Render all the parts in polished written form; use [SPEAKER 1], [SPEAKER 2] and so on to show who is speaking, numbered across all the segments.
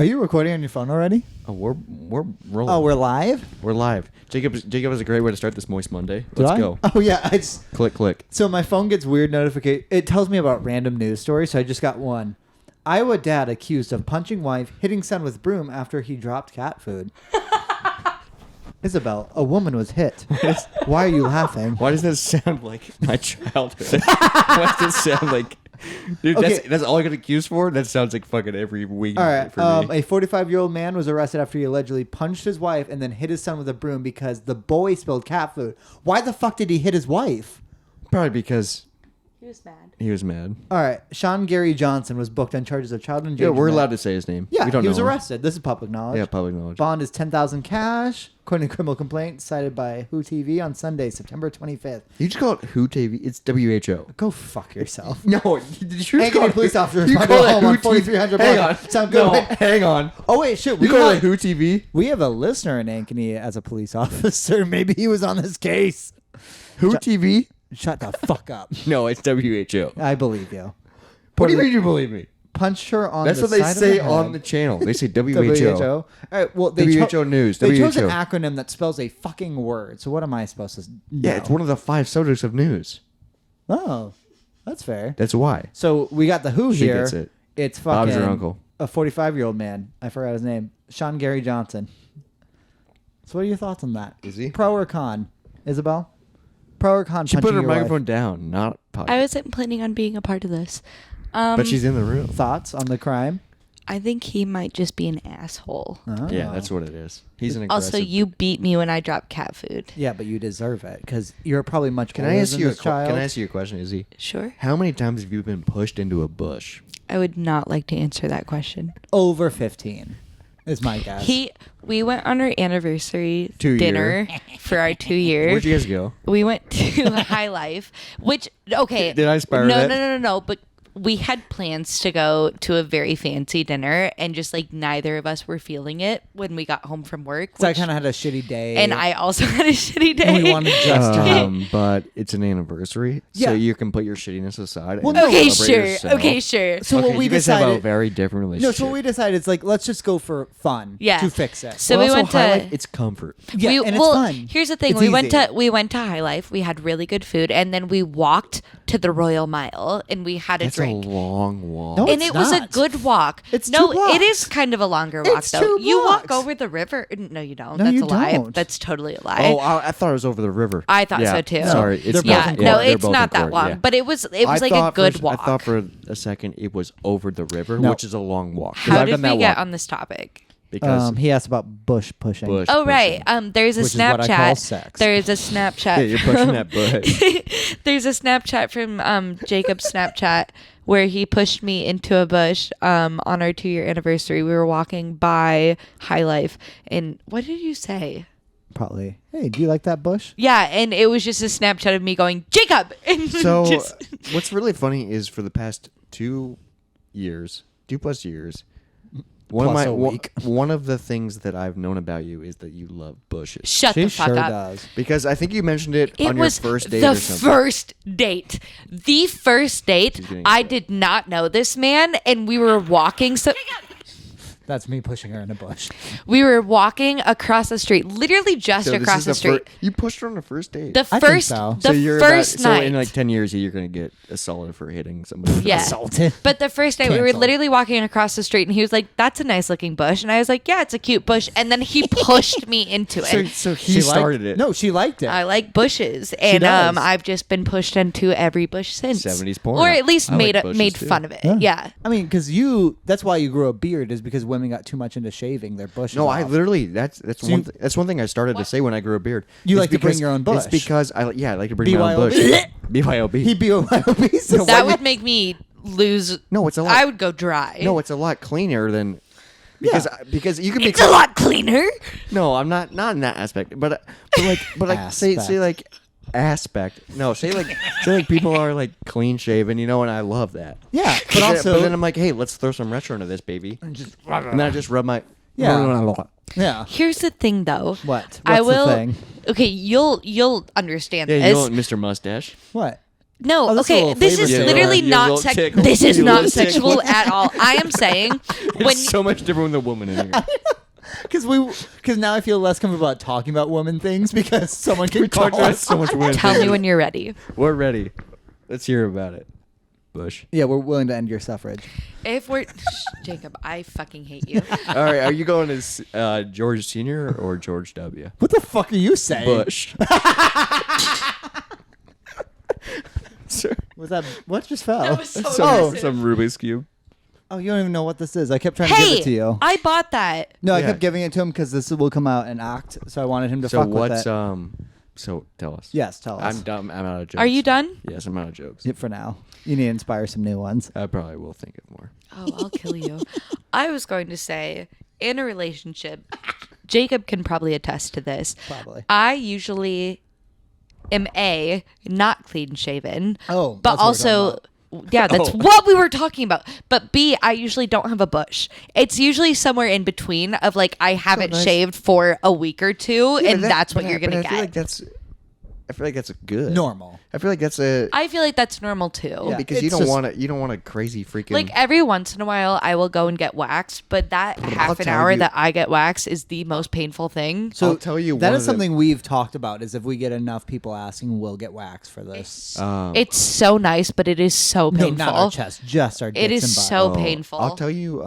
[SPEAKER 1] Are you recording on your phone already?
[SPEAKER 2] Oh, we're rolling.
[SPEAKER 1] Oh, we're live?
[SPEAKER 2] We're live. Jacob is a great way to start this Moist Monday.
[SPEAKER 1] Did
[SPEAKER 2] Let's
[SPEAKER 1] I?
[SPEAKER 2] go.
[SPEAKER 1] Oh, yeah.
[SPEAKER 2] Click.
[SPEAKER 1] So my phone gets weird notification. It tells me about random news stories, so I just got one. Iowa dad accused of punching wife, hitting son with broom after he dropped cat food. Isabel, a woman was hit. Why are you laughing?
[SPEAKER 2] Why does that sound like my childhood? Why does it sound like... Dude,
[SPEAKER 1] Okay.
[SPEAKER 2] that's all I got accused for? That sounds like fucking every week
[SPEAKER 1] All right.
[SPEAKER 2] for me.
[SPEAKER 1] A 45-year-old man was arrested after he allegedly punched his wife and then hit his son with a broom because the boy spilled cat food. Why the fuck did he hit his wife?
[SPEAKER 2] Probably because
[SPEAKER 3] He was mad.
[SPEAKER 2] he was mad.
[SPEAKER 1] All right. Sean Gary Johnson was booked on charges of child
[SPEAKER 2] Yeah,
[SPEAKER 1] endangerment.
[SPEAKER 2] we're allowed to say his name.
[SPEAKER 1] Yeah,
[SPEAKER 2] we don't
[SPEAKER 1] he was
[SPEAKER 2] know him.
[SPEAKER 1] arrested. This is public knowledge.
[SPEAKER 2] Yeah, public knowledge.
[SPEAKER 1] Bond is $10,000 cash, according to criminal complaint cited by Who TV on Sunday, September 25th.
[SPEAKER 2] You just call it Who TV? It's WHO.
[SPEAKER 1] Go fuck yourself.
[SPEAKER 2] No, did you
[SPEAKER 1] Ankeny
[SPEAKER 2] call it
[SPEAKER 1] police officer
[SPEAKER 2] you
[SPEAKER 1] responded
[SPEAKER 2] call it
[SPEAKER 1] home on
[SPEAKER 2] Who
[SPEAKER 1] 4300
[SPEAKER 2] Hang
[SPEAKER 1] block.
[SPEAKER 2] on.
[SPEAKER 1] Sound good?
[SPEAKER 2] No,
[SPEAKER 1] right?
[SPEAKER 2] hang on.
[SPEAKER 1] Oh, wait, shit.
[SPEAKER 2] You call it Who TV?
[SPEAKER 1] We have a listener in Ankeny as a police officer. Maybe he was on this case.
[SPEAKER 2] Who TV?
[SPEAKER 1] Shut the fuck up.
[SPEAKER 2] No, it's WHO.
[SPEAKER 1] I believe you.
[SPEAKER 2] What do you mean you believe me?
[SPEAKER 1] Punch her on
[SPEAKER 2] That's
[SPEAKER 1] the
[SPEAKER 2] what they
[SPEAKER 1] side
[SPEAKER 2] say
[SPEAKER 1] of the
[SPEAKER 2] on
[SPEAKER 1] head.
[SPEAKER 2] the channel. They say WHO.
[SPEAKER 1] WHO. All right, well, they
[SPEAKER 2] WHO News.
[SPEAKER 1] They chose
[SPEAKER 2] WHO.
[SPEAKER 1] an acronym that spells a fucking word. So what am I supposed to know?
[SPEAKER 2] Yeah, it's one of the 5 subjects of news.
[SPEAKER 1] Oh, that's fair.
[SPEAKER 2] That's why.
[SPEAKER 1] So we got the Who
[SPEAKER 2] She
[SPEAKER 1] here.
[SPEAKER 2] gets it.
[SPEAKER 1] It's fucking
[SPEAKER 2] Bob's your uncle.
[SPEAKER 1] a 45-year-old man. I forgot his name. Sean Gary Johnson. So what are your thoughts on that?
[SPEAKER 2] Is he?
[SPEAKER 1] Pro or con? Isabel? Pro or con?
[SPEAKER 2] She put
[SPEAKER 1] punching
[SPEAKER 2] her
[SPEAKER 1] your
[SPEAKER 2] microphone
[SPEAKER 1] wife?
[SPEAKER 2] down, not podcast.
[SPEAKER 3] I wasn't planning on being a part of this.
[SPEAKER 2] But she's in the room.
[SPEAKER 1] Thoughts on the crime?
[SPEAKER 3] I think he might just be an asshole.
[SPEAKER 1] Oh.
[SPEAKER 2] Yeah, that's what it is. He's an aggressive.
[SPEAKER 3] Also, you beat me when I dropped cat food.
[SPEAKER 1] Yeah, but you deserve it because you're probably much
[SPEAKER 2] Can
[SPEAKER 1] older
[SPEAKER 2] I ask
[SPEAKER 1] than
[SPEAKER 2] you a
[SPEAKER 1] this child.
[SPEAKER 2] Can I ask you a question, Izzy?
[SPEAKER 3] Sure.
[SPEAKER 2] How many times have you been pushed into a bush?
[SPEAKER 3] I would not like to answer that question.
[SPEAKER 1] Over 15 is my guess.
[SPEAKER 3] We went on our anniversary
[SPEAKER 2] 2
[SPEAKER 3] dinner for our 2 years.
[SPEAKER 2] Where'd you guys go?
[SPEAKER 3] We went to High Life, which okay.
[SPEAKER 2] Did I inspire
[SPEAKER 3] no,
[SPEAKER 2] that?
[SPEAKER 3] No. But we had plans to go to a very fancy dinner, and just like neither of us were feeling it when we got home from work.
[SPEAKER 1] So I
[SPEAKER 3] which-
[SPEAKER 1] kind of had a shitty day.
[SPEAKER 3] and I also had a shitty day.
[SPEAKER 1] And we wanted just to
[SPEAKER 2] But it's an anniversary,
[SPEAKER 1] Yeah.
[SPEAKER 2] so you can put your shittiness aside.
[SPEAKER 1] Well,
[SPEAKER 2] and
[SPEAKER 1] no.
[SPEAKER 3] Okay,
[SPEAKER 2] celebrate
[SPEAKER 3] sure.
[SPEAKER 2] yourself.
[SPEAKER 3] Okay, sure.
[SPEAKER 1] So
[SPEAKER 2] Okay,
[SPEAKER 1] what we
[SPEAKER 2] you guys have a
[SPEAKER 1] decided.
[SPEAKER 2] very different
[SPEAKER 1] No,
[SPEAKER 2] relationship.
[SPEAKER 1] so what we decided is like let's just go for fun.
[SPEAKER 3] Yeah.
[SPEAKER 1] To fix it.
[SPEAKER 3] So
[SPEAKER 2] Well,
[SPEAKER 3] we
[SPEAKER 2] also,
[SPEAKER 3] went to.
[SPEAKER 2] High Life, it's comfort.
[SPEAKER 1] Yeah,
[SPEAKER 3] we,
[SPEAKER 1] and it's
[SPEAKER 3] well,
[SPEAKER 1] fun.
[SPEAKER 3] here's the thing:
[SPEAKER 1] It's
[SPEAKER 3] we went
[SPEAKER 1] easy.
[SPEAKER 3] to High Life. We had really good food, and then we walked to the Royal Mile, and we had a
[SPEAKER 2] It's
[SPEAKER 3] drink.
[SPEAKER 2] a long walk.
[SPEAKER 1] No,
[SPEAKER 3] And
[SPEAKER 1] it's
[SPEAKER 3] it was a
[SPEAKER 1] not.
[SPEAKER 3] good walk.
[SPEAKER 1] It's
[SPEAKER 3] no,
[SPEAKER 1] 2 blocks.
[SPEAKER 3] it is kind of a longer walk
[SPEAKER 1] It's
[SPEAKER 3] though.
[SPEAKER 1] 2
[SPEAKER 3] You walk
[SPEAKER 1] blocks.
[SPEAKER 3] over the river. No, you don't.
[SPEAKER 1] No,
[SPEAKER 3] That's
[SPEAKER 1] you
[SPEAKER 3] a lie.
[SPEAKER 1] don't.
[SPEAKER 3] That's totally a lie.
[SPEAKER 2] Oh, I thought it was over the river.
[SPEAKER 3] I thought
[SPEAKER 2] Yeah,
[SPEAKER 3] so too.
[SPEAKER 2] Sorry,
[SPEAKER 1] No,
[SPEAKER 2] it's
[SPEAKER 1] they're
[SPEAKER 2] not.
[SPEAKER 1] both in
[SPEAKER 3] no,
[SPEAKER 1] court.
[SPEAKER 2] they're
[SPEAKER 3] it's
[SPEAKER 2] both
[SPEAKER 3] not
[SPEAKER 2] in
[SPEAKER 3] that
[SPEAKER 2] court,
[SPEAKER 3] long,
[SPEAKER 2] yeah.
[SPEAKER 3] but it was like a
[SPEAKER 2] thought
[SPEAKER 3] good
[SPEAKER 2] for,
[SPEAKER 3] walk.
[SPEAKER 2] I thought for a second it was over the river,
[SPEAKER 1] No.
[SPEAKER 2] which is a long walk. 'Cause
[SPEAKER 3] How
[SPEAKER 2] I've
[SPEAKER 3] did
[SPEAKER 2] done
[SPEAKER 3] we
[SPEAKER 2] that
[SPEAKER 3] get
[SPEAKER 2] walk
[SPEAKER 3] on this topic?
[SPEAKER 2] because
[SPEAKER 1] He asked about bush pushing.
[SPEAKER 2] bush.
[SPEAKER 3] Oh right.
[SPEAKER 2] pushing.
[SPEAKER 3] There's a
[SPEAKER 1] Which is what I call
[SPEAKER 3] Snapchat.
[SPEAKER 1] sex.
[SPEAKER 3] There's a Snapchat.
[SPEAKER 2] Yeah, you're pushing that bush.
[SPEAKER 3] There's a Snapchat from Jacob's Snapchat where he pushed me into a bush on our 2-year anniversary. We were walking by High Life, and what did you say?
[SPEAKER 1] Probably. Hey, do you like that bush?
[SPEAKER 3] Yeah, and it was just a Snapchat of me going, Jacob! And
[SPEAKER 2] So
[SPEAKER 3] just,
[SPEAKER 2] what's really funny is for the past 2 years, 2+ years,
[SPEAKER 1] Plus a week.
[SPEAKER 2] one of the things that I've known about you is that you love bushes.
[SPEAKER 3] shut
[SPEAKER 1] She
[SPEAKER 3] the fuck
[SPEAKER 1] sure
[SPEAKER 3] up.
[SPEAKER 1] does.
[SPEAKER 2] Because I think you mentioned it,
[SPEAKER 3] It
[SPEAKER 2] on your
[SPEAKER 3] was
[SPEAKER 2] first date
[SPEAKER 3] the
[SPEAKER 2] or something.
[SPEAKER 3] first date. The first date.
[SPEAKER 2] She's getting
[SPEAKER 3] I
[SPEAKER 2] upset.
[SPEAKER 3] did not know this man, and we were walking. So
[SPEAKER 1] That's me pushing her in a bush.
[SPEAKER 3] we were walking across the street, literally just
[SPEAKER 2] So this
[SPEAKER 3] across
[SPEAKER 2] is
[SPEAKER 3] the street.
[SPEAKER 2] you pushed her on the first date.
[SPEAKER 3] The
[SPEAKER 1] I think
[SPEAKER 3] first,
[SPEAKER 1] so.
[SPEAKER 3] the
[SPEAKER 2] so you're
[SPEAKER 3] first
[SPEAKER 2] about,
[SPEAKER 3] night.
[SPEAKER 2] So in like 10 years, you're going to get assaulted for hitting somebody.
[SPEAKER 3] Yeah.
[SPEAKER 1] Assaulted.
[SPEAKER 3] But the first night we were
[SPEAKER 1] Canceled.
[SPEAKER 3] literally walking across the street, and he was like, "That's a nice looking bush," and I was like, "Yeah, it's a cute bush." And then he pushed me into
[SPEAKER 2] So,
[SPEAKER 3] it.
[SPEAKER 2] so he
[SPEAKER 1] She
[SPEAKER 2] started
[SPEAKER 1] liked,
[SPEAKER 2] it.
[SPEAKER 1] No, she liked it.
[SPEAKER 3] I like bushes, and
[SPEAKER 1] does.
[SPEAKER 3] I've just been pushed into every bush since.
[SPEAKER 2] 70s porn.
[SPEAKER 3] or at least
[SPEAKER 2] I like
[SPEAKER 3] made
[SPEAKER 2] bushes
[SPEAKER 3] made
[SPEAKER 2] too.
[SPEAKER 3] fun of it.
[SPEAKER 1] Yeah.
[SPEAKER 3] Yeah.
[SPEAKER 1] I mean, because that's why you grew a beard is because women got too much into shaving their bushes.
[SPEAKER 2] No, I
[SPEAKER 1] off.
[SPEAKER 2] literally that's
[SPEAKER 1] So
[SPEAKER 2] one
[SPEAKER 1] you-
[SPEAKER 2] that's one thing I started to say when I grew a beard.
[SPEAKER 1] You
[SPEAKER 2] It's
[SPEAKER 1] like to bring
[SPEAKER 2] because-
[SPEAKER 1] your own bush.
[SPEAKER 2] It's because I like to bring my own bush.
[SPEAKER 1] BYOB.
[SPEAKER 2] BYOB.
[SPEAKER 1] He BYOB. So
[SPEAKER 3] That would make me lose.
[SPEAKER 2] No, it's a lot.
[SPEAKER 3] I would go dry.
[SPEAKER 2] No, it's a lot cleaner than because you can
[SPEAKER 3] It's a lot cleaner.
[SPEAKER 2] No, I'm not in that aspect, but say
[SPEAKER 1] Aspect.
[SPEAKER 2] like aspect. No, say like people are like clean shaven, and I love that.
[SPEAKER 1] Yeah,
[SPEAKER 2] But,
[SPEAKER 1] but also
[SPEAKER 2] then I'm like, hey, let's throw some retro into this, baby. And then I just rub my
[SPEAKER 1] yeah.
[SPEAKER 3] Here's the thing, though.
[SPEAKER 1] What?
[SPEAKER 3] I
[SPEAKER 1] What's
[SPEAKER 3] will.
[SPEAKER 1] the thing?
[SPEAKER 3] Okay, you'll understand
[SPEAKER 2] Yeah,
[SPEAKER 3] this.
[SPEAKER 2] Mr. Mustache.
[SPEAKER 1] What?
[SPEAKER 3] No,
[SPEAKER 1] Oh, that's a
[SPEAKER 3] okay.
[SPEAKER 1] little
[SPEAKER 3] This
[SPEAKER 1] flavor
[SPEAKER 3] is
[SPEAKER 1] saver.
[SPEAKER 3] literally
[SPEAKER 2] You're a
[SPEAKER 3] not
[SPEAKER 2] little
[SPEAKER 3] sexual.
[SPEAKER 2] tickled.
[SPEAKER 3] This is
[SPEAKER 2] You're a
[SPEAKER 3] not
[SPEAKER 2] little
[SPEAKER 3] sexual
[SPEAKER 2] tickled.
[SPEAKER 3] at all. I am saying when
[SPEAKER 2] It's so much different with a woman in here.
[SPEAKER 1] Because now I feel less comfortable about talking about woman things because someone can call
[SPEAKER 2] Talked about
[SPEAKER 1] us.
[SPEAKER 2] so much women.
[SPEAKER 3] tell me when you're ready.
[SPEAKER 2] We're ready. Let's hear about it. Bush.
[SPEAKER 1] Yeah, we're willing to end your suffrage.
[SPEAKER 3] If we're Jacob, I fucking hate you.
[SPEAKER 2] All right, are you going as George Senior or George W?
[SPEAKER 1] What the fuck are you saying?
[SPEAKER 2] Bush. Sir.
[SPEAKER 1] Was that what just fell?
[SPEAKER 3] That was so
[SPEAKER 1] Oh.
[SPEAKER 3] aggressive.
[SPEAKER 2] Some Rubik's Cube.
[SPEAKER 1] Oh, you don't even know what this is. I kept trying to give it to
[SPEAKER 3] Hey,
[SPEAKER 1] you.
[SPEAKER 3] I bought that.
[SPEAKER 1] No, I
[SPEAKER 2] Yeah.
[SPEAKER 1] kept giving it to him because this will come out in act. So I wanted him to
[SPEAKER 2] So
[SPEAKER 1] fuck with
[SPEAKER 2] what's
[SPEAKER 1] it.
[SPEAKER 2] So tell us.
[SPEAKER 1] Yes, tell us.
[SPEAKER 2] I'm dumb. I'm out of jokes.
[SPEAKER 3] Are you done?
[SPEAKER 2] Yes, I'm out of jokes.
[SPEAKER 1] Yeah, for now. You need to inspire some new ones.
[SPEAKER 2] I probably will think of more.
[SPEAKER 3] Oh, I'll kill you. I was going to say, in a relationship, Jacob can probably attest to this.
[SPEAKER 1] Probably.
[SPEAKER 3] I usually am not clean shaven.
[SPEAKER 1] Oh,
[SPEAKER 3] but
[SPEAKER 1] that's what we're
[SPEAKER 3] also,
[SPEAKER 1] talking
[SPEAKER 3] yeah, that's
[SPEAKER 2] Oh.
[SPEAKER 3] what we were talking about. But B, I usually don't have a bush. It's usually somewhere in between of like I haven't
[SPEAKER 2] nice.
[SPEAKER 3] shaved for a week or two, and that's what you're gonna
[SPEAKER 2] I
[SPEAKER 3] get.
[SPEAKER 2] feel like that's good.
[SPEAKER 1] Normal.
[SPEAKER 2] I feel like that's a
[SPEAKER 3] I feel like that's normal too.
[SPEAKER 1] Yeah.
[SPEAKER 2] because you
[SPEAKER 1] it's
[SPEAKER 2] don't
[SPEAKER 1] just-
[SPEAKER 2] want to. You don't want a crazy freaking.
[SPEAKER 3] Like every once in a while, I will go and get waxed, but that half an
[SPEAKER 2] tell
[SPEAKER 3] hour
[SPEAKER 2] you-
[SPEAKER 3] that I get waxed is the most painful thing.
[SPEAKER 1] So
[SPEAKER 2] I'll tell you
[SPEAKER 1] that
[SPEAKER 2] one
[SPEAKER 1] is
[SPEAKER 2] of the-
[SPEAKER 1] something we've talked about. Is if we get enough people asking, we'll get waxed for this.
[SPEAKER 3] It's so nice, but it is so
[SPEAKER 1] No,
[SPEAKER 3] painful.
[SPEAKER 1] not our chest, just our dicks
[SPEAKER 3] It is
[SPEAKER 1] and butt.
[SPEAKER 3] so
[SPEAKER 2] Oh,
[SPEAKER 3] painful.
[SPEAKER 2] I'll tell you.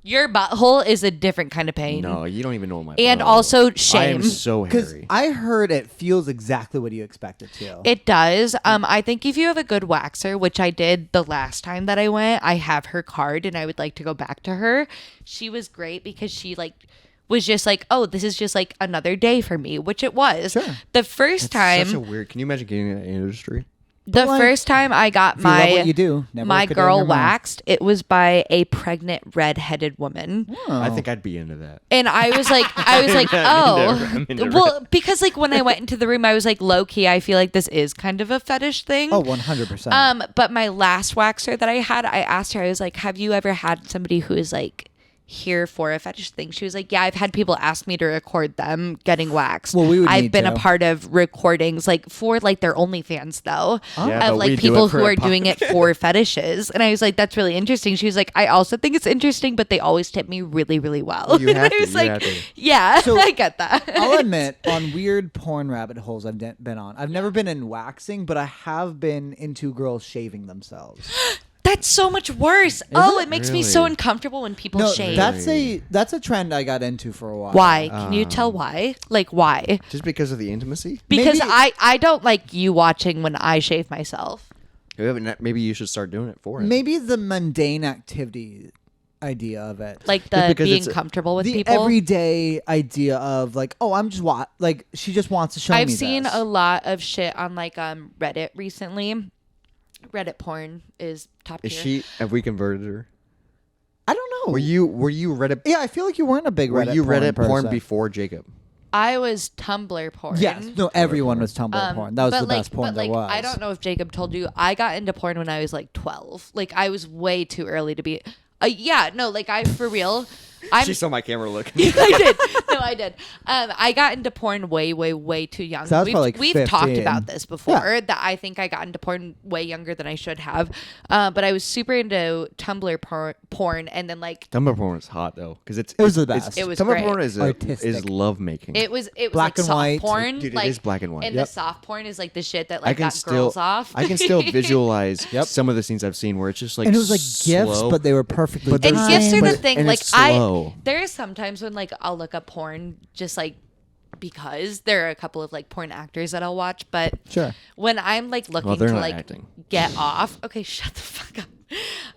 [SPEAKER 3] Your butthole is a different kind of pain.
[SPEAKER 2] No, you don't even know my.
[SPEAKER 3] And
[SPEAKER 2] oh,
[SPEAKER 3] also
[SPEAKER 2] I
[SPEAKER 3] shame.
[SPEAKER 2] am so
[SPEAKER 1] Because
[SPEAKER 2] hairy.
[SPEAKER 1] I heard it feels exactly what you expect it to.
[SPEAKER 3] It does. I think if you have a good waxer, which I did the last time that I went, I have her card and I would like to go back to her. She was great because she was just like, oh, this is just like another day for me, which it was.
[SPEAKER 1] Sure.
[SPEAKER 3] The first time,
[SPEAKER 2] Such a weird. Can you imagine getting in that industry?
[SPEAKER 3] the
[SPEAKER 1] like,
[SPEAKER 3] first time I got
[SPEAKER 1] if you love
[SPEAKER 3] my
[SPEAKER 1] what you do, never
[SPEAKER 3] my
[SPEAKER 1] look it in
[SPEAKER 3] girl
[SPEAKER 1] your mouth.
[SPEAKER 3] waxed, it was by a pregnant redheaded woman.
[SPEAKER 2] I
[SPEAKER 1] Oh.
[SPEAKER 2] think I'd be into that.
[SPEAKER 3] And I was like,
[SPEAKER 2] I'm into
[SPEAKER 3] well, because like when I went into the room, I was like, low key, I feel like this is kind of a fetish thing.
[SPEAKER 1] Oh, 100%.
[SPEAKER 3] But my last waxer that I had, I asked her, I was like, have you ever had somebody who is like here for a fetish thing? She was like, yeah, I've had people ask me to record them getting waxed.
[SPEAKER 1] Well, we would
[SPEAKER 3] I've
[SPEAKER 1] need
[SPEAKER 3] been
[SPEAKER 1] to.
[SPEAKER 3] a part of recordings like for like their OnlyFans though,
[SPEAKER 2] Yeah,
[SPEAKER 3] of
[SPEAKER 2] but we
[SPEAKER 3] like
[SPEAKER 2] do
[SPEAKER 3] people
[SPEAKER 2] it for
[SPEAKER 3] who
[SPEAKER 2] a
[SPEAKER 3] are doing it for fetishes. And I was like, that's really interesting. She was like, I also think it's interesting, but they always tip me really, really well.
[SPEAKER 2] You
[SPEAKER 3] And
[SPEAKER 2] have
[SPEAKER 3] I
[SPEAKER 2] to,
[SPEAKER 3] was
[SPEAKER 2] you
[SPEAKER 3] like,
[SPEAKER 2] have to.
[SPEAKER 3] yeah,
[SPEAKER 1] So,
[SPEAKER 3] I get that.
[SPEAKER 1] I'll admit, on weird porn rabbit holes I've been on, I've never been in waxing, but I have been into girls shaving themselves.
[SPEAKER 3] That's so much worse. It makes me so
[SPEAKER 2] Really?
[SPEAKER 3] uncomfortable when people
[SPEAKER 1] No,
[SPEAKER 3] shave.
[SPEAKER 1] that's a trend I got into for a while.
[SPEAKER 3] Why? Can you tell why? Like why?
[SPEAKER 2] Just because of the intimacy.
[SPEAKER 3] Because
[SPEAKER 1] Maybe-
[SPEAKER 3] I don't like you watching when I shave myself.
[SPEAKER 2] Maybe you should start doing it for it.
[SPEAKER 1] Maybe the mundane activity idea of it.
[SPEAKER 3] Like
[SPEAKER 2] Just
[SPEAKER 3] the
[SPEAKER 2] because
[SPEAKER 3] being
[SPEAKER 2] it's
[SPEAKER 3] comfortable with
[SPEAKER 1] the
[SPEAKER 3] people.
[SPEAKER 1] everyday idea of like, oh, I'm just like she just wants to show me
[SPEAKER 3] I've seen
[SPEAKER 1] this.
[SPEAKER 3] a lot of shit on like Reddit recently. Reddit porn is top
[SPEAKER 2] Is
[SPEAKER 3] tier.
[SPEAKER 2] she? Have we converted her?
[SPEAKER 1] I don't know.
[SPEAKER 2] Were you Reddit?
[SPEAKER 1] Yeah, I feel like you weren't a big
[SPEAKER 2] Were
[SPEAKER 1] Reddit
[SPEAKER 2] you
[SPEAKER 1] porn
[SPEAKER 2] Reddit porn
[SPEAKER 1] person.
[SPEAKER 2] before Jacob?
[SPEAKER 3] I was Tumblr porn.
[SPEAKER 1] Yes. No, everyone was Tumblr porn. That was
[SPEAKER 3] but
[SPEAKER 1] the best porn
[SPEAKER 3] but
[SPEAKER 1] there was.
[SPEAKER 3] I don't know if Jacob told you. I got into porn when I was like 12. Like I was way too early to be. Yeah, no, like I for real. I'm.
[SPEAKER 2] She saw my camera look.
[SPEAKER 3] I did. No, I did. I got into porn way too young.
[SPEAKER 1] So I was probably like
[SPEAKER 3] we've talked
[SPEAKER 1] 15.
[SPEAKER 3] about this before. That I think I got into porn way younger than I should have. But I was super into Tumblr porn, and then like
[SPEAKER 2] Tumblr porn is hot though, because it
[SPEAKER 1] was the best.
[SPEAKER 3] It was
[SPEAKER 2] Tumblr
[SPEAKER 3] great.
[SPEAKER 2] porn is
[SPEAKER 1] Artistic.
[SPEAKER 2] love making.
[SPEAKER 3] it was
[SPEAKER 1] Black
[SPEAKER 3] like
[SPEAKER 1] and
[SPEAKER 3] soft
[SPEAKER 1] white.
[SPEAKER 3] porn.
[SPEAKER 2] Dude, it
[SPEAKER 3] like,
[SPEAKER 2] is black and white.
[SPEAKER 3] And
[SPEAKER 1] Yep.
[SPEAKER 3] the soft porn is like the shit that
[SPEAKER 2] I
[SPEAKER 3] like
[SPEAKER 2] can
[SPEAKER 3] got
[SPEAKER 2] still
[SPEAKER 3] girls off.
[SPEAKER 2] I can still visualize
[SPEAKER 1] Yep.
[SPEAKER 2] some of the scenes I've seen where it's just like
[SPEAKER 1] and it was like
[SPEAKER 2] slow,
[SPEAKER 1] gifs, but they were perfectly
[SPEAKER 2] But
[SPEAKER 3] And
[SPEAKER 2] there's-
[SPEAKER 3] gifts are the
[SPEAKER 2] but-
[SPEAKER 3] thing.
[SPEAKER 2] and
[SPEAKER 3] Like
[SPEAKER 2] it's slow.
[SPEAKER 3] there are sometimes when like I'll look up porn just like because there are a couple of like porn actors that I'll watch, but
[SPEAKER 1] Sure.
[SPEAKER 3] when I'm like looking
[SPEAKER 2] they're
[SPEAKER 3] to
[SPEAKER 2] not
[SPEAKER 3] like
[SPEAKER 2] acting.
[SPEAKER 3] get off, okay, shut the fuck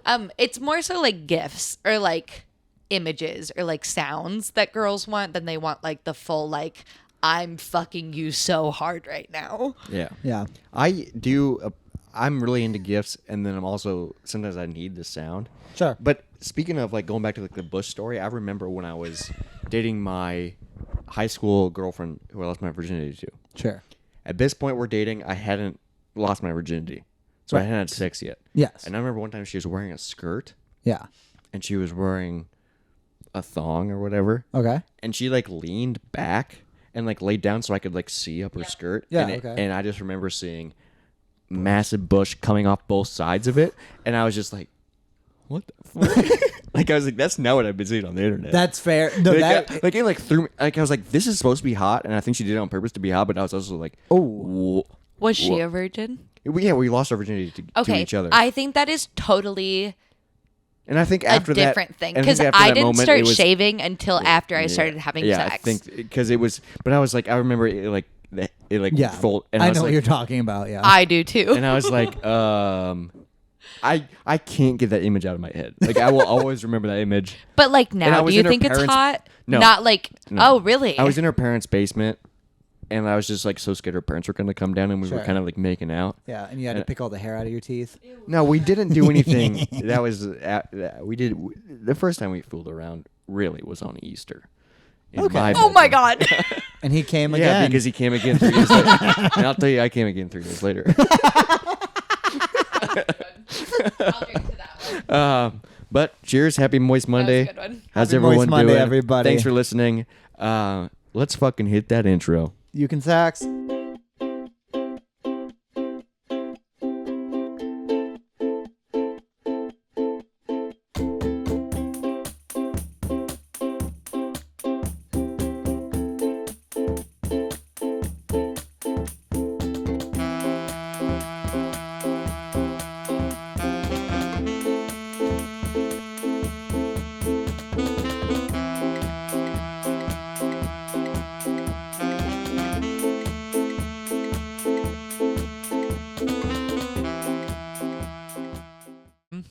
[SPEAKER 3] up. It's more so like gifs or like images or like sounds that girls want than they want like the full like I'm fucking you so hard right now.
[SPEAKER 2] Yeah.
[SPEAKER 1] Yeah.
[SPEAKER 2] I do. I'm really into gifts, and then I'm also sometimes I need the sound.
[SPEAKER 1] Sure.
[SPEAKER 2] But speaking of like going back to like the Bush story, I remember when I was dating my high school girlfriend who I lost my virginity to.
[SPEAKER 1] Sure.
[SPEAKER 2] At this point, we're dating. I hadn't lost my virginity, so I
[SPEAKER 1] Right.
[SPEAKER 2] hadn't had sex yet.
[SPEAKER 1] Yes.
[SPEAKER 2] And I remember one time she was wearing a skirt,
[SPEAKER 1] Yeah.
[SPEAKER 2] and she was wearing a thong or whatever,
[SPEAKER 1] Okay.
[SPEAKER 2] and she like leaned back and like laid down so I could like see up her skirt.
[SPEAKER 1] Yeah,
[SPEAKER 2] And
[SPEAKER 1] okay.
[SPEAKER 2] and I just remember seeing massive bush coming off both sides of it, and I was just like, what the fuck? Like, I was like, that's not what I've been seeing on the internet.
[SPEAKER 1] That's fair. No,
[SPEAKER 2] It threw me. Like, I was like, this is supposed to be hot, and I think she did it on purpose to be hot. But I was also like,
[SPEAKER 1] oh,
[SPEAKER 3] Was she a virgin?
[SPEAKER 2] we lost our virginity to each other.
[SPEAKER 3] I think that is totally
[SPEAKER 2] and I think
[SPEAKER 3] a
[SPEAKER 2] after
[SPEAKER 3] different thing
[SPEAKER 2] and
[SPEAKER 3] because
[SPEAKER 2] after
[SPEAKER 3] I
[SPEAKER 2] that
[SPEAKER 3] didn't
[SPEAKER 2] moment,
[SPEAKER 3] start
[SPEAKER 2] it was-
[SPEAKER 3] shaving until after I started having
[SPEAKER 2] yeah,
[SPEAKER 3] sex.
[SPEAKER 2] I think because it was. But I was like, I remember it like
[SPEAKER 1] yeah.
[SPEAKER 2] fold, and
[SPEAKER 1] I
[SPEAKER 2] was
[SPEAKER 1] know
[SPEAKER 2] like,
[SPEAKER 1] what you're talking about. Yeah.
[SPEAKER 3] I do too.
[SPEAKER 2] and I was like, I can't get that image out of my head. Like, I will always remember that image.
[SPEAKER 3] But like
[SPEAKER 2] And I
[SPEAKER 3] now, do
[SPEAKER 2] was
[SPEAKER 3] you
[SPEAKER 2] in her
[SPEAKER 3] think it's
[SPEAKER 2] parents'
[SPEAKER 3] hot?
[SPEAKER 2] No.
[SPEAKER 3] Not like,
[SPEAKER 2] No.
[SPEAKER 3] oh really?
[SPEAKER 2] I was in her parents' basement, and I was just like so scared her parents were going to come down, and we were
[SPEAKER 1] Sure.
[SPEAKER 2] kind of like making out.
[SPEAKER 1] Yeah, and you had to pick all the hair out of your teeth.
[SPEAKER 2] No, we didn't do anything. That was we did the first time we fooled around. Really, was on Easter. in
[SPEAKER 1] Okay.
[SPEAKER 3] Oh my
[SPEAKER 2] bedroom.
[SPEAKER 3] god.
[SPEAKER 1] And he came
[SPEAKER 2] Yeah,
[SPEAKER 1] again.
[SPEAKER 2] because he came again 3 years later. And I'll tell you, I came again 3 years later.
[SPEAKER 3] I'll drink to that one.
[SPEAKER 2] But cheers, happy Moist Monday.
[SPEAKER 3] That was a good one.
[SPEAKER 2] How's
[SPEAKER 1] Happy
[SPEAKER 2] everyone
[SPEAKER 1] Moist Monday,
[SPEAKER 2] doing?
[SPEAKER 1] everybody.
[SPEAKER 2] Thanks for listening. Let's fucking hit that intro.
[SPEAKER 1] You can sax.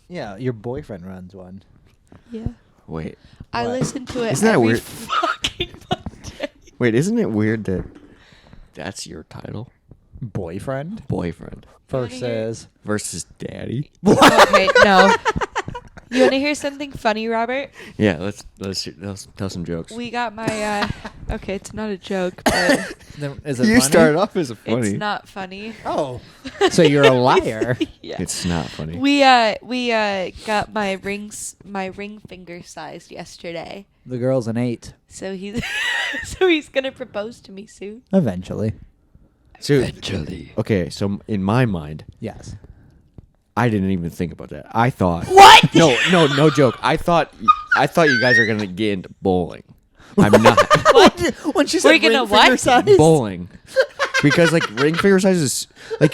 [SPEAKER 1] Yeah, your boyfriend runs one.
[SPEAKER 3] Yeah.
[SPEAKER 2] Wait,
[SPEAKER 3] I
[SPEAKER 1] What?
[SPEAKER 3] listen to it
[SPEAKER 2] Isn't that
[SPEAKER 3] every
[SPEAKER 2] weird?
[SPEAKER 3] fucking Monday.
[SPEAKER 2] wait, isn't it weird that that's your title?
[SPEAKER 1] Boyfriend
[SPEAKER 2] Boyfriend
[SPEAKER 1] versus.
[SPEAKER 2] versus daddy?
[SPEAKER 3] Okay, no. You want to hear something funny, Robert?
[SPEAKER 2] Yeah, let's tell some jokes.
[SPEAKER 3] We got my okay, it's not a joke, but
[SPEAKER 1] Is it
[SPEAKER 2] you
[SPEAKER 1] funny?
[SPEAKER 2] started off as a funny.
[SPEAKER 3] it's not funny.
[SPEAKER 1] Oh, so you're a liar.
[SPEAKER 3] Yeah.
[SPEAKER 2] It's not funny.
[SPEAKER 3] We got my ring finger sized yesterday.
[SPEAKER 1] The girl's an 8.
[SPEAKER 3] So he's so he's gonna propose to me soon.
[SPEAKER 1] Eventually.
[SPEAKER 2] So, okay, so in my mind,
[SPEAKER 1] Yes.
[SPEAKER 2] I didn't even think about that. I thought
[SPEAKER 3] What?
[SPEAKER 2] no joke. I thought you guys are gonna get into bowling. I'm not
[SPEAKER 1] When she
[SPEAKER 3] We're
[SPEAKER 1] said
[SPEAKER 3] gonna
[SPEAKER 1] ring finger
[SPEAKER 3] what?
[SPEAKER 1] size?
[SPEAKER 2] bowling because like ring finger size is like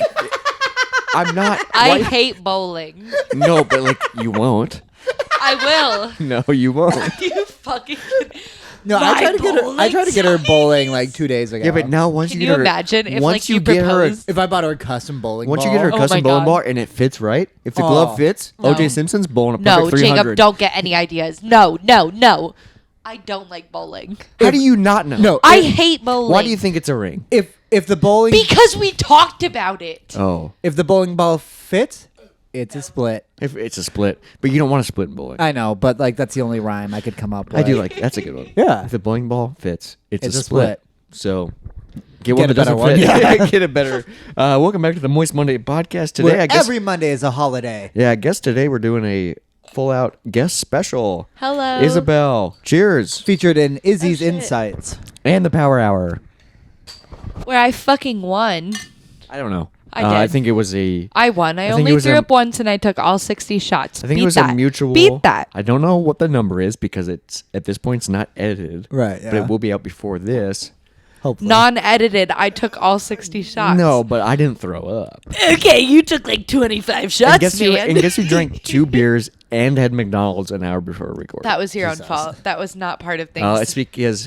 [SPEAKER 2] I'm not.
[SPEAKER 3] I
[SPEAKER 2] why-
[SPEAKER 3] hate bowling.
[SPEAKER 2] No, but like you won't.
[SPEAKER 3] I
[SPEAKER 2] No, you won't.
[SPEAKER 3] will. You fucking.
[SPEAKER 1] No,
[SPEAKER 3] My
[SPEAKER 1] I tried to get her. I tried to get her bowling like 2 days ago.
[SPEAKER 2] Yeah, but now once
[SPEAKER 3] Can
[SPEAKER 2] you
[SPEAKER 3] you
[SPEAKER 2] get her,
[SPEAKER 3] imagine if,
[SPEAKER 2] once
[SPEAKER 3] like,
[SPEAKER 2] you
[SPEAKER 3] you
[SPEAKER 2] get her,
[SPEAKER 3] proposed?
[SPEAKER 1] if I bought her a custom bowling
[SPEAKER 2] once
[SPEAKER 1] ball,
[SPEAKER 2] you get her a
[SPEAKER 3] Oh
[SPEAKER 2] custom
[SPEAKER 3] my
[SPEAKER 2] bowling
[SPEAKER 3] God.
[SPEAKER 2] ball and it fits right, if the
[SPEAKER 1] Oh.
[SPEAKER 2] glove fits,
[SPEAKER 3] No.
[SPEAKER 2] OJ Simpson's bowling a
[SPEAKER 3] No,
[SPEAKER 2] perfect 300.
[SPEAKER 3] Jacob, don't get any ideas. No. I don't like bowling.
[SPEAKER 2] How do you not know?
[SPEAKER 1] No,
[SPEAKER 3] I hate bowling.
[SPEAKER 2] Why do you think it's a ring?
[SPEAKER 1] if the bowling
[SPEAKER 3] Because we talked about it.
[SPEAKER 2] Oh,
[SPEAKER 1] if the bowling ball fits, it's a split.
[SPEAKER 2] if it's a split, but you don't want to split in bowling.
[SPEAKER 1] I know, but like that's the only rhyme I could come up with.
[SPEAKER 2] I do like that's a good one.
[SPEAKER 1] Yeah.
[SPEAKER 2] If the bowling ball fits, it's
[SPEAKER 1] It's
[SPEAKER 2] a
[SPEAKER 1] a
[SPEAKER 2] split.
[SPEAKER 1] split.
[SPEAKER 2] So get one
[SPEAKER 1] Get
[SPEAKER 2] that
[SPEAKER 1] a better
[SPEAKER 2] doesn't
[SPEAKER 1] one.
[SPEAKER 2] fit.
[SPEAKER 1] Yeah.
[SPEAKER 2] Get a better. Welcome back to the Moist Monday podcast. Today,
[SPEAKER 1] Where
[SPEAKER 2] I guess.
[SPEAKER 1] every Monday is a holiday.
[SPEAKER 2] Yeah, I guess today we're doing a full out guest special.
[SPEAKER 3] Hello.
[SPEAKER 2] Isabel, cheers,
[SPEAKER 1] Featured in Izzy's
[SPEAKER 3] Oh, shit.
[SPEAKER 1] Insights.
[SPEAKER 2] and the Power Hour.
[SPEAKER 3] Where I fucking won.
[SPEAKER 2] I don't know.
[SPEAKER 3] I
[SPEAKER 2] I
[SPEAKER 3] did.
[SPEAKER 2] think it was a.
[SPEAKER 3] I won. I
[SPEAKER 2] I think it
[SPEAKER 3] only
[SPEAKER 2] was
[SPEAKER 3] threw
[SPEAKER 2] a-
[SPEAKER 3] up once and I took all 60 shots.
[SPEAKER 2] I think
[SPEAKER 3] Beat
[SPEAKER 2] it was
[SPEAKER 3] that.
[SPEAKER 2] a mutual.
[SPEAKER 3] Beat that.
[SPEAKER 2] I don't know what the number is because it's at this point it's not edited.
[SPEAKER 1] Right,
[SPEAKER 2] But
[SPEAKER 1] yeah.
[SPEAKER 2] it will be out before this.
[SPEAKER 1] Hopefully.
[SPEAKER 3] Non-edited. I took all 60 shots.
[SPEAKER 2] No, but I didn't throw up.
[SPEAKER 3] Okay, you took like 25 shots,
[SPEAKER 2] And guess who drank 2 beers and had McDonald's an hour before we recorded?
[SPEAKER 3] That was your own
[SPEAKER 1] Jesus.
[SPEAKER 3] fault. That was not part of things.
[SPEAKER 2] It's because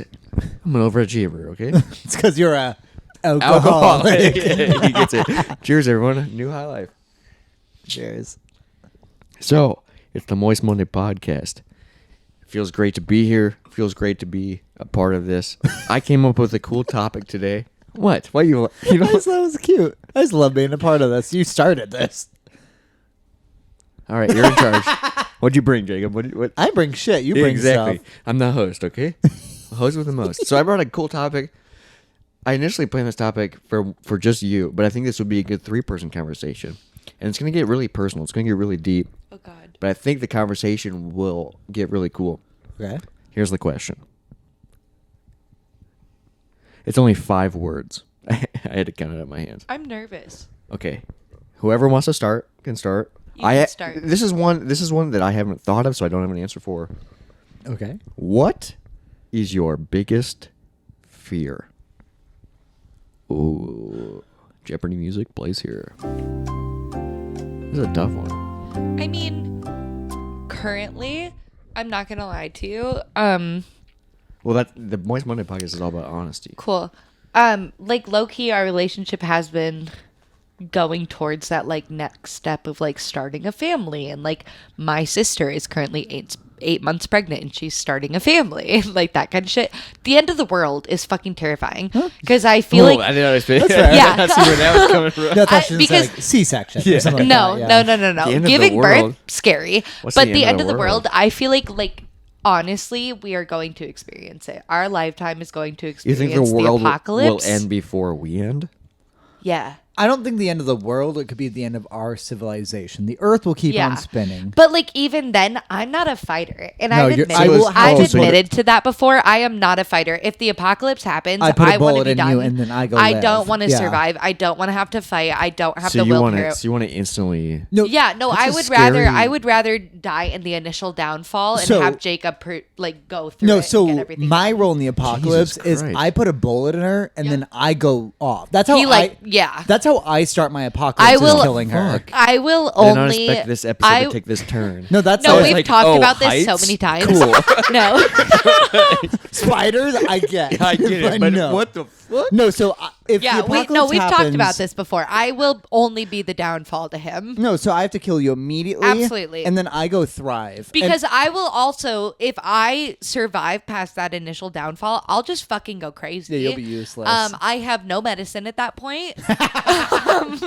[SPEAKER 2] I'm an overachiver, okay?
[SPEAKER 1] It's because you're a
[SPEAKER 2] Alcoholic.
[SPEAKER 1] alcoholic.
[SPEAKER 2] He gets it. Cheers, everyone. New high life.
[SPEAKER 1] Cheers.
[SPEAKER 2] So, it's the Moist Monday podcast. Feels great to be here. Feels great to be a part of this. I came up with a cool topic today. What? Why you
[SPEAKER 1] I
[SPEAKER 2] know?
[SPEAKER 1] just thought it was cute. I just love being a part of this. You started this.
[SPEAKER 2] All right, you're in charge. What'd you bring, Jacob? What?
[SPEAKER 1] I bring shit. You bring
[SPEAKER 2] exactly.
[SPEAKER 1] stuff.
[SPEAKER 2] I'm the host, okay? Host with the most. So I brought a cool topic. I initially planned this topic for just you, but I think this would be a good 3-person conversation. And it's going to get really personal. It's going to get really deep.
[SPEAKER 3] oh, God.
[SPEAKER 2] But I think the conversation will get really cool.
[SPEAKER 1] Okay.
[SPEAKER 2] Here's the question. It's only 5 words. I had to count it out of my hands.
[SPEAKER 3] I'm nervous.
[SPEAKER 2] Okay. Whoever wants to start can start.
[SPEAKER 3] You can start.
[SPEAKER 2] This is one that I haven't thought of, so I don't have an answer for.
[SPEAKER 1] Okay.
[SPEAKER 2] What is your biggest fear? Ooh, Jeopardy music plays here. This is a tough one.
[SPEAKER 3] I mean, currently, I'm not gonna lie to you.
[SPEAKER 2] Well, the Moist Monday podcast is all about honesty.
[SPEAKER 3] Cool. Like low key, our relationship has been going towards that like next step of like starting a family, and like my sister is currently 8 months pregnant and she's starting a family, like that kind of shit. The end of the world is fucking terrifying because I feel like
[SPEAKER 2] I didn't understand.
[SPEAKER 3] Yeah.
[SPEAKER 2] I see where that was coming from.
[SPEAKER 1] No, that's just
[SPEAKER 3] because-
[SPEAKER 1] like C-section.
[SPEAKER 2] Yeah.
[SPEAKER 1] Or something like
[SPEAKER 3] no,
[SPEAKER 1] that, yeah.
[SPEAKER 3] no.
[SPEAKER 2] The end of
[SPEAKER 3] Giving
[SPEAKER 2] the world.
[SPEAKER 3] birth, scary.
[SPEAKER 2] What's
[SPEAKER 3] But the end of the world,
[SPEAKER 2] world?
[SPEAKER 3] I feel like honestly, we are going to experience it. Our lifetime is going to
[SPEAKER 2] You
[SPEAKER 3] experience
[SPEAKER 2] think the world will
[SPEAKER 3] apocalypse.
[SPEAKER 2] end before we end?
[SPEAKER 3] Yeah.
[SPEAKER 1] I don't think the end of the world. It could be the end of our civilization. The Earth will keep
[SPEAKER 3] Yeah.
[SPEAKER 1] on spinning.
[SPEAKER 3] But like even then, I'm not a fighter, and
[SPEAKER 1] No,
[SPEAKER 3] I've
[SPEAKER 1] you're-
[SPEAKER 3] admitted,
[SPEAKER 1] I will
[SPEAKER 3] I've
[SPEAKER 1] have to-
[SPEAKER 3] admitted to that before. I am not a fighter. If the apocalypse happens,
[SPEAKER 1] I put a
[SPEAKER 3] I want to
[SPEAKER 1] bullet
[SPEAKER 3] be
[SPEAKER 1] in
[SPEAKER 3] done.
[SPEAKER 1] you and then I go
[SPEAKER 3] I
[SPEAKER 1] live.
[SPEAKER 3] don't want to
[SPEAKER 1] Yeah.
[SPEAKER 3] survive. I don't want to have to fight. I don't have
[SPEAKER 2] So
[SPEAKER 3] the
[SPEAKER 2] you want
[SPEAKER 3] willpower.
[SPEAKER 2] to? So you want to instantly?
[SPEAKER 1] No,
[SPEAKER 3] Yeah, no,
[SPEAKER 2] That's
[SPEAKER 3] I
[SPEAKER 2] a
[SPEAKER 3] would
[SPEAKER 2] scary-
[SPEAKER 3] I would rather die in the initial downfall and
[SPEAKER 1] So-
[SPEAKER 3] have Jacob go through
[SPEAKER 1] No,
[SPEAKER 3] it
[SPEAKER 1] so
[SPEAKER 3] and get everything
[SPEAKER 1] my
[SPEAKER 3] done.
[SPEAKER 1] role in the apocalypse is
[SPEAKER 2] Christ.
[SPEAKER 1] I put a bullet in her and
[SPEAKER 3] Yeah.
[SPEAKER 1] then I go off. That's how
[SPEAKER 3] He yeah.
[SPEAKER 1] That's how I start my apocalypse.
[SPEAKER 3] I will-
[SPEAKER 1] is killing her.
[SPEAKER 2] Fuck.
[SPEAKER 3] I will
[SPEAKER 2] I did not
[SPEAKER 3] only
[SPEAKER 2] expect this episode
[SPEAKER 3] I-
[SPEAKER 2] to take this turn.
[SPEAKER 1] No, that's
[SPEAKER 3] No,
[SPEAKER 1] how
[SPEAKER 3] we've
[SPEAKER 2] like,
[SPEAKER 3] talked
[SPEAKER 2] oh,
[SPEAKER 3] about this so
[SPEAKER 2] heights?
[SPEAKER 3] many times.
[SPEAKER 2] Cool.
[SPEAKER 3] No.
[SPEAKER 1] spiders. I get.
[SPEAKER 2] I get it, but
[SPEAKER 1] no.
[SPEAKER 2] what the fuck?
[SPEAKER 1] No, so if
[SPEAKER 3] Yeah,
[SPEAKER 1] the apocalypse
[SPEAKER 3] we've talked
[SPEAKER 1] happens-
[SPEAKER 3] about this before. I will only be the downfall to him.
[SPEAKER 1] No, so I have to kill you immediately.
[SPEAKER 3] Absolutely.
[SPEAKER 1] And then I go thrive.
[SPEAKER 3] Because I will also, if I survive past that initial downfall, I'll just fucking go crazy.
[SPEAKER 1] Yeah, you'll be useless.
[SPEAKER 3] I have no medicine at that point.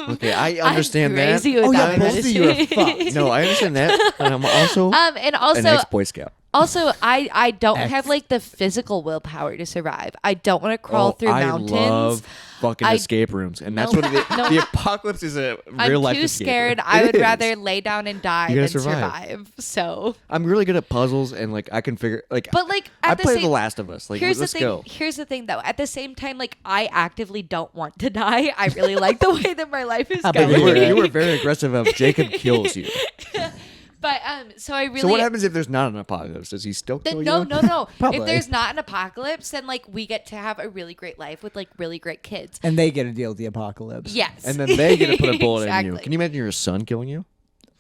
[SPEAKER 2] Okay, I understand
[SPEAKER 3] I'm
[SPEAKER 2] that.
[SPEAKER 3] crazy with
[SPEAKER 1] Oh, yeah,
[SPEAKER 3] that
[SPEAKER 1] both of you are
[SPEAKER 3] medicine.
[SPEAKER 1] fucked.
[SPEAKER 2] No, I understand that. And I'm also
[SPEAKER 3] And
[SPEAKER 2] an
[SPEAKER 3] also,
[SPEAKER 2] ex-Boy Scout.
[SPEAKER 3] I don't
[SPEAKER 1] Ex.
[SPEAKER 3] have like the physical willpower to survive. I don't want to crawl through
[SPEAKER 2] I
[SPEAKER 3] mountains.
[SPEAKER 2] love fucking
[SPEAKER 3] I-
[SPEAKER 2] escape rooms, and that's
[SPEAKER 3] No.
[SPEAKER 2] what
[SPEAKER 3] No.
[SPEAKER 2] the apocalypse is a
[SPEAKER 3] I'm
[SPEAKER 2] real life
[SPEAKER 3] too
[SPEAKER 2] escape
[SPEAKER 3] scared.
[SPEAKER 2] room.
[SPEAKER 3] I
[SPEAKER 2] It
[SPEAKER 3] would
[SPEAKER 2] is.
[SPEAKER 3] rather lay down and die
[SPEAKER 2] You
[SPEAKER 3] than
[SPEAKER 2] gotta survive.
[SPEAKER 3] survive. So,
[SPEAKER 2] I'm really good at puzzles, and like I can figure like.
[SPEAKER 3] but like
[SPEAKER 2] I
[SPEAKER 3] at the
[SPEAKER 2] play
[SPEAKER 3] same,
[SPEAKER 2] The Last of Us. Like,
[SPEAKER 3] here's
[SPEAKER 2] let's
[SPEAKER 3] the thing.
[SPEAKER 2] go.
[SPEAKER 3] Here's the thing, though. At the same time, like I actively don't want to die. I really like the way that my life is
[SPEAKER 1] How about
[SPEAKER 3] going.
[SPEAKER 2] You were very aggressive. Of Jacob kills you.
[SPEAKER 3] But so I really.
[SPEAKER 2] So what happens if there's not an apocalypse? Does he still kill
[SPEAKER 3] No,
[SPEAKER 2] you?
[SPEAKER 3] no.
[SPEAKER 1] Probably.
[SPEAKER 3] If there's not an apocalypse, then like we get to have a really great life with like really great kids.
[SPEAKER 1] and they get to deal with the apocalypse.
[SPEAKER 3] Yes.
[SPEAKER 2] And then they get to put a bullet in you.
[SPEAKER 3] Exactly.
[SPEAKER 2] Can you imagine your son killing you?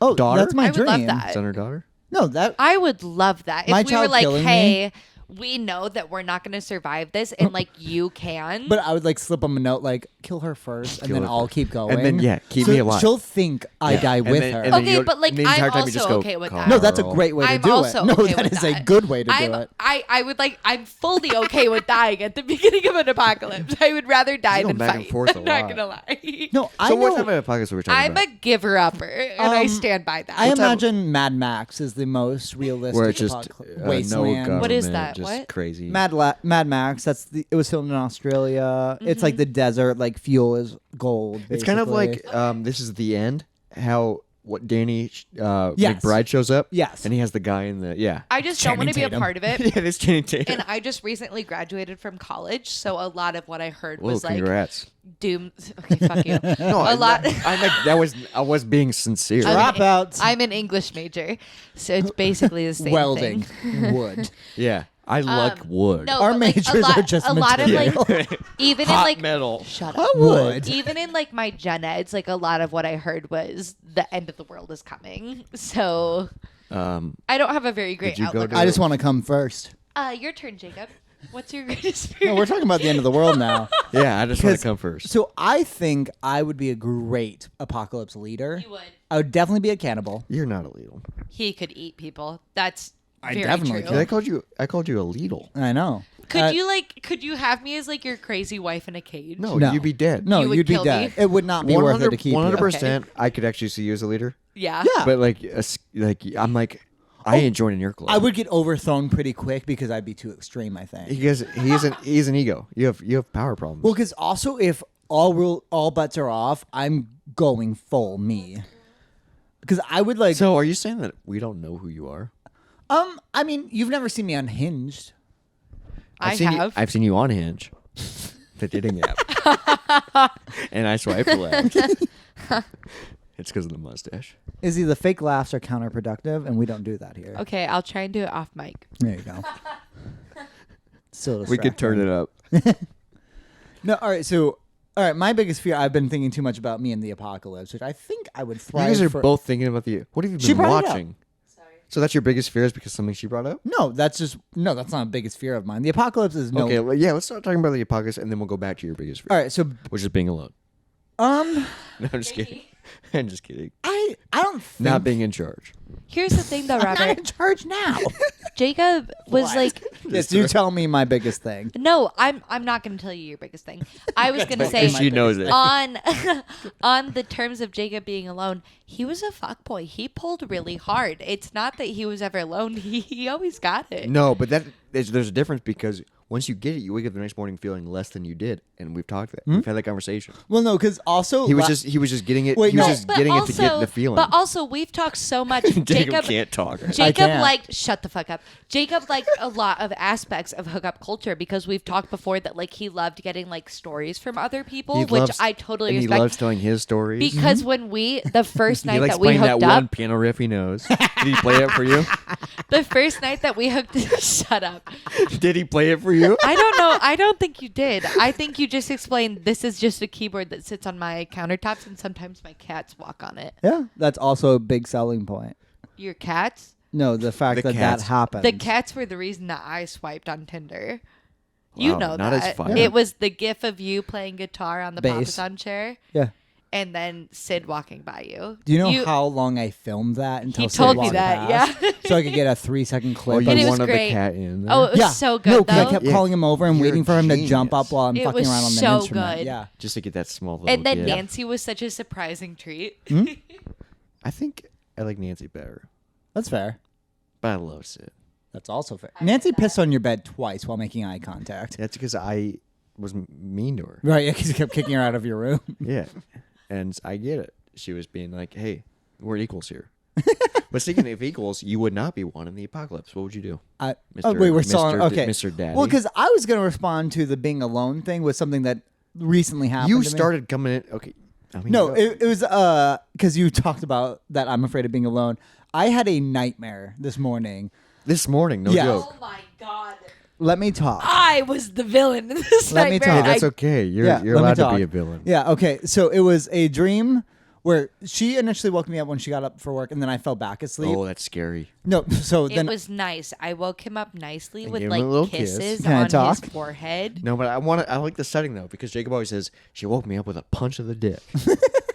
[SPEAKER 1] Oh,
[SPEAKER 2] Daughter?
[SPEAKER 1] that's my
[SPEAKER 3] I would
[SPEAKER 1] dream.
[SPEAKER 3] love that.
[SPEAKER 2] Son or daughter?
[SPEAKER 1] No, that
[SPEAKER 3] I would love that.
[SPEAKER 1] My
[SPEAKER 3] If we were
[SPEAKER 1] child
[SPEAKER 3] like,
[SPEAKER 1] killing
[SPEAKER 3] hey, we know that we're not going to survive this, and like you can.
[SPEAKER 1] But I would like slip them a note like, kill her first, and
[SPEAKER 2] Kill
[SPEAKER 1] then
[SPEAKER 2] her
[SPEAKER 1] I'll
[SPEAKER 2] first.
[SPEAKER 1] keep going.
[SPEAKER 2] And then, yeah, keep
[SPEAKER 1] So
[SPEAKER 2] me alive.
[SPEAKER 1] She'll think I
[SPEAKER 2] Yeah.
[SPEAKER 1] die
[SPEAKER 2] And
[SPEAKER 1] with
[SPEAKER 2] then-
[SPEAKER 1] her.
[SPEAKER 2] and then
[SPEAKER 3] Okay,
[SPEAKER 2] you'll-
[SPEAKER 3] but, like,
[SPEAKER 2] the entire
[SPEAKER 3] I'm
[SPEAKER 2] time you just
[SPEAKER 3] also
[SPEAKER 2] go,
[SPEAKER 3] okay with that.
[SPEAKER 2] "Carl."
[SPEAKER 1] No, that's a great way to
[SPEAKER 3] I'm
[SPEAKER 1] do
[SPEAKER 3] also
[SPEAKER 1] it. No,
[SPEAKER 3] okay
[SPEAKER 1] that
[SPEAKER 3] with
[SPEAKER 1] is a
[SPEAKER 3] that.
[SPEAKER 1] good way to do it.
[SPEAKER 3] I would like. I'm fully okay with dying at the beginning of an apocalypse. I would rather die
[SPEAKER 2] You're
[SPEAKER 3] than
[SPEAKER 2] going back and
[SPEAKER 3] fight.
[SPEAKER 2] forth a
[SPEAKER 3] I'm not
[SPEAKER 2] lot.
[SPEAKER 3] gonna lie.
[SPEAKER 1] No, I
[SPEAKER 2] So
[SPEAKER 1] know.
[SPEAKER 2] what type of apocalypse are we talking
[SPEAKER 3] I'm
[SPEAKER 2] about?
[SPEAKER 3] a giver upper, and I
[SPEAKER 1] Um,
[SPEAKER 3] stand by that.
[SPEAKER 1] I
[SPEAKER 2] What type of-
[SPEAKER 1] imagine Mad Max is the most realistic
[SPEAKER 2] Where it's just
[SPEAKER 1] apocalypse.
[SPEAKER 2] no
[SPEAKER 1] wasteland.
[SPEAKER 2] government,
[SPEAKER 3] What is that?
[SPEAKER 2] just
[SPEAKER 3] What?
[SPEAKER 2] crazy.
[SPEAKER 1] Mad Max. It was filmed in Australia. It's like the desert. Like fuel is gold.
[SPEAKER 2] It's kind of
[SPEAKER 1] basically.
[SPEAKER 2] like this is the end. How what Danny
[SPEAKER 1] Yes.
[SPEAKER 2] McBride shows up.
[SPEAKER 1] Yes.
[SPEAKER 2] and he has the guy in the
[SPEAKER 3] I just don't
[SPEAKER 1] Channing
[SPEAKER 3] want to be a
[SPEAKER 1] Tatum.
[SPEAKER 3] part of it.
[SPEAKER 2] yeah, this Channing Tatum.
[SPEAKER 3] And I just recently graduated from college, so a lot of what I heard
[SPEAKER 2] Whoa,
[SPEAKER 3] was like
[SPEAKER 2] congrats!
[SPEAKER 3] doom. Okay, fuck you.
[SPEAKER 2] No,
[SPEAKER 3] a lot.
[SPEAKER 2] I'm like I was being sincere.
[SPEAKER 1] Dropouts.
[SPEAKER 3] I'm an English major, so it's basically the same
[SPEAKER 1] welding
[SPEAKER 3] thing.
[SPEAKER 1] wood.
[SPEAKER 2] Yeah, I like wood.
[SPEAKER 3] No,
[SPEAKER 1] Our
[SPEAKER 3] but, like,
[SPEAKER 1] majors are just
[SPEAKER 3] a lot of
[SPEAKER 1] material.
[SPEAKER 3] like even
[SPEAKER 2] Hot
[SPEAKER 3] in like
[SPEAKER 2] metal.
[SPEAKER 3] shut up.
[SPEAKER 1] Wood.
[SPEAKER 3] Even in like my gen eds, like a lot of what I heard was the end of the world is coming. So I don't have a very great
[SPEAKER 2] you go
[SPEAKER 3] outlook.
[SPEAKER 2] to-
[SPEAKER 1] I just want to come first.
[SPEAKER 3] Your turn, Jacob. What's your greatest fear?
[SPEAKER 1] No, we're talking about the end of the world now.
[SPEAKER 2] Yeah, I just want
[SPEAKER 1] 'Cause-
[SPEAKER 2] to come first.
[SPEAKER 1] So I think I would be a great apocalypse leader.
[SPEAKER 3] You would.
[SPEAKER 1] I would definitely be a cannibal.
[SPEAKER 2] You're not illegal.
[SPEAKER 3] He could eat people. That's
[SPEAKER 1] I
[SPEAKER 3] very
[SPEAKER 1] definitely
[SPEAKER 3] true.
[SPEAKER 1] could.
[SPEAKER 2] I called you illegal.
[SPEAKER 1] I know.
[SPEAKER 3] Could you have me as like your crazy wife in a cage?
[SPEAKER 2] No,
[SPEAKER 1] No.
[SPEAKER 2] you'd be dead.
[SPEAKER 1] No,
[SPEAKER 3] You would
[SPEAKER 1] you'd be
[SPEAKER 3] kill
[SPEAKER 1] dead.
[SPEAKER 3] me?
[SPEAKER 1] It would not be worth it to keep you.
[SPEAKER 2] 100%. I could actually see you as a leader,
[SPEAKER 3] Yeah.
[SPEAKER 1] Yeah.
[SPEAKER 2] but I'm like I ain't joining your club.
[SPEAKER 1] I would get overthrown pretty quick because I'd be too extreme, I think.
[SPEAKER 2] because he's an ego. You have power problems.
[SPEAKER 1] Well, because also if all bets are off, I'm going full me. Because I would like.
[SPEAKER 2] So are you saying that we don't know who you are?
[SPEAKER 1] I mean, you've never seen me unhinged.
[SPEAKER 3] I
[SPEAKER 2] seen
[SPEAKER 3] have.
[SPEAKER 2] I've seen you on Hinge, the dating app, and I swiped left. It's because of the mustache.
[SPEAKER 1] Izzy, the fake laughs are counterproductive, and we don't do that here.
[SPEAKER 3] Okay, I'll try and do it off mic.
[SPEAKER 1] There you go. So
[SPEAKER 2] We could turn it up.
[SPEAKER 1] No, all right. So, all right. My biggest fear. I've been thinking too much about me and the apocalypse, which I think I would
[SPEAKER 2] You
[SPEAKER 1] thrive.
[SPEAKER 2] guys are
[SPEAKER 1] for.
[SPEAKER 2] both thinking about the. What have you
[SPEAKER 1] She
[SPEAKER 2] been
[SPEAKER 1] brought it up.
[SPEAKER 2] watching? So that's your biggest fear is because something she brought up?
[SPEAKER 1] No, that's not a biggest fear of mine. The apocalypse is no.
[SPEAKER 2] Okay, well, yeah, let's start talking about the apocalypse and then we'll go back to your biggest fear.
[SPEAKER 1] All right. So,
[SPEAKER 2] Which is being alone.
[SPEAKER 1] um,
[SPEAKER 2] No, I'm just kidding. I'm just kidding.
[SPEAKER 1] I don't think
[SPEAKER 2] Not being in charge.
[SPEAKER 3] Here's the thing, though,
[SPEAKER 1] I'm not in
[SPEAKER 3] Robert.
[SPEAKER 1] charge now.
[SPEAKER 3] Jacob was
[SPEAKER 1] What?
[SPEAKER 3] like,
[SPEAKER 1] Yes, you tell me my biggest thing.
[SPEAKER 3] no, I'm not going to tell you your biggest thing. I was going to say
[SPEAKER 2] She knows it.
[SPEAKER 3] on the terms of Jacob being alone, he was a fuckboy. He pulled really hard. It's not that he was ever alone. He always got it.
[SPEAKER 2] No, but there's a difference because once you get it, you wake up the next morning feeling less than you did, and we've talked that. We've had that conversation.
[SPEAKER 1] Well, no, because also
[SPEAKER 2] He was just getting it.
[SPEAKER 1] Wait,
[SPEAKER 2] he was
[SPEAKER 1] no.
[SPEAKER 2] just getting it to get the feeling.
[SPEAKER 3] But also, we've talked so much.
[SPEAKER 2] Jacob can't talk.
[SPEAKER 3] Jacob
[SPEAKER 1] can't.
[SPEAKER 3] liked shut the fuck up. Jacob liked a lot of aspects of hookup culture because we've talked before that like he loved getting like stories from other people,
[SPEAKER 2] He
[SPEAKER 3] which
[SPEAKER 2] loves-
[SPEAKER 3] I totally
[SPEAKER 2] and
[SPEAKER 3] respect.
[SPEAKER 2] he loves telling his stories.
[SPEAKER 3] Because when the first
[SPEAKER 2] he
[SPEAKER 3] night
[SPEAKER 2] likes
[SPEAKER 3] that we
[SPEAKER 2] playing that
[SPEAKER 3] hooked
[SPEAKER 2] one
[SPEAKER 3] up,
[SPEAKER 2] piano riff he knows. Did he play it for you?
[SPEAKER 3] the first night that we hooked, shut up.
[SPEAKER 2] Did he play it for you?
[SPEAKER 3] I don't know. I don't think you did. I think you just explained this is just a keyboard that sits on my countertops and sometimes my cats walk on it.
[SPEAKER 1] yeah, that's also a big selling point.
[SPEAKER 3] Your cats?
[SPEAKER 1] No, the fact
[SPEAKER 2] The
[SPEAKER 1] that
[SPEAKER 2] cats.
[SPEAKER 1] that happens.
[SPEAKER 3] The cats were the reason that I swiped on Tinder. You
[SPEAKER 2] Wow,
[SPEAKER 3] know
[SPEAKER 2] not
[SPEAKER 3] that.
[SPEAKER 2] as fun.
[SPEAKER 3] It was the gif of you playing guitar on the
[SPEAKER 1] Bass.
[SPEAKER 3] Papasan chair
[SPEAKER 1] Yeah.
[SPEAKER 3] and then Sid walking by you.
[SPEAKER 1] Do you know how long I filmed that until
[SPEAKER 3] He
[SPEAKER 1] Sid
[SPEAKER 3] told me
[SPEAKER 1] walked
[SPEAKER 3] that,
[SPEAKER 1] past?
[SPEAKER 3] yeah.
[SPEAKER 1] So I could get a 3-second clip.
[SPEAKER 2] Oh,
[SPEAKER 1] of
[SPEAKER 2] you
[SPEAKER 3] And it was
[SPEAKER 2] wanted
[SPEAKER 3] great.
[SPEAKER 2] the cat in there?
[SPEAKER 3] Oh, it was
[SPEAKER 1] yeah.
[SPEAKER 3] so good
[SPEAKER 1] No, 'cause
[SPEAKER 3] though.
[SPEAKER 1] I kept
[SPEAKER 2] Yeah.
[SPEAKER 1] calling him over and
[SPEAKER 2] You're
[SPEAKER 1] waiting for him to jump
[SPEAKER 2] genius.
[SPEAKER 1] up while I'm
[SPEAKER 3] It
[SPEAKER 1] fucking
[SPEAKER 3] was
[SPEAKER 1] around on the
[SPEAKER 3] so
[SPEAKER 1] instrument.
[SPEAKER 3] good.
[SPEAKER 1] Yeah.
[SPEAKER 2] Just to get that small little
[SPEAKER 3] And then
[SPEAKER 2] gift.
[SPEAKER 3] Nancy was such a surprising treat.
[SPEAKER 2] I think I like Nancy better,
[SPEAKER 1] That's fair.
[SPEAKER 2] but I love Sid.
[SPEAKER 1] That's also fair. Nancy pissed on your bed twice while making eye contact.
[SPEAKER 2] That's because I was mean to her.
[SPEAKER 1] Right, yeah, because you kept kicking her out of your room.
[SPEAKER 2] Yeah, and I get it. She was being like, "Hey, we're equals here." But speaking of equals, you would not be one in the apocalypse. What would you do?
[SPEAKER 1] Oh,
[SPEAKER 2] Mr.
[SPEAKER 1] wait, we're still on.
[SPEAKER 2] Mr.
[SPEAKER 1] Okay.
[SPEAKER 2] Mr. Daddy.
[SPEAKER 1] Well, because I was going to respond to the being alone thing with something that recently happened.
[SPEAKER 2] You
[SPEAKER 1] to me.
[SPEAKER 2] started coming in. Okay. I mean,
[SPEAKER 1] No,
[SPEAKER 2] go.
[SPEAKER 1] it was because you talked about that I'm afraid of being alone. I had a nightmare this morning.
[SPEAKER 2] This morning, no
[SPEAKER 1] Yeah.
[SPEAKER 2] joke.
[SPEAKER 3] Oh my god.
[SPEAKER 1] Let me talk.
[SPEAKER 3] I was the villain in this
[SPEAKER 1] Let me
[SPEAKER 3] nightmare.
[SPEAKER 1] talk.
[SPEAKER 2] Hey, that's
[SPEAKER 3] I-
[SPEAKER 2] okay. You're
[SPEAKER 1] Yeah,
[SPEAKER 2] you're
[SPEAKER 1] let me
[SPEAKER 2] allowed to
[SPEAKER 1] talk.
[SPEAKER 2] be a villain.
[SPEAKER 1] Yeah, okay. So it was a dream where she initially woke me up when she got up for work, and then I fell back asleep.
[SPEAKER 2] Oh, that's scary.
[SPEAKER 1] No, so
[SPEAKER 3] It
[SPEAKER 1] then
[SPEAKER 3] was nice. I woke him up nicely
[SPEAKER 2] And
[SPEAKER 3] with
[SPEAKER 2] gave him a
[SPEAKER 3] like
[SPEAKER 2] little kiss.
[SPEAKER 3] kisses
[SPEAKER 1] Can I
[SPEAKER 3] on
[SPEAKER 1] talk?
[SPEAKER 3] his forehead.
[SPEAKER 2] No, but I like the setting though because Jacob always says she woke me up with a punch of the dick,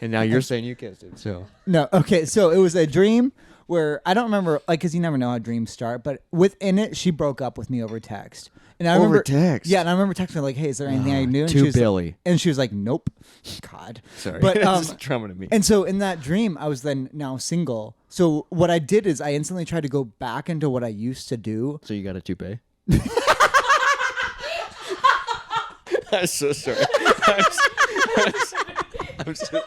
[SPEAKER 2] and now you're saying you kissed it. So
[SPEAKER 1] no, okay. So it was a dream where I don't remember, like, because you never know how dreams start, but within it, she broke up with me over text. And I
[SPEAKER 2] Over
[SPEAKER 1] remember,
[SPEAKER 2] text?
[SPEAKER 1] Yeah, and I remember texting her like, "Hey, is there anything I can do?" And
[SPEAKER 2] too
[SPEAKER 1] she was
[SPEAKER 2] Billy.
[SPEAKER 1] and she was like, "Nope." God,
[SPEAKER 2] sorry,
[SPEAKER 1] But
[SPEAKER 2] this is trauma to me.
[SPEAKER 1] and so in that dream, I was then now single. So what I did is I instantly tried to go back into what I used to do.
[SPEAKER 2] So you got a toupee? I'm so sorry. I'm so,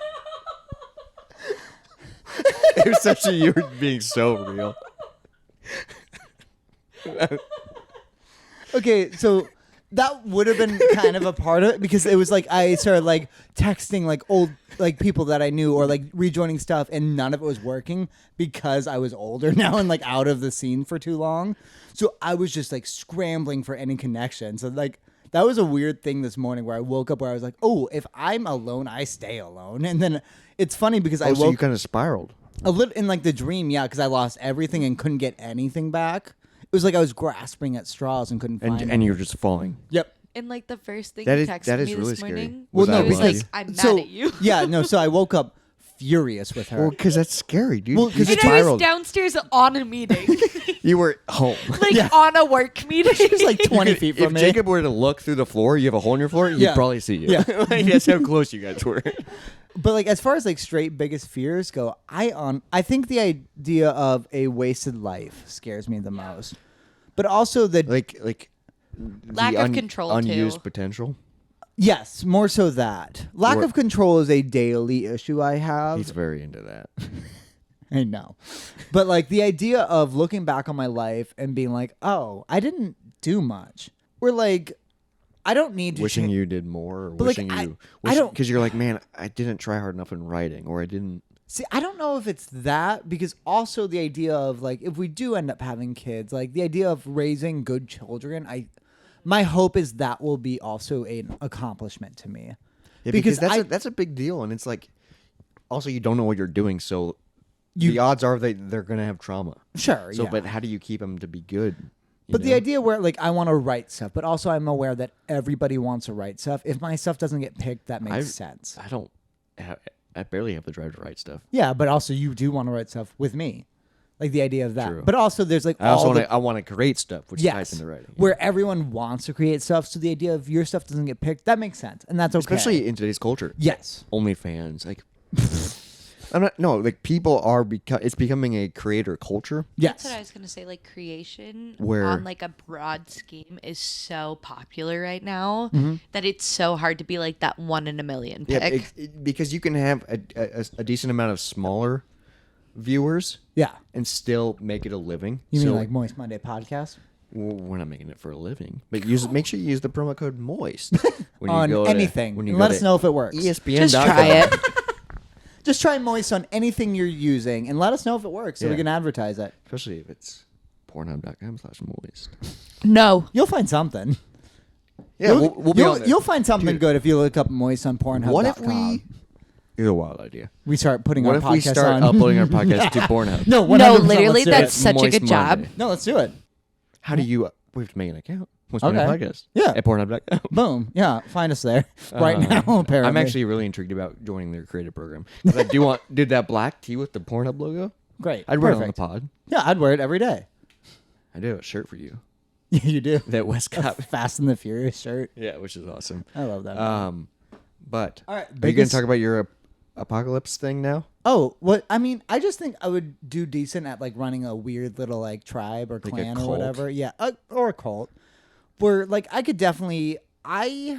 [SPEAKER 2] it was such a you were being so real.
[SPEAKER 1] Okay, so that would have been kind of a part of it because it was like I started like texting like old like people that I knew or like rejoining stuff and none of it was working because I was older now and like out of the scene for too long. So I was just like scrambling for any connection. So like that was a weird thing this morning where I woke up where I was like, "Oh, if I'm alone, I stay alone." And then it's funny because I
[SPEAKER 2] Oh, so you
[SPEAKER 1] woke
[SPEAKER 2] kind of spiraled.
[SPEAKER 1] a little in like the dream, yeah, because I lost everything and couldn't get anything back. It was like I was grasping at straws and couldn't find
[SPEAKER 2] And you were just falling.
[SPEAKER 1] Yep.
[SPEAKER 3] And like the first thing
[SPEAKER 2] That
[SPEAKER 3] you
[SPEAKER 2] is-
[SPEAKER 3] texted
[SPEAKER 2] that is
[SPEAKER 3] me
[SPEAKER 2] really
[SPEAKER 3] this
[SPEAKER 2] scary.
[SPEAKER 3] morning,
[SPEAKER 2] Was
[SPEAKER 1] Well, no,
[SPEAKER 3] he was
[SPEAKER 1] because
[SPEAKER 3] like, "I'm mad
[SPEAKER 1] so,
[SPEAKER 3] at you."
[SPEAKER 1] Yeah, no. So I woke up furious with her.
[SPEAKER 2] Well, because that's scary, dude.
[SPEAKER 1] Well,
[SPEAKER 2] You
[SPEAKER 1] 'cause
[SPEAKER 3] And
[SPEAKER 1] it's
[SPEAKER 3] I was
[SPEAKER 2] spiraled.
[SPEAKER 3] downstairs on a meeting,
[SPEAKER 2] You were home.
[SPEAKER 3] like
[SPEAKER 1] Yeah.
[SPEAKER 3] on a work meeting.
[SPEAKER 1] She was like 20
[SPEAKER 2] If
[SPEAKER 1] feet from me.
[SPEAKER 2] Jacob were to look through the floor, you have a hole in your floor, you'd
[SPEAKER 1] Yeah.
[SPEAKER 2] probably see you.
[SPEAKER 1] Yeah.
[SPEAKER 2] Like, that's how close you guys were.
[SPEAKER 1] But like as far as like straight biggest fears go, I think the idea of a wasted life scares me the most. But also the
[SPEAKER 2] like
[SPEAKER 3] Lack
[SPEAKER 2] the
[SPEAKER 3] of control, too.
[SPEAKER 2] unused potential.
[SPEAKER 1] yes, more so that lack
[SPEAKER 2] Or-
[SPEAKER 1] of control is a daily issue I have.
[SPEAKER 2] He's very into that.
[SPEAKER 1] I know. But like the idea of looking back on my life and being like, "Oh, I didn't do much." We're like I don't need to
[SPEAKER 2] Wishing
[SPEAKER 1] cha-
[SPEAKER 2] you did more, or
[SPEAKER 1] But, like,
[SPEAKER 2] wishing
[SPEAKER 1] I
[SPEAKER 2] you
[SPEAKER 1] don't-
[SPEAKER 2] because you're like, man, I didn't try hard enough in writing, or I didn't
[SPEAKER 1] See, I don't know if it's that, because also the idea of like, if we do end up having kids, like the idea of raising good children, my hope is that will be also an accomplishment to me.
[SPEAKER 2] Yeah, because that's a big deal, and it's like, also you don't know what you're doing, so the odds are they're gonna have trauma.
[SPEAKER 1] Sure,
[SPEAKER 2] So,
[SPEAKER 1] yeah.
[SPEAKER 2] but how do you keep them to be good?
[SPEAKER 1] But the idea where like I want to write stuff, but also I'm aware that everybody wants to write stuff. If my stuff doesn't get picked, that makes sense.
[SPEAKER 2] I barely have the drive to write stuff.
[SPEAKER 1] Yeah, but also you do want to write stuff with me, like the idea of that.
[SPEAKER 2] True.
[SPEAKER 1] But also there's like
[SPEAKER 2] I also want to create stuff, which ties into writing.
[SPEAKER 1] where everyone wants to create stuff. So the idea of your stuff doesn't get picked, that makes sense, and that's okay.
[SPEAKER 2] Especially in today's culture.
[SPEAKER 1] Yes.
[SPEAKER 2] OnlyFans, like. Like people are it's becoming a creator culture.
[SPEAKER 1] Yes.
[SPEAKER 3] That's what I was gonna say. Like creation
[SPEAKER 2] Where-
[SPEAKER 3] on like a broad scheme is so popular right now
[SPEAKER 1] Mm-hmm.
[SPEAKER 3] that it's so hard to be like that 1 in a million pick.
[SPEAKER 2] Yeah, because you can have a decent amount of smaller viewers
[SPEAKER 1] Yeah.
[SPEAKER 2] and still make it a living.
[SPEAKER 1] You
[SPEAKER 2] So-
[SPEAKER 1] mean like Moist Monday podcast?
[SPEAKER 2] Well, we're not making it for a living, but make sure you use the promo code MOIST when
[SPEAKER 1] On
[SPEAKER 2] go
[SPEAKER 1] anything.
[SPEAKER 2] To, when you
[SPEAKER 1] And
[SPEAKER 2] go
[SPEAKER 1] let
[SPEAKER 2] to
[SPEAKER 1] us know if it works.
[SPEAKER 2] ESPN.
[SPEAKER 3] Just try it.
[SPEAKER 1] Just try Moist on anything you're using and let us know if it works so we
[SPEAKER 2] Yeah.
[SPEAKER 1] can advertise it.
[SPEAKER 2] Especially if it's Pornhub.com/moist.
[SPEAKER 3] No.
[SPEAKER 1] You'll find something.
[SPEAKER 2] Yeah, we'll be on there.
[SPEAKER 1] You'll find something
[SPEAKER 2] Dude.
[SPEAKER 1] good if you look up Moist on Pornhub.com.
[SPEAKER 2] What if we? Here's a wild idea.
[SPEAKER 1] We start putting
[SPEAKER 2] What
[SPEAKER 1] our
[SPEAKER 2] if
[SPEAKER 1] podcast
[SPEAKER 2] we start
[SPEAKER 1] on?
[SPEAKER 2] uploading our podcast to Pornhub?
[SPEAKER 1] No, 100%,
[SPEAKER 3] No,
[SPEAKER 1] let's
[SPEAKER 3] literally,
[SPEAKER 1] do
[SPEAKER 3] that's
[SPEAKER 1] it.
[SPEAKER 3] such a
[SPEAKER 2] Moist
[SPEAKER 3] good job.
[SPEAKER 2] Monday.
[SPEAKER 1] No, let's do it.
[SPEAKER 2] How do you? We have to make an account. What's my
[SPEAKER 1] Okay.
[SPEAKER 2] podcast?
[SPEAKER 1] Yeah.
[SPEAKER 2] At Pornhub.com.
[SPEAKER 1] Boom. Yeah, find us there right now. Apparently,
[SPEAKER 2] I'm actually really intrigued about joining their creative program because I do want that black tee with the Pornhub logo.
[SPEAKER 1] great.
[SPEAKER 2] I'd wear it on the
[SPEAKER 1] Perfect.
[SPEAKER 2] pod.
[SPEAKER 1] Yeah, I'd wear it every day.
[SPEAKER 2] I do have a shirt for you.
[SPEAKER 1] You do.
[SPEAKER 2] That Westcott.
[SPEAKER 1] Fast and the Furious shirt.
[SPEAKER 2] Yeah, which is awesome.
[SPEAKER 1] I love that.
[SPEAKER 2] But
[SPEAKER 1] All right,
[SPEAKER 2] are you going
[SPEAKER 1] biggest-
[SPEAKER 2] to talk about your apocalypse thing now?
[SPEAKER 1] Oh, what? I mean, I just think I would do decent at like running a weird little like tribe or
[SPEAKER 2] Like a
[SPEAKER 1] clan or
[SPEAKER 2] cult?
[SPEAKER 1] whatever. Yeah, or a cult. Where like I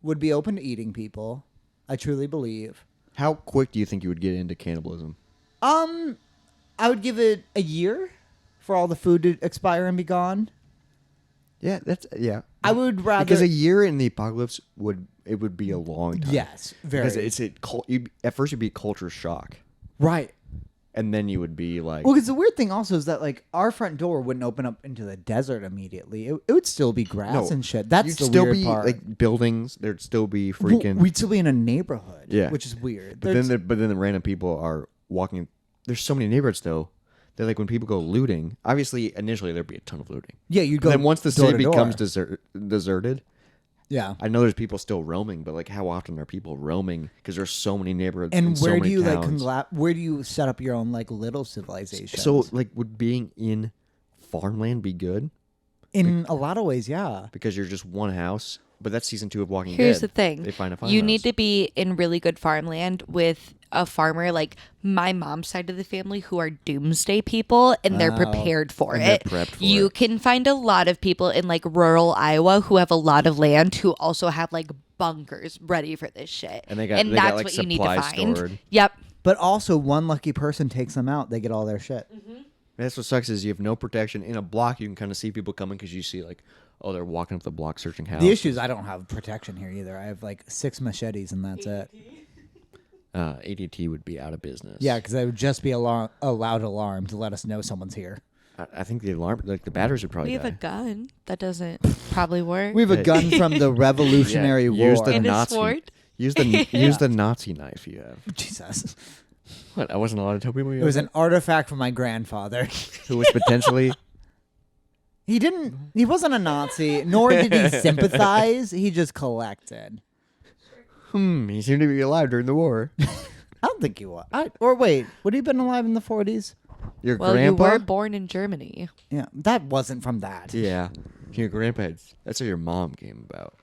[SPEAKER 1] would be open to eating people. I truly believe.
[SPEAKER 2] How quick do you think you would get into cannibalism?
[SPEAKER 1] I would give it a year for all the food to expire and be gone.
[SPEAKER 2] Yeah,
[SPEAKER 1] I would rather
[SPEAKER 2] because a year in the apocalypse would be a long time.
[SPEAKER 1] Yes, very
[SPEAKER 2] because it's at first you'd be culture shock,
[SPEAKER 1] right.
[SPEAKER 2] and then you would be like,
[SPEAKER 1] Well, because the weird thing also is that like our front door wouldn't open up into the desert immediately. It would still be grass
[SPEAKER 2] no,
[SPEAKER 1] and shit. That's
[SPEAKER 2] you'd
[SPEAKER 1] the
[SPEAKER 2] still
[SPEAKER 1] weird
[SPEAKER 2] be
[SPEAKER 1] part.
[SPEAKER 2] like buildings. There'd still be
[SPEAKER 1] Well,
[SPEAKER 2] freaking.
[SPEAKER 1] we'd still be in a neighborhood.
[SPEAKER 2] Yeah.
[SPEAKER 1] which is weird.
[SPEAKER 2] but then the random people are walking. There's so many neighborhoods though. That like when people go looting, obviously initially there'd be a ton of looting.
[SPEAKER 1] yeah, you'd go.
[SPEAKER 2] And then once the
[SPEAKER 1] door
[SPEAKER 2] city
[SPEAKER 1] to door.
[SPEAKER 2] becomes deserted,
[SPEAKER 1] yeah.
[SPEAKER 2] I know there's people still roaming, but like how often are people roaming? Because there's so many neighborhoods.
[SPEAKER 1] And
[SPEAKER 2] and so
[SPEAKER 1] where do
[SPEAKER 2] many
[SPEAKER 1] you
[SPEAKER 2] towns.
[SPEAKER 1] where do you set up your own like little civilization?
[SPEAKER 2] So like would being in farmland be good?
[SPEAKER 1] in a lot of ways, yeah.
[SPEAKER 2] Because you're just one house. But that's season 2 of Walking
[SPEAKER 3] Here's
[SPEAKER 2] Dead.
[SPEAKER 3] the thing.
[SPEAKER 2] They find a farmhouse.
[SPEAKER 3] You need to be in really good farmland with a farmer like my mom's side of the family who are doomsday people and they're prepared for
[SPEAKER 2] And they're
[SPEAKER 3] it.
[SPEAKER 2] prepped for
[SPEAKER 3] You
[SPEAKER 2] it.
[SPEAKER 3] can find a lot of people in like rural Iowa who have a lot of land who also have like bunkers ready for this shit.
[SPEAKER 2] And they got,
[SPEAKER 3] that's
[SPEAKER 2] like
[SPEAKER 3] what you need to
[SPEAKER 2] supplies
[SPEAKER 3] find.
[SPEAKER 2] stored.
[SPEAKER 3] Yep.
[SPEAKER 1] But also, one lucky person takes them out. They get all their shit.
[SPEAKER 2] That's what sucks is you have no protection. In a block, you can kind of see people coming because you see like, oh, they're walking up the block searching house.
[SPEAKER 1] The issue is I don't have protection here either. I have like 6 machetes and that's it.
[SPEAKER 2] ADT would be out of business.
[SPEAKER 1] Yeah, because I would just be a loud alarm to let us know someone's here.
[SPEAKER 2] I think the alarm, like the batteries would probably
[SPEAKER 3] We have
[SPEAKER 2] die.
[SPEAKER 3] a gun. That doesn't probably work.
[SPEAKER 1] We have a gun from the Revolutionary War.
[SPEAKER 2] Use the
[SPEAKER 3] And a
[SPEAKER 2] Nazi.
[SPEAKER 3] sword?
[SPEAKER 2] Use the Nazi knife you have.
[SPEAKER 1] Jesus.
[SPEAKER 2] What? I wasn't allowed to tell people you
[SPEAKER 1] It was
[SPEAKER 2] had
[SPEAKER 1] an artifact from my grandfather.
[SPEAKER 2] that? Who was potentially.
[SPEAKER 1] He wasn't a Nazi, nor did he sympathize. He just collected.
[SPEAKER 2] He seemed to be alive during the war.
[SPEAKER 1] I don't think he was. Or wait, would he have been alive in the 40s?
[SPEAKER 2] Your
[SPEAKER 3] well,
[SPEAKER 2] grandpa?
[SPEAKER 3] you were born in Germany.
[SPEAKER 1] Yeah, that wasn't from that.
[SPEAKER 2] Yeah. Your grandpa had, that's how your mom came about.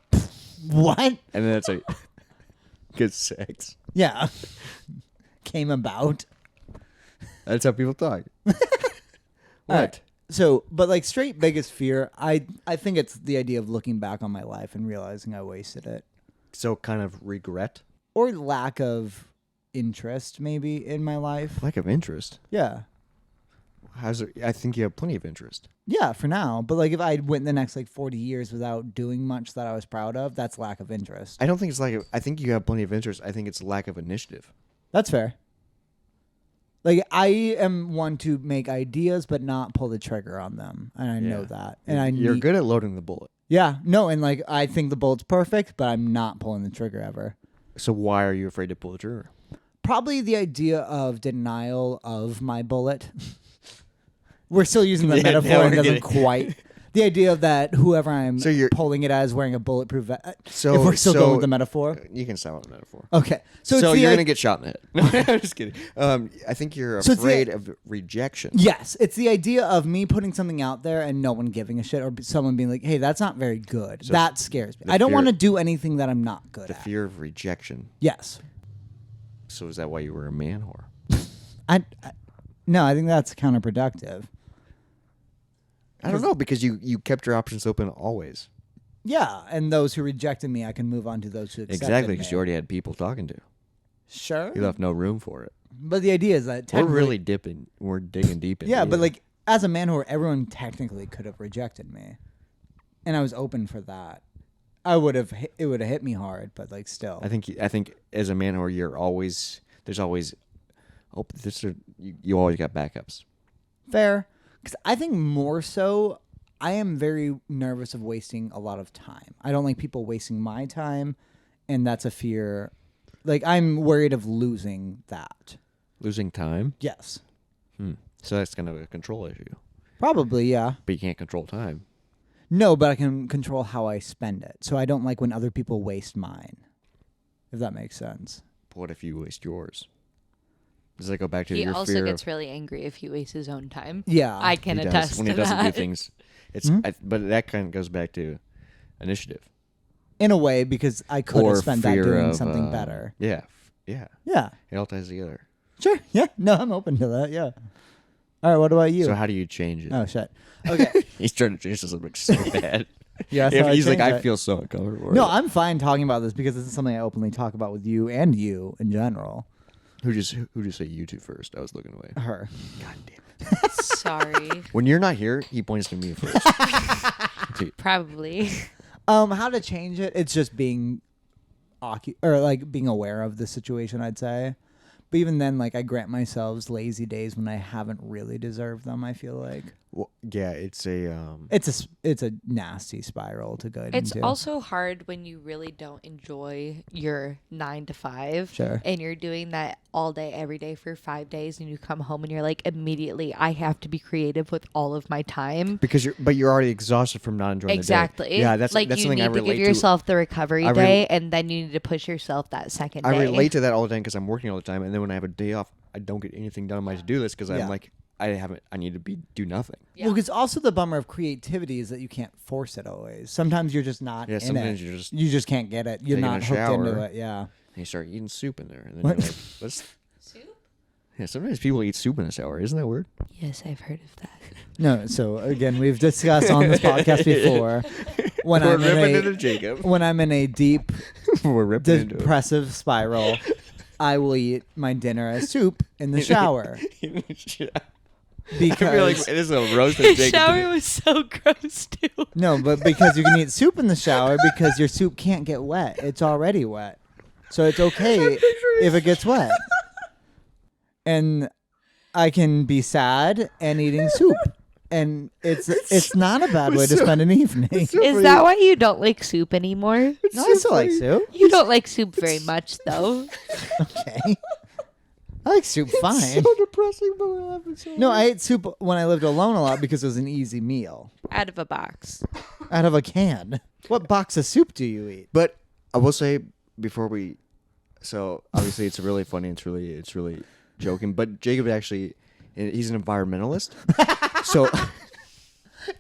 [SPEAKER 1] What?
[SPEAKER 2] And then that's like good sex.
[SPEAKER 1] Yeah. Came about.
[SPEAKER 2] That's how people talk.
[SPEAKER 1] All
[SPEAKER 2] What?
[SPEAKER 1] right. So, but like straight biggest fear, I think it's the idea of looking back on my life and realizing I wasted it.
[SPEAKER 2] So kind of regret?
[SPEAKER 1] Or lack of interest maybe in my life.
[SPEAKER 2] Lack of interest.
[SPEAKER 1] Yeah.
[SPEAKER 2] I think you have plenty of interest.
[SPEAKER 1] Yeah, for now. But like if I went the next like 40 years without doing much that I was proud of, that's lack of interest.
[SPEAKER 2] I don't think it's I think you have plenty of interest. I think it's lack of initiative.
[SPEAKER 1] That's fair. Like, I am one to make ideas, but not pull the trigger on them, and I know that. And
[SPEAKER 2] You're good at loading the bullet.
[SPEAKER 1] Yeah, no, and like I think the bullet's perfect, but I'm not pulling the trigger ever.
[SPEAKER 2] So why are you afraid to pull the trigger?
[SPEAKER 1] Probably the idea of denial of my bullet. We're still using the
[SPEAKER 2] Yeah,
[SPEAKER 1] metaphor
[SPEAKER 2] now
[SPEAKER 1] and
[SPEAKER 2] we're
[SPEAKER 1] doesn't
[SPEAKER 2] getting-
[SPEAKER 1] quite. The idea of that whoever I'm
[SPEAKER 2] So you're-
[SPEAKER 1] pulling it as wearing a bulletproof vest.
[SPEAKER 2] So-
[SPEAKER 1] if we're still
[SPEAKER 2] so-
[SPEAKER 1] going with the metaphor.
[SPEAKER 2] You can stop on the metaphor.
[SPEAKER 1] Okay. So, it's the
[SPEAKER 2] you're
[SPEAKER 1] i-
[SPEAKER 2] gonna get shot in the head. No, I'm just kidding. I think you're
[SPEAKER 1] So it's the-
[SPEAKER 2] afraid of rejection.
[SPEAKER 1] Yes, it's the idea of me putting something out there and no one giving a shit, or someone being like, "Hey, that's not very good."
[SPEAKER 2] So
[SPEAKER 1] that scares me.
[SPEAKER 2] the
[SPEAKER 1] I don't
[SPEAKER 2] fear-
[SPEAKER 1] want to do anything that I'm not good
[SPEAKER 2] The
[SPEAKER 1] at.
[SPEAKER 2] fear of rejection.
[SPEAKER 1] Yes.
[SPEAKER 2] So is that why you were a man whore?
[SPEAKER 1] I no, I think that's counterproductive.
[SPEAKER 2] I don't know, because you kept your options open always.
[SPEAKER 1] Yeah, and those who rejected me, I can move on to those who accepted
[SPEAKER 2] Exactly,
[SPEAKER 1] me.
[SPEAKER 2] because you already had people talking to.
[SPEAKER 1] Sure.
[SPEAKER 2] You left no room for it.
[SPEAKER 1] But the idea is that
[SPEAKER 2] We're
[SPEAKER 1] technically,
[SPEAKER 2] really dipping. We're digging deep in.
[SPEAKER 1] yeah, but like as a man whore, everyone technically could have rejected me, and I was open for that. I would have. It would have hit me hard, but like still.
[SPEAKER 2] I think as a man whore, there's always. Oh, you always got backups.
[SPEAKER 1] Fair. Because I think more so, I am very nervous of wasting a lot of time. I don't like people wasting my time, and that's a fear. Like, I'm worried of losing that.
[SPEAKER 2] Losing time.
[SPEAKER 1] Yes.
[SPEAKER 2] So that's kind of a control issue.
[SPEAKER 1] Probably, yeah.
[SPEAKER 2] But you can't control time.
[SPEAKER 1] No, but I can control how I spend it. So I don't like when other people waste mine, if that makes sense.
[SPEAKER 2] What if you waste yours? Does that go back to
[SPEAKER 3] He
[SPEAKER 2] your
[SPEAKER 3] also
[SPEAKER 2] fear
[SPEAKER 3] gets
[SPEAKER 2] of,
[SPEAKER 3] really angry if he wastes his own time.
[SPEAKER 1] Yeah.
[SPEAKER 3] I can
[SPEAKER 2] he does,
[SPEAKER 3] attest
[SPEAKER 2] when
[SPEAKER 3] to
[SPEAKER 2] he doesn't
[SPEAKER 3] that.
[SPEAKER 2] do things? It's but that kind of goes back to initiative.
[SPEAKER 1] In a way, because I could
[SPEAKER 2] Or
[SPEAKER 1] have spent that
[SPEAKER 2] fear
[SPEAKER 1] doing
[SPEAKER 2] of,
[SPEAKER 1] something better.
[SPEAKER 2] Yeah. Yeah.
[SPEAKER 1] Yeah.
[SPEAKER 2] It all ties together.
[SPEAKER 1] Sure. Yeah. No, I'm open to that. Yeah. All right. What about you?
[SPEAKER 2] So how do you change it?
[SPEAKER 1] Oh, shit. Okay.
[SPEAKER 2] He's trying to change this like so bad.
[SPEAKER 1] Yeah. that's how I
[SPEAKER 2] He's like,
[SPEAKER 1] change
[SPEAKER 2] I
[SPEAKER 1] it.
[SPEAKER 2] feel so uncomfortable.
[SPEAKER 1] No, I'm fine talking about this because this is something I openly talk about with you and you in general.
[SPEAKER 2] Who just say you two first? I was looking away.
[SPEAKER 1] Her.
[SPEAKER 2] God damn it.
[SPEAKER 3] Sorry.
[SPEAKER 2] When you're not here, he points to me first.
[SPEAKER 3] Probably.
[SPEAKER 1] How to change it? It's just being being aware of the situation, I'd say. But even then, like I grant myself lazy days when I haven't really deserved them. I feel like
[SPEAKER 2] Well, yeah, it's a
[SPEAKER 1] it's a nasty spiral to go
[SPEAKER 3] It's
[SPEAKER 1] into.
[SPEAKER 3] also hard when you really don't enjoy your 9 to 5.
[SPEAKER 1] Sure.
[SPEAKER 3] And you're doing that all day, every day for 5 days, and you come home and you're like, immediately, I have to be creative with all of my time.
[SPEAKER 2] because you're already exhausted from not enjoying
[SPEAKER 3] Exactly.
[SPEAKER 2] the day. Yeah, that's
[SPEAKER 3] like
[SPEAKER 2] that's
[SPEAKER 3] you
[SPEAKER 2] something
[SPEAKER 3] need
[SPEAKER 2] I
[SPEAKER 3] to
[SPEAKER 2] relate
[SPEAKER 3] give yourself the recovery
[SPEAKER 2] I
[SPEAKER 3] day, and then you need to push yourself that second day.
[SPEAKER 2] I relate to that all the time because I'm working all the time, and then when I have a day off, I don't get anything done on my to-do list because
[SPEAKER 1] Yeah.
[SPEAKER 2] I'm like, I need to do nothing.
[SPEAKER 3] Yeah.
[SPEAKER 1] Well, because also the bummer of creativity is that you can't force it always. Sometimes you're just not
[SPEAKER 2] Yeah,
[SPEAKER 1] in
[SPEAKER 2] sometimes
[SPEAKER 1] it.
[SPEAKER 2] you just
[SPEAKER 1] can't get it. You're
[SPEAKER 2] taking
[SPEAKER 1] not
[SPEAKER 2] a
[SPEAKER 1] hooked into
[SPEAKER 2] shower.
[SPEAKER 1] it. Yeah.
[SPEAKER 2] And you start eating soup in there, and then
[SPEAKER 1] What?
[SPEAKER 2] you're like, let's.
[SPEAKER 3] Soup?
[SPEAKER 2] Yeah, sometimes people eat soup in the shower. Isn't that weird?
[SPEAKER 3] Yes, I've heard of that.
[SPEAKER 1] No. So again, we've discussed on this podcast before when
[SPEAKER 2] We're
[SPEAKER 1] I'm
[SPEAKER 2] ripping
[SPEAKER 1] in
[SPEAKER 2] into
[SPEAKER 1] a
[SPEAKER 2] Jacob.
[SPEAKER 1] when I'm in a deep
[SPEAKER 2] We're ripping into it.
[SPEAKER 1] depressive spiral, I will eat my dinner as soup in the shower
[SPEAKER 2] I feel like
[SPEAKER 1] because
[SPEAKER 2] it is a roasted
[SPEAKER 3] The
[SPEAKER 2] Jacob.
[SPEAKER 3] shower was so gross, too.
[SPEAKER 1] no, but because you can eat soup in the shower because your soup can't get wet. It's already wet, so it's okay if it gets wet. And I can be sad and eating soup, and it's not a bad way to spend an evening.
[SPEAKER 3] Is that why you don't like soup anymore?
[SPEAKER 1] No, I still like soup.
[SPEAKER 3] You don't like soup very much, though.
[SPEAKER 1] Okay. I like soup fine.
[SPEAKER 2] So depressing, but we're laughing so
[SPEAKER 1] No,
[SPEAKER 2] hard.
[SPEAKER 1] I ate soup when I lived alone a lot because it was an easy meal
[SPEAKER 3] Out of a box.
[SPEAKER 1] out of a can. What box of soup do you eat?
[SPEAKER 2] But I will say before we, so obviously it's really funny. It's really joking. But Jacob actually, he's an environmentalist. So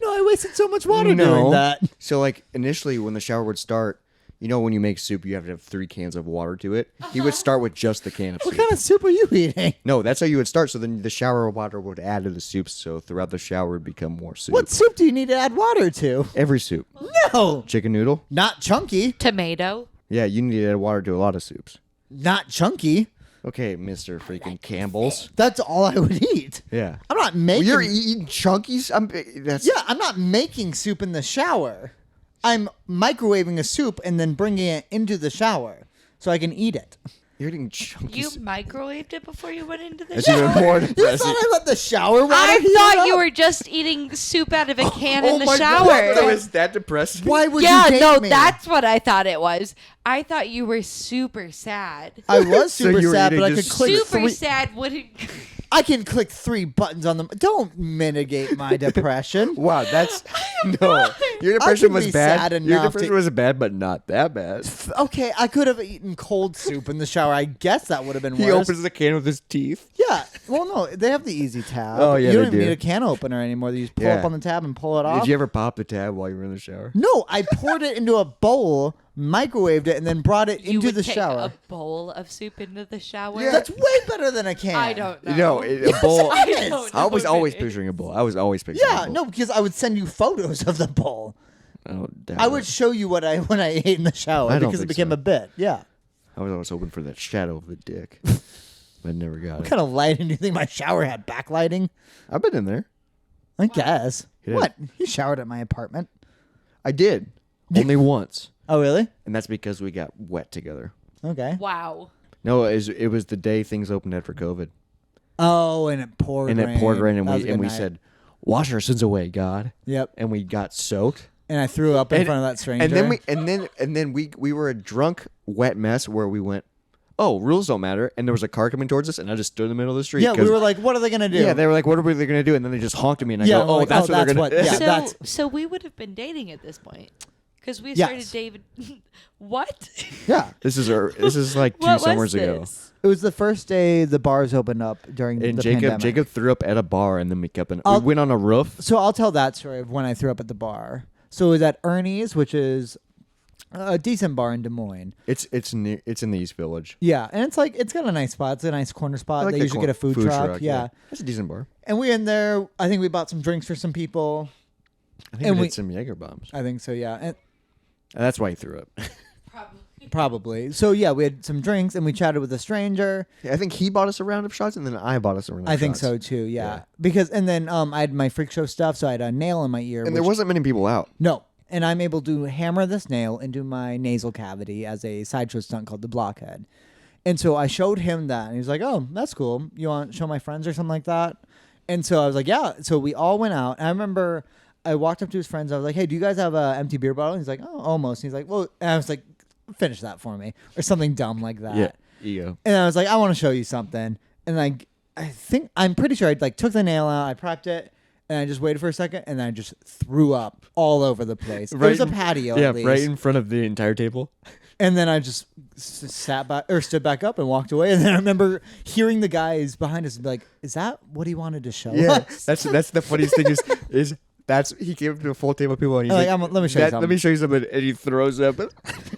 [SPEAKER 1] No, I wasted so much water
[SPEAKER 2] no.
[SPEAKER 1] doing that.
[SPEAKER 2] So like initially when the shower would start, you know when you make soup you have to have 3 cans of water to it. He would start with just the can of
[SPEAKER 1] What
[SPEAKER 2] soup.
[SPEAKER 1] kind of soup are you eating?
[SPEAKER 2] No, that's how you would start. So then the shower water would add to the soup. So throughout the shower would become more soup.
[SPEAKER 1] What soup do you need to add water to?
[SPEAKER 2] Every soup.
[SPEAKER 1] No,
[SPEAKER 2] Chicken noodle.
[SPEAKER 1] not chunky.
[SPEAKER 3] Tomato.
[SPEAKER 2] Yeah, you need to add water to a lot of soups.
[SPEAKER 1] Not chunky.
[SPEAKER 2] Okay, Mr. Freaking Campbell's.
[SPEAKER 1] That's all I would eat.
[SPEAKER 2] Yeah.
[SPEAKER 1] I'm not making.
[SPEAKER 2] You're eating chunkies?
[SPEAKER 1] I'm not making soup in the shower. I'm microwaving a soup and then bringing it into the shower so I can eat it.
[SPEAKER 2] You're eating chunky.
[SPEAKER 3] You microwaved it before you went into the
[SPEAKER 2] That's
[SPEAKER 3] shower?
[SPEAKER 2] even more
[SPEAKER 1] You
[SPEAKER 2] depressing.
[SPEAKER 1] thought I let the shower water
[SPEAKER 3] I
[SPEAKER 1] heat
[SPEAKER 3] thought
[SPEAKER 1] up?
[SPEAKER 3] you were just eating soup out of a can in the
[SPEAKER 2] my
[SPEAKER 3] shower.
[SPEAKER 2] God, that was that depressing.
[SPEAKER 1] Why would
[SPEAKER 3] Yeah,
[SPEAKER 1] you date
[SPEAKER 3] no,
[SPEAKER 1] me?
[SPEAKER 3] that's what I thought it was. I thought you were super sad.
[SPEAKER 1] I was
[SPEAKER 2] So
[SPEAKER 1] super
[SPEAKER 2] you were
[SPEAKER 1] sad,
[SPEAKER 2] eating
[SPEAKER 1] but I could
[SPEAKER 2] just
[SPEAKER 1] click
[SPEAKER 3] Super
[SPEAKER 1] three.
[SPEAKER 3] sad wouldn't.
[SPEAKER 1] I can click 3 buttons on them. Don't mitigate my depression.
[SPEAKER 2] Wow, that's no. Your
[SPEAKER 1] I
[SPEAKER 2] depression
[SPEAKER 1] can
[SPEAKER 2] was
[SPEAKER 1] be
[SPEAKER 2] bad.
[SPEAKER 1] sad
[SPEAKER 2] Your
[SPEAKER 1] enough
[SPEAKER 2] depression
[SPEAKER 1] to-
[SPEAKER 2] was bad, but not that bad.
[SPEAKER 1] Okay, I could have eaten cold soup in the shower. I guess that would have been
[SPEAKER 2] He
[SPEAKER 1] worse.
[SPEAKER 2] opens the can with his teeth.
[SPEAKER 1] Yeah. Well, no, they have the easy tab.
[SPEAKER 2] Oh, yeah,
[SPEAKER 1] you don't
[SPEAKER 2] they
[SPEAKER 1] even
[SPEAKER 2] do.
[SPEAKER 1] need a can opener anymore. You just pull
[SPEAKER 2] Yeah.
[SPEAKER 1] up on the tab and pull it off.
[SPEAKER 2] Did you ever pop the tab while you were in the shower?
[SPEAKER 1] No, I poured it into a bowl, microwaved it, and then brought it
[SPEAKER 3] You
[SPEAKER 1] into
[SPEAKER 3] would
[SPEAKER 1] the
[SPEAKER 3] take
[SPEAKER 1] shower.
[SPEAKER 3] a bowl of soup into the shower.
[SPEAKER 2] Yeah.
[SPEAKER 1] That's way better than a can.
[SPEAKER 3] I don't know.
[SPEAKER 2] No, a bowl.
[SPEAKER 3] I
[SPEAKER 1] Yes.
[SPEAKER 3] don't
[SPEAKER 2] I was
[SPEAKER 3] know,
[SPEAKER 2] always
[SPEAKER 3] Vinny.
[SPEAKER 2] picturing a bowl. I was always picturing
[SPEAKER 1] Yeah,
[SPEAKER 2] a bowl.
[SPEAKER 1] no, because I would send you photos of the bowl.
[SPEAKER 2] I don't doubt
[SPEAKER 1] I would
[SPEAKER 2] it.
[SPEAKER 1] show you what I when I ate in the shower
[SPEAKER 2] I don't
[SPEAKER 1] because it
[SPEAKER 2] think
[SPEAKER 1] became
[SPEAKER 2] so.
[SPEAKER 1] a bit. Yeah.
[SPEAKER 2] I was always hoping for that shadow of the dick. I never got
[SPEAKER 1] What
[SPEAKER 2] it.
[SPEAKER 1] kind of lighting do you think my shower had? Backlighting?
[SPEAKER 2] I've been in there.
[SPEAKER 1] I guess.
[SPEAKER 2] Yeah.
[SPEAKER 1] What? You showered at my apartment?
[SPEAKER 2] I did. Only once.
[SPEAKER 1] Oh, really?
[SPEAKER 2] And that's because we got wet together.
[SPEAKER 1] Okay.
[SPEAKER 3] Wow.
[SPEAKER 2] No, it was the day things opened up for COVID.
[SPEAKER 1] Oh, and it poured
[SPEAKER 2] And
[SPEAKER 1] rain.
[SPEAKER 2] it poured rain, and
[SPEAKER 1] That was a
[SPEAKER 2] we
[SPEAKER 1] good night.
[SPEAKER 2] said, "Wash our sins away, God."
[SPEAKER 1] Yep.
[SPEAKER 2] And we got soaked.
[SPEAKER 1] And I threw up in
[SPEAKER 2] And-
[SPEAKER 1] front of that stranger.
[SPEAKER 2] And then we were a drunk, wet mess where we went, "Oh, rules don't matter." And there was a car coming towards us, and I just stood in the middle of the street.
[SPEAKER 1] yeah, we
[SPEAKER 2] 'cause-
[SPEAKER 1] were like, what are they going to do?
[SPEAKER 2] yeah, they were like, "What are they gonna do?" And then they just honked at me, and I
[SPEAKER 1] Yeah,
[SPEAKER 2] go,
[SPEAKER 1] I'm
[SPEAKER 2] "Oh,
[SPEAKER 1] like,
[SPEAKER 2] that's
[SPEAKER 1] oh,
[SPEAKER 2] what they're
[SPEAKER 1] that's
[SPEAKER 2] gonna."
[SPEAKER 1] what- yeah.
[SPEAKER 3] So,
[SPEAKER 1] that's-
[SPEAKER 3] so we would have been dating at this point. Because we
[SPEAKER 1] Yes.
[SPEAKER 3] started David. What?
[SPEAKER 1] Yeah.
[SPEAKER 2] This is like two
[SPEAKER 3] What
[SPEAKER 2] summers
[SPEAKER 3] was
[SPEAKER 2] ago.
[SPEAKER 3] this?
[SPEAKER 1] It was the first day the bars opened up during
[SPEAKER 2] And
[SPEAKER 1] the pandemic.
[SPEAKER 2] Jacob threw up at a bar, and then we kept we
[SPEAKER 1] I'll-
[SPEAKER 2] went on a roof.
[SPEAKER 1] So I'll tell that story of when I threw up at the bar. So it was at Ernie's, which is a decent bar in Des Moines.
[SPEAKER 2] It's in the East Village.
[SPEAKER 1] Yeah, and it's got a nice spot. It's a nice corner spot. They
[SPEAKER 2] the
[SPEAKER 1] usually get a food truck. Yeah.
[SPEAKER 2] It's a decent bar.
[SPEAKER 1] And we in there. I think we bought some drinks for some people.
[SPEAKER 2] I think
[SPEAKER 1] And
[SPEAKER 2] we
[SPEAKER 1] we-
[SPEAKER 2] did some Jaeger bombs,
[SPEAKER 1] I think so. Yeah, and
[SPEAKER 2] and that's why he threw up.
[SPEAKER 1] probably. So yeah, we had some drinks and we chatted with a stranger.
[SPEAKER 2] I think he bought us a round of shots, and then I bought us a round of
[SPEAKER 1] I think
[SPEAKER 2] shots.
[SPEAKER 1] so too. Yeah.
[SPEAKER 2] Yeah.
[SPEAKER 1] Because and then I had my freak show stuff, so I had a nail in my ear.
[SPEAKER 2] And there
[SPEAKER 1] which-
[SPEAKER 2] wasn't many people out.
[SPEAKER 1] No. And I'm able to hammer this nail into my nasal cavity as a sideshow stunt called the blockhead. And so I showed him that, and he was like, "Oh, that's cool. You want to show my friends or something like that?" And so I was like, "Yeah." So we all went out. And I remember I walked up to his friends. I was like, "Hey, do you guys have a empty beer bottle?" And he's like, "Oh, almost." And he's like, "Well," and I was like, "Finish that for me," or something dumb like that.
[SPEAKER 2] Yeah, ego.
[SPEAKER 1] And I was like, "I want to show you something." And like, I'm pretty sure I like took the nail out, I prepped it. And I just waited for a second, and then I just threw up all over the place. It was a patio,
[SPEAKER 2] Yeah,
[SPEAKER 1] at least.
[SPEAKER 2] right in front of the entire table.
[SPEAKER 1] And then I just sat back or stood back up and walked away. And then I remember hearing the guys behind us be like, "Is that what he wanted to show
[SPEAKER 2] Yeah,
[SPEAKER 1] us?"
[SPEAKER 2] that's the funniest thing is that's he came up to a full table of people and he's
[SPEAKER 1] Like,
[SPEAKER 2] like,
[SPEAKER 1] let me show you
[SPEAKER 2] Let
[SPEAKER 1] something."
[SPEAKER 2] me show you something, and he throws up.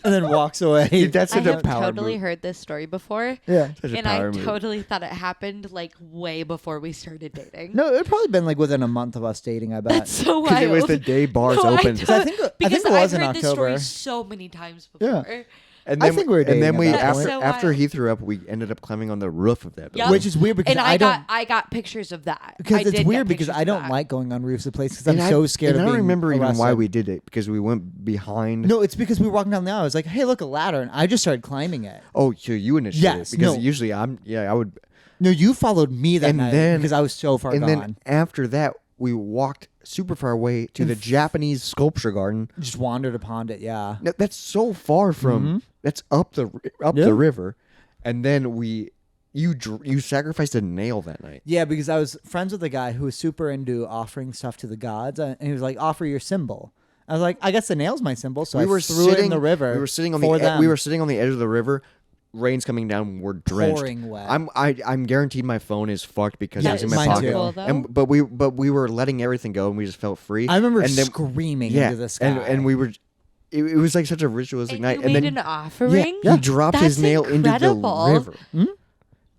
[SPEAKER 1] And then walks away.
[SPEAKER 2] That's
[SPEAKER 3] I
[SPEAKER 2] such a
[SPEAKER 3] have
[SPEAKER 2] power
[SPEAKER 3] totally
[SPEAKER 2] move.
[SPEAKER 3] heard this story before.
[SPEAKER 1] Yeah.
[SPEAKER 2] Such a
[SPEAKER 3] And I
[SPEAKER 2] power move.
[SPEAKER 3] totally thought it happened like way before we started dating.
[SPEAKER 1] No, it had probably been like within a month of us dating, I bet.
[SPEAKER 3] That's so
[SPEAKER 2] Because
[SPEAKER 3] wild.
[SPEAKER 2] it was the day bars
[SPEAKER 3] No,
[SPEAKER 2] opened.
[SPEAKER 3] I,
[SPEAKER 1] So I think it
[SPEAKER 3] because
[SPEAKER 1] was
[SPEAKER 3] I've
[SPEAKER 1] in
[SPEAKER 3] heard this story
[SPEAKER 1] October.
[SPEAKER 3] so many times
[SPEAKER 1] Yeah.
[SPEAKER 3] before.
[SPEAKER 2] And
[SPEAKER 1] I
[SPEAKER 2] then,
[SPEAKER 1] think we were
[SPEAKER 2] and then
[SPEAKER 1] dating
[SPEAKER 2] we
[SPEAKER 1] at that
[SPEAKER 2] after
[SPEAKER 3] point.
[SPEAKER 2] after
[SPEAKER 3] That's so
[SPEAKER 2] he threw up, we ended up climbing on the roof of that
[SPEAKER 3] Yup.
[SPEAKER 2] building.
[SPEAKER 1] Which is weird because
[SPEAKER 3] And
[SPEAKER 1] I don't.
[SPEAKER 3] I got pictures of that.
[SPEAKER 1] Because
[SPEAKER 3] I
[SPEAKER 1] it's
[SPEAKER 3] did get
[SPEAKER 1] weird because
[SPEAKER 3] pictures
[SPEAKER 1] I
[SPEAKER 3] of
[SPEAKER 1] don't
[SPEAKER 3] that.
[SPEAKER 1] like going on roofs of places because I'm
[SPEAKER 2] And
[SPEAKER 1] so scared
[SPEAKER 2] and
[SPEAKER 1] of being
[SPEAKER 2] I don't remember even why
[SPEAKER 1] arrested.
[SPEAKER 2] we did it because we went behind.
[SPEAKER 1] No, it's because we were walking down the aisle. I was like, "Hey, look, a ladder," and I just started climbing it.
[SPEAKER 2] Oh, so you initiated
[SPEAKER 1] Yes,
[SPEAKER 2] it because
[SPEAKER 1] no.
[SPEAKER 2] usually I would.
[SPEAKER 1] No, you followed me that
[SPEAKER 2] And
[SPEAKER 1] night
[SPEAKER 2] then-
[SPEAKER 1] because I was so far
[SPEAKER 2] And
[SPEAKER 1] gone.
[SPEAKER 2] then after that, we walked super far away to the Japanese sculpture garden.
[SPEAKER 1] Just wandered upon it. Yeah.
[SPEAKER 2] Now, that's so far from. That's up
[SPEAKER 1] Yeah.
[SPEAKER 2] the river, and then you sacrificed a nail that night.
[SPEAKER 1] Yeah, because I was friends with a guy who was super into offering stuff to the gods, and he was like, "Offer your symbol." I was like, "I guess the nail's my symbol," so I threw it in the river.
[SPEAKER 2] We were sitting on
[SPEAKER 1] for
[SPEAKER 2] the
[SPEAKER 1] them.
[SPEAKER 2] we were sitting on the edge of the river. Rain's coming down. We're drenched.
[SPEAKER 1] Pouring wet.
[SPEAKER 2] I'm guaranteed my phone is fucked because
[SPEAKER 3] That
[SPEAKER 2] it was in
[SPEAKER 3] is
[SPEAKER 2] my
[SPEAKER 1] mine
[SPEAKER 2] pocket.
[SPEAKER 1] too.
[SPEAKER 3] cool, though.
[SPEAKER 2] And but we were letting everything go and we just felt free.
[SPEAKER 1] I remember
[SPEAKER 2] and then,
[SPEAKER 1] screaming
[SPEAKER 2] yeah,
[SPEAKER 1] into the sky.
[SPEAKER 2] and we were. It was like such a ritualistic
[SPEAKER 3] And
[SPEAKER 2] night.
[SPEAKER 3] you
[SPEAKER 2] and
[SPEAKER 3] made
[SPEAKER 2] then
[SPEAKER 3] an offering?
[SPEAKER 2] he dropped his
[SPEAKER 3] That's
[SPEAKER 2] nail
[SPEAKER 3] incredible.
[SPEAKER 2] into the river.
[SPEAKER 1] Hmm?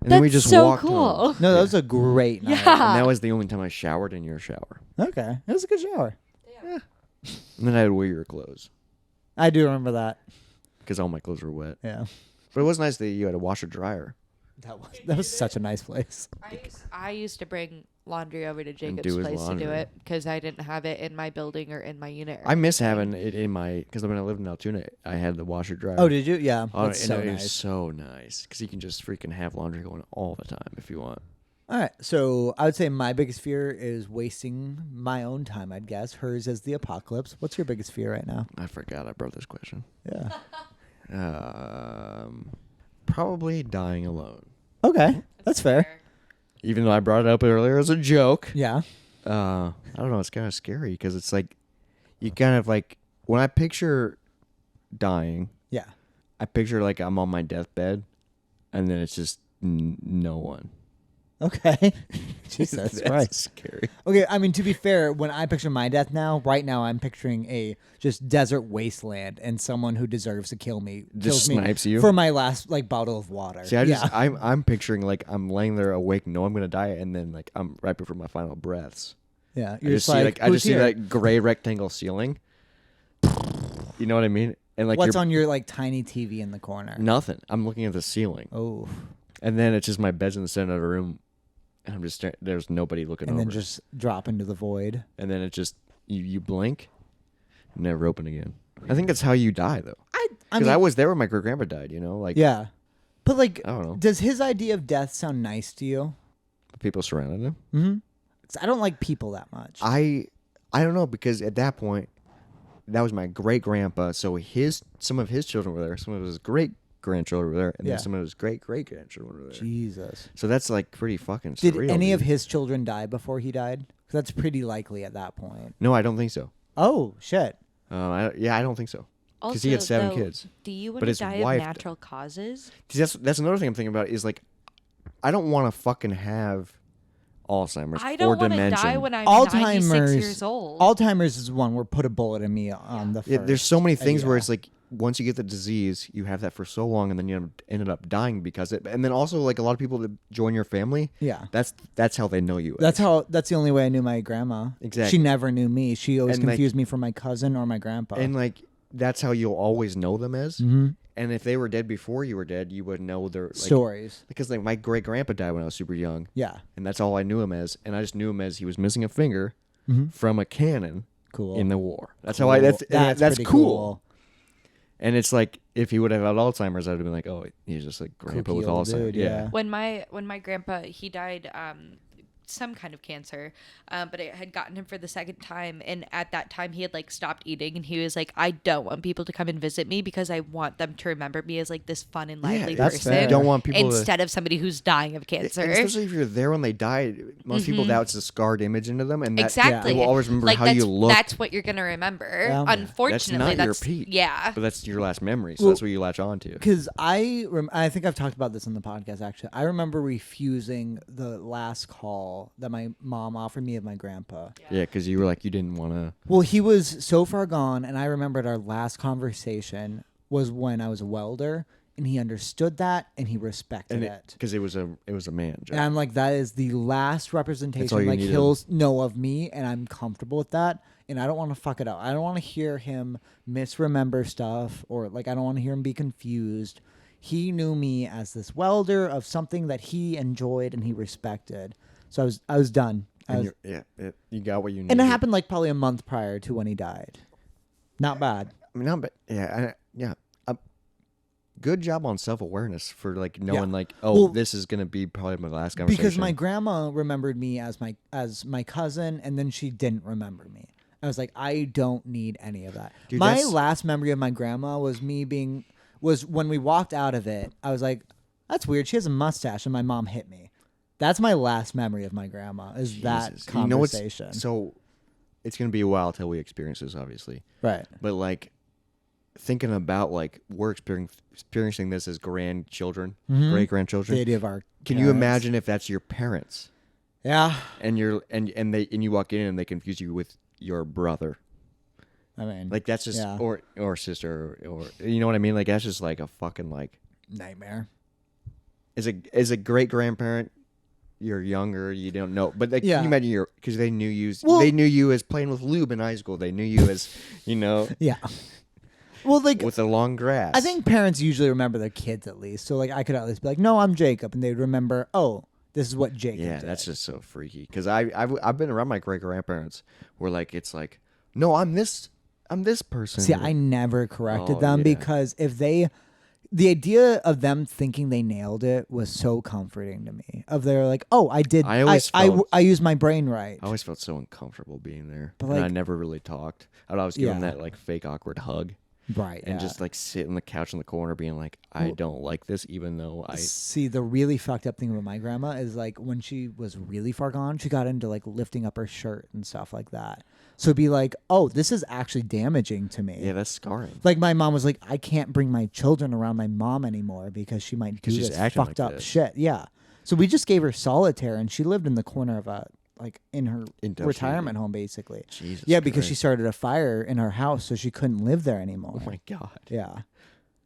[SPEAKER 2] And then we
[SPEAKER 3] That's
[SPEAKER 2] just
[SPEAKER 3] so
[SPEAKER 2] walked
[SPEAKER 3] cool.
[SPEAKER 2] home.
[SPEAKER 1] No, that was a great night.
[SPEAKER 3] Yeah.
[SPEAKER 2] And that was the only time I showered in your shower.
[SPEAKER 1] Okay, it was a good shower.
[SPEAKER 2] And then I had to wear your clothes
[SPEAKER 1] I do remember that.
[SPEAKER 2] because all my clothes were wet.
[SPEAKER 1] Yeah,
[SPEAKER 2] But it was nice that you had a washer dryer.
[SPEAKER 1] that was such a nice place.
[SPEAKER 3] I used to bring laundry over to Jacob's
[SPEAKER 2] do his
[SPEAKER 3] place to do
[SPEAKER 2] laundry.
[SPEAKER 3] it because I didn't have it in my building or in my unit. Or
[SPEAKER 2] I miss
[SPEAKER 3] anything.
[SPEAKER 2] having it in my because when I lived in Altoona, I had the washer dryer.
[SPEAKER 1] Oh, did you? Yeah,
[SPEAKER 2] Oh,
[SPEAKER 1] that's
[SPEAKER 2] and
[SPEAKER 1] so
[SPEAKER 2] it was
[SPEAKER 1] nice.
[SPEAKER 2] so nice because you can just freaking have laundry going all the time if you want.
[SPEAKER 1] All right, so I would say my biggest fear is wasting my own time. I'd guess hers is the apocalypse. What's your biggest fear right now?
[SPEAKER 2] I forgot I brought this question.
[SPEAKER 1] Yeah.
[SPEAKER 2] Probably dying alone.
[SPEAKER 1] Okay, that's fair.
[SPEAKER 2] Even though I brought it up earlier as a joke.
[SPEAKER 1] Yeah.
[SPEAKER 2] I don't know. It's kind of scary because it's like you kind of like when I picture dying,
[SPEAKER 1] Yeah.
[SPEAKER 2] I picture like I'm on my deathbed, and then it's just no one.
[SPEAKER 1] Okay. Jesus
[SPEAKER 2] That's
[SPEAKER 1] Christ.
[SPEAKER 2] scary.
[SPEAKER 1] Okay, I mean, to be fair, when I picture my death now, right now I'm picturing a just desert wasteland and someone who deserves to kill me
[SPEAKER 2] Just
[SPEAKER 1] kills me
[SPEAKER 2] snipes you?
[SPEAKER 1] for my last like bottle of water.
[SPEAKER 2] See,
[SPEAKER 1] yeah.
[SPEAKER 2] I'm picturing like I'm laying there awake, know I'm gonna die, and then like I'm right before my final breaths.
[SPEAKER 1] Yeah.
[SPEAKER 2] I just see I
[SPEAKER 1] "Who's
[SPEAKER 2] just see
[SPEAKER 1] here?"
[SPEAKER 2] that gray rectangle ceiling. You know what I mean? And like
[SPEAKER 1] What's
[SPEAKER 2] you're-
[SPEAKER 1] on your like tiny TV in the corner?
[SPEAKER 2] Nothing. I'm looking at the ceiling,
[SPEAKER 1] Oh.
[SPEAKER 2] and then it's just my bed's in the center of the room, and I'm just there's nobody looking
[SPEAKER 1] And
[SPEAKER 2] over.
[SPEAKER 1] then just drop into the void.
[SPEAKER 2] And then it just you blink, never open again. I think that's how you die though,
[SPEAKER 1] I
[SPEAKER 2] because
[SPEAKER 1] mean,
[SPEAKER 2] I was there when my great grandpa died. You know, like
[SPEAKER 1] yeah. But like,
[SPEAKER 2] I don't know.
[SPEAKER 1] does his idea of death sound nice to you?
[SPEAKER 2] People surrounded him.
[SPEAKER 1] Mm-hmm. 'Cause I don't like people that much.
[SPEAKER 2] I don't know because at that point, that was my great grandpa. So some of his children were there, some of his great grandchildren were there, and
[SPEAKER 1] Yeah.
[SPEAKER 2] then some of his great great grandchildren were there.
[SPEAKER 1] Jesus.
[SPEAKER 2] So that's like pretty fucking
[SPEAKER 1] Did
[SPEAKER 2] surreal.
[SPEAKER 1] any of
[SPEAKER 2] dude.
[SPEAKER 1] his children die before he died? 'Cause that's pretty likely at that point.
[SPEAKER 2] No, I don't think so.
[SPEAKER 1] Oh shit.
[SPEAKER 2] I don't think so. Because
[SPEAKER 3] Also,
[SPEAKER 2] he had 7
[SPEAKER 3] though,
[SPEAKER 2] kids.
[SPEAKER 3] Do you want
[SPEAKER 2] But
[SPEAKER 3] to
[SPEAKER 2] his
[SPEAKER 3] die of
[SPEAKER 2] wife-
[SPEAKER 3] natural causes?
[SPEAKER 2] See, that's another thing I'm thinking about is like, I don't want to fucking have Alzheimer's
[SPEAKER 3] I
[SPEAKER 2] or
[SPEAKER 3] don't want to
[SPEAKER 2] dementia.
[SPEAKER 3] die when I'm 96
[SPEAKER 1] Alzheimer's.
[SPEAKER 3] years old.
[SPEAKER 1] Alzheimer's is one where put a bullet in me on the first.
[SPEAKER 2] Yeah, there's so many things where
[SPEAKER 1] yeah.
[SPEAKER 2] it's like once you get the disease, you have that for so long, and then you ended up dying because it. And then also like a lot of people that join your family,
[SPEAKER 1] Yeah.
[SPEAKER 2] that's how they know you.
[SPEAKER 1] That's the only way I knew my grandma.
[SPEAKER 2] Exactly.
[SPEAKER 1] She never knew me. She always
[SPEAKER 2] And, like-
[SPEAKER 1] confused me for my cousin or my grandpa.
[SPEAKER 2] and like that's how you'll always know them as.
[SPEAKER 1] Mm-hmm.
[SPEAKER 2] And if they were dead before you were dead, you would know their like,
[SPEAKER 1] Stories.
[SPEAKER 2] because like my great grandpa died when I was super young,
[SPEAKER 1] Yeah.
[SPEAKER 2] and that's all I knew him as. And I just knew him as he was missing a finger
[SPEAKER 1] Mm-hmm.
[SPEAKER 2] from a cannon
[SPEAKER 1] Cool.
[SPEAKER 2] in the war. That's
[SPEAKER 1] Cool.
[SPEAKER 2] how I. That's
[SPEAKER 1] pretty
[SPEAKER 2] cool. And it's like if he would have had Alzheimer's, I'd have been like, oh, he's just like grandpa
[SPEAKER 1] Kooky
[SPEAKER 2] with
[SPEAKER 1] old
[SPEAKER 2] Alzheimer's.
[SPEAKER 1] dude,
[SPEAKER 2] yeah.
[SPEAKER 1] yeah.
[SPEAKER 3] when my grandpa, he died some kind of cancer, but it had gotten him for the second time, and at that time he had like stopped eating, and he was like, I don't want people to come and visit me because I want them to remember me as like this fun and lively
[SPEAKER 1] that's
[SPEAKER 3] person
[SPEAKER 1] fair.
[SPEAKER 2] You don't want people
[SPEAKER 3] instead of somebody who's dying of
[SPEAKER 2] to.
[SPEAKER 3] cancer.
[SPEAKER 2] Especially if you're there when they died, most people that's a scarred image into them, and that,
[SPEAKER 3] Exactly.
[SPEAKER 2] they will always remember
[SPEAKER 3] like
[SPEAKER 2] how
[SPEAKER 3] that's,
[SPEAKER 2] you look.
[SPEAKER 3] That's what you're gonna remember.
[SPEAKER 1] Yeah.
[SPEAKER 3] Unfortunately,
[SPEAKER 2] that's not your peak.
[SPEAKER 3] Yeah.
[SPEAKER 2] But that's your last memory, so
[SPEAKER 1] Well,
[SPEAKER 2] that's what you latch on to.
[SPEAKER 1] Because I think I've talked about this on the podcast, actually. I remember refusing the last call that my mom offered me of my grandpa.
[SPEAKER 2] Yeah, because you were like, you didn't want to.
[SPEAKER 1] Well, he was so far gone, and I remembered our last conversation was when I was a welder, and he understood that, and he respected it.
[SPEAKER 2] Because it was a man. Joe.
[SPEAKER 1] And I'm like, that is the last
[SPEAKER 2] all
[SPEAKER 1] representation
[SPEAKER 2] you
[SPEAKER 1] like
[SPEAKER 2] needed.
[SPEAKER 1] he'll know of me, and I'm comfortable with that. And I don't want to fuck it up. I don't want to hear him misremember stuff, or like I don't want to hear him be confused. He knew me as this welder of something that he enjoyed and he respected. So I was done.
[SPEAKER 2] You got what you needed.
[SPEAKER 1] And it happened like probably a month prior to when he died. Not bad.
[SPEAKER 2] I mean, good job on self-awareness for like knowing like, oh,
[SPEAKER 1] Well,
[SPEAKER 2] this is gonna be probably my last conversation.
[SPEAKER 1] Because my grandma remembered me as my cousin, and then she didn't remember me. I was like, I don't need any of that.
[SPEAKER 2] Dude,
[SPEAKER 1] My
[SPEAKER 2] that's-
[SPEAKER 1] last memory of my grandma was when we walked out of it. I was like, that's weird. She has a mustache, and my mom hit me. That's my last memory of my grandma. Is that
[SPEAKER 2] Jesus.
[SPEAKER 1] conversation?
[SPEAKER 2] So it's gonna be a while till we experience this, obviously.
[SPEAKER 1] Right.
[SPEAKER 2] But like thinking about like we're experiencing this as grandchildren, great grandchildren.
[SPEAKER 1] The idea of our.
[SPEAKER 2] Can you
[SPEAKER 1] parents.
[SPEAKER 2] imagine if that's your parents
[SPEAKER 1] Yeah.
[SPEAKER 2] and you walk in and they confuse you with your brother?
[SPEAKER 1] I mean,
[SPEAKER 2] Like that's just
[SPEAKER 1] yeah.
[SPEAKER 2] or sister or you know what I mean? Like that's just like a fucking like
[SPEAKER 1] nightmare.
[SPEAKER 2] as a great grandparent. You're younger, you don't know, but like,
[SPEAKER 1] Yeah.
[SPEAKER 2] can you imagine because they knew you.
[SPEAKER 1] Well-
[SPEAKER 2] They knew you as playing with lube in high school. They knew you as,
[SPEAKER 1] Yeah. Well, like
[SPEAKER 2] with the long grass.
[SPEAKER 1] I think parents usually remember their kids at least. So like I could at least be like, "No, I'm Jacob," and they'd remember, "Oh, This is what Jacob
[SPEAKER 2] Yeah,
[SPEAKER 1] did.
[SPEAKER 2] that's just so freaky. Because I've been around my great grandparents where like it's like, no, I'm this person.
[SPEAKER 1] See, I never corrected
[SPEAKER 2] Oh,
[SPEAKER 1] them
[SPEAKER 2] yeah.
[SPEAKER 1] because the idea of them thinking they nailed it was so comforting to me. Of they're like, oh, I did.
[SPEAKER 2] I always
[SPEAKER 1] I
[SPEAKER 2] felt-
[SPEAKER 1] used my brain right.
[SPEAKER 2] I always felt so uncomfortable being there,
[SPEAKER 1] But,
[SPEAKER 2] and I
[SPEAKER 1] like-
[SPEAKER 2] never really talked. I'd always give them
[SPEAKER 1] Yeah.
[SPEAKER 2] that like fake awkward hug
[SPEAKER 1] Right.
[SPEAKER 2] and
[SPEAKER 1] yeah.
[SPEAKER 2] just like sit on the couch in the corner, being like, I don't like this, even though I.
[SPEAKER 1] See, the really fucked up thing about my grandma is like when she was really far gone, she got into like lifting up her shirt and stuff like that. So it'd be like, oh, this is actually damaging to me.
[SPEAKER 2] Yeah, that's scarring.
[SPEAKER 1] Like my mom was like, I can't bring my children around my mom anymore because she might do
[SPEAKER 2] she's
[SPEAKER 1] this
[SPEAKER 2] acting
[SPEAKER 1] fucked
[SPEAKER 2] like
[SPEAKER 1] up
[SPEAKER 2] this.
[SPEAKER 1] shit. Yeah. So we just gave her solitaire, and she lived in the corner of a like in her
[SPEAKER 2] Industrial.
[SPEAKER 1] retirement home, basically.
[SPEAKER 2] Jesus.
[SPEAKER 1] Yeah, because she
[SPEAKER 2] Christ.
[SPEAKER 1] started a fire in her house, so she couldn't live there anymore.
[SPEAKER 2] Oh my god.
[SPEAKER 1] Yeah.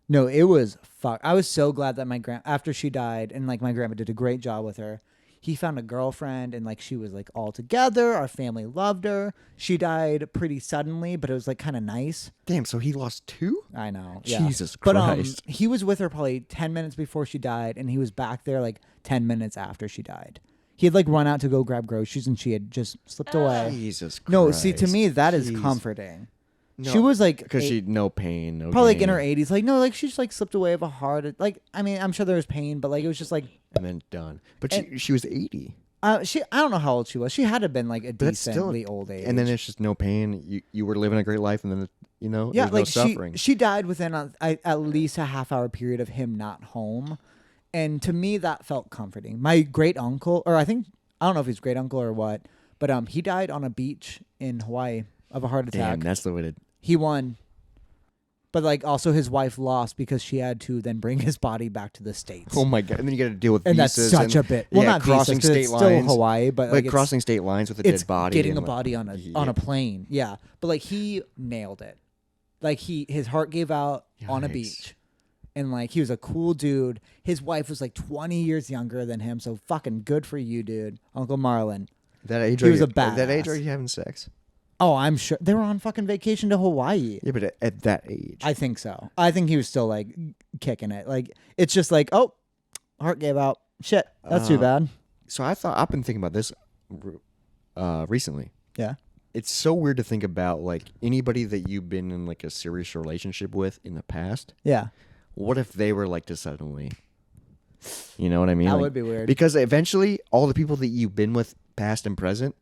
[SPEAKER 1] No, it was fuck. I was so glad that after she died, and like my grandma did a great job with her. He found a girlfriend, and like she was like all together. Our family loved her. She died pretty suddenly, but it was like kind of nice.
[SPEAKER 2] Damn. So he lost 2.
[SPEAKER 1] I know. Yeah.
[SPEAKER 2] Jesus
[SPEAKER 1] But
[SPEAKER 2] Christ.
[SPEAKER 1] he was with her probably 10 minutes before she died, and he was back there like 10 minutes after she died. He had like run out to go grab groceries, and she had just slipped away.
[SPEAKER 2] Jesus Christ.
[SPEAKER 1] No, see, to me that is
[SPEAKER 2] Jeez.
[SPEAKER 1] comforting.
[SPEAKER 2] No,
[SPEAKER 1] She was like
[SPEAKER 2] because she no pain, no
[SPEAKER 1] probably like
[SPEAKER 2] gain,
[SPEAKER 1] in her 80s. Like no, like she just like slipped away of a heart. Like I mean, I'm sure there was pain, but like it was just like
[SPEAKER 2] and then done. But she was 80.
[SPEAKER 1] she. I don't know how old she was. She had to have been like a
[SPEAKER 2] But that's still
[SPEAKER 1] decently old age.
[SPEAKER 2] And then it's just no pain. You were living a great life, and then
[SPEAKER 1] yeah,
[SPEAKER 2] there's
[SPEAKER 1] like
[SPEAKER 2] no suffering.
[SPEAKER 1] she died within at least a half-hour period of him not home, and to me that felt comforting. My great uncle, or I don't know if he's great uncle or what, but he died on a beach in Hawaii of a heart attack.
[SPEAKER 2] Damn, that's the way to.
[SPEAKER 1] He won, but like also his wife lost because she had to then bring his body back to the States.
[SPEAKER 2] Oh my god! And then you got to deal with
[SPEAKER 1] And that's
[SPEAKER 2] visas
[SPEAKER 1] such
[SPEAKER 2] and,
[SPEAKER 1] a bit. Well,
[SPEAKER 2] yeah,
[SPEAKER 1] not
[SPEAKER 2] crossing
[SPEAKER 1] visas, 'cause
[SPEAKER 2] state
[SPEAKER 1] it's
[SPEAKER 2] lines,
[SPEAKER 1] still Hawaii, but
[SPEAKER 2] like
[SPEAKER 1] it's-
[SPEAKER 2] crossing state lines with a
[SPEAKER 1] it's
[SPEAKER 2] dead body,
[SPEAKER 1] getting
[SPEAKER 2] and,
[SPEAKER 1] a
[SPEAKER 2] like,
[SPEAKER 1] body on
[SPEAKER 2] yeah.
[SPEAKER 1] a plane. Yeah, but like he nailed it. Like his heart gave out on a
[SPEAKER 2] Yikes.
[SPEAKER 1] beach, and like he was a cool dude. His wife was like 20 years younger than him, so fucking good for you, dude, Uncle Marlon.
[SPEAKER 2] That age,
[SPEAKER 1] He was a
[SPEAKER 2] at that age,
[SPEAKER 1] badass.
[SPEAKER 2] are you having sex?
[SPEAKER 1] Oh, I'm sure they were on fucking vacation to Hawaii.
[SPEAKER 2] Yeah, but at that age,
[SPEAKER 1] I think so. I think he was still like kicking it. Like it's just like, oh, heart gave out. Shit, that's too bad.
[SPEAKER 2] so I've been thinking about this recently.
[SPEAKER 1] Yeah.
[SPEAKER 2] It's so weird to think about like anybody that you've been in like a serious relationship with in the past.
[SPEAKER 1] Yeah.
[SPEAKER 2] What if they were like to suddenly, you know what I mean?
[SPEAKER 1] That
[SPEAKER 2] Like,
[SPEAKER 1] would be weird.
[SPEAKER 2] because eventually all the people that you've been with past and present